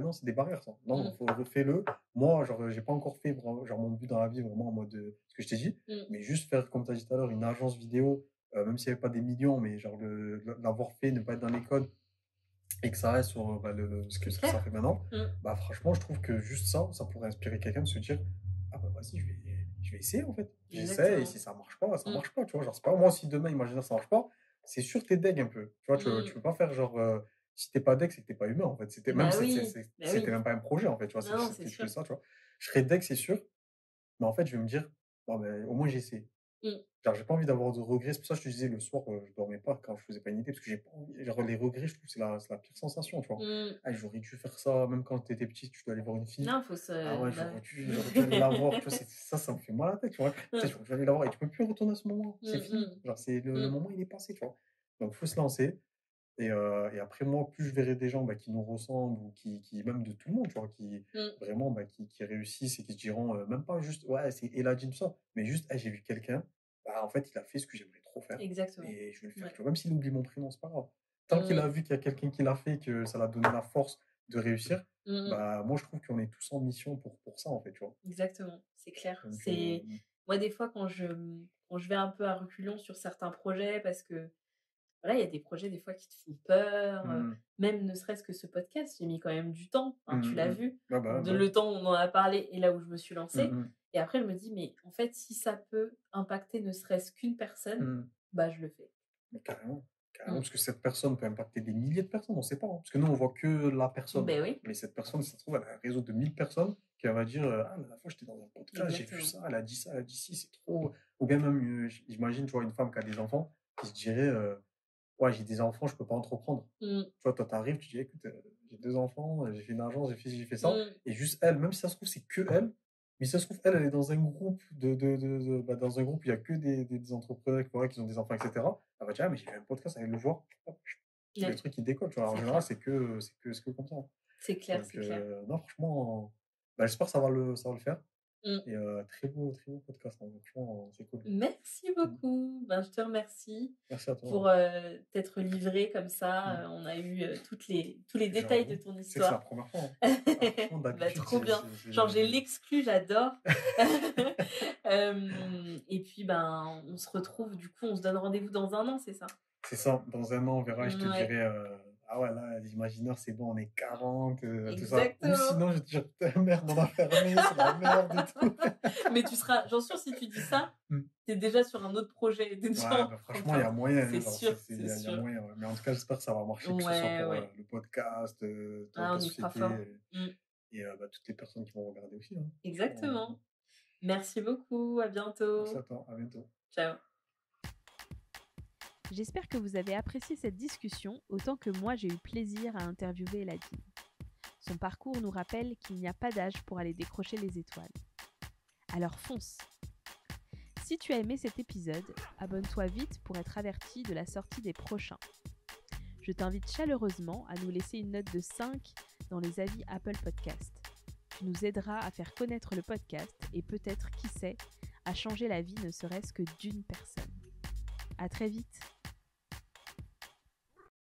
non, c'est des barrières, ça. Non, fais-le. Moi, genre, j'ai pas encore fait, genre, mon but dans la vie, vraiment, en mode, ce que je t'ai dit, mais juste faire, comme tu as dit tout à l'heure, une agence vidéo, même s'il n'y avait pas des millions, mais genre, l'avoir fait, ne pas être dans les codes, et que ça reste sur ce que ça fait maintenant, bah, franchement, je trouve que juste ça pourrait inspirer quelqu'un de se dire, ah bah vas-y, je vais essayer, en fait. J'essaie, et si ça marche pas, ça marche pas, tu vois. Genre, c'est pas moi, si demain, imagine ça marche pas, c'est sûr t'es deg un peu. Tu vois, tu peux pas faire genre, si t'es pas deg, c'est que t'es pas humain, en fait. C'était même pas un projet, en fait, tu vois. C'était que ça, tu vois. Je serais deg, c'est sûr, mais en fait, je vais me dire, bon, ben, au moins, j'ai essayé. Genre, j'ai pas envie d'avoir de regrets. C'est pour ça que je te disais, le soir, je dormais pas quand je faisais pas une idée, parce que j'ai pas envie. Genre, les regrets, je trouve que c'est la pire sensation, tu vois. J'aurais dû faire ça, même quand t'étais petit, tu dois aller voir une fille. Non, faut se... Ah ouais, j'aurais dû aller la voir, tu vois, ça me fait mal à la tête, tu vois. J'aurais dû aller la voir, et tu peux plus retourner à ce moment, c'est fini. Genre, le moment, il est passé, tu vois. Donc, faut se lancer. Et après, moi, plus je verrai des gens qui nous ressemblent, ou qui même de tout le monde, tu vois, qui vraiment qui réussissent et qui se diront, même pas juste, ouais, c'est Eladine, tout ça, mais juste, j'ai vu quelqu'un, en fait, il a fait ce que j'aimerais trop faire. Exactement. Et je vais le faire, tu vois, même s'il oublie mon prénom, c'est pas grave. Tant qu'il a vu qu'il y a quelqu'un qui l'a fait, que ça l'a donné la force de réussir, moi, je trouve qu'on est tous en mission pour ça, en fait, tu vois. Exactement, c'est clair. Donc, moi, des fois, quand je vais un peu à reculons sur certains projets, parce que voilà, il y a des projets des fois qui te font peur, même ne serait-ce que ce podcast, j'ai mis quand même du temps, tu l'as vu, le temps où on en a parlé et là où je me suis lancée. Et après, je me dis, mais en fait, si ça peut impacter ne serait-ce qu'une personne, bah je le fais. Mais carrément, parce que cette personne peut impacter des milliers de personnes, on ne sait pas. Hein, parce que nous, on voit que la personne. Ben oui. Mais cette personne, ça se trouve, elle a un réseau de 1000 personnes qui va dire, la dernière fois, j'étais dans un podcast, j'ai vu ça, elle a dit ci, c'est trop... Ou bien même, j'imagine, tu vois, une femme qui a des enfants, qui se dirait... ouais, j'ai des enfants, je peux pas entreprendre. Tu vois, toi, t'arrives, tu dis, écoute, j'ai 2 enfants, j'ai fait une agence, j'ai fait ça. Et juste elle, même si ça se trouve, c'est que elle, mais si ça se trouve, elle est dans un groupe dans un groupe où il y a que des entrepreneurs qui ont des enfants, etc. Elle va dire, mais j'ai fait un podcast, allez le voir. Le truc qui décolle, tu vois. En général, c'est que comme ça. C'est clair, c'est clair. Non, franchement, j'espère que ça va le faire. Et très beau podcast, hein. Franchement, c'est cool. Merci beaucoup. Je te remercie. Merci à toi. Pour t'être livré comme ça. On a eu tous les détails de ton histoire. C'est la première fois. Hein. Trop bien. Genre, j'ai l'exclu, j'adore. Et puis, on se retrouve, du coup, on se donne rendez-vous dans 1 an, c'est ça? C'est ça. Dans 1 an, on verra. Je te dirai... ah ouais, là, l'imaginaire, c'est bon, on est 40, tout ça. Ou sinon, je te dirais, putain, merde, on a fermé, c'est la merde et tout. Mais tu seras, j'en suis sûre, si tu dis ça, t'es déjà sur un autre projet. Franchement, il y a moyen. C'est sûr, il y a moyen. Mais en tout cas, j'espère que ça va marcher, que ce soit pour le podcast, ta société, et toutes les personnes qui vont regarder aussi. Hein. Exactement. Merci beaucoup, à bientôt. Merci à toi, à bientôt. Ciao. J'espère que vous avez apprécié cette discussion autant que moi j'ai eu plaisir à interviewer Eladine. Son parcours nous rappelle qu'il n'y a pas d'âge pour aller décrocher les étoiles. Alors fonce! Si tu as aimé cet épisode, abonne-toi vite pour être averti de la sortie des prochains. je t'invite chaleureusement à nous laisser une note de 5 dans les avis Apple Podcast. Tu nous aideras à faire connaître le podcast et peut-être, qui sait, à changer la vie ne serait-ce que d'une personne. À très vite!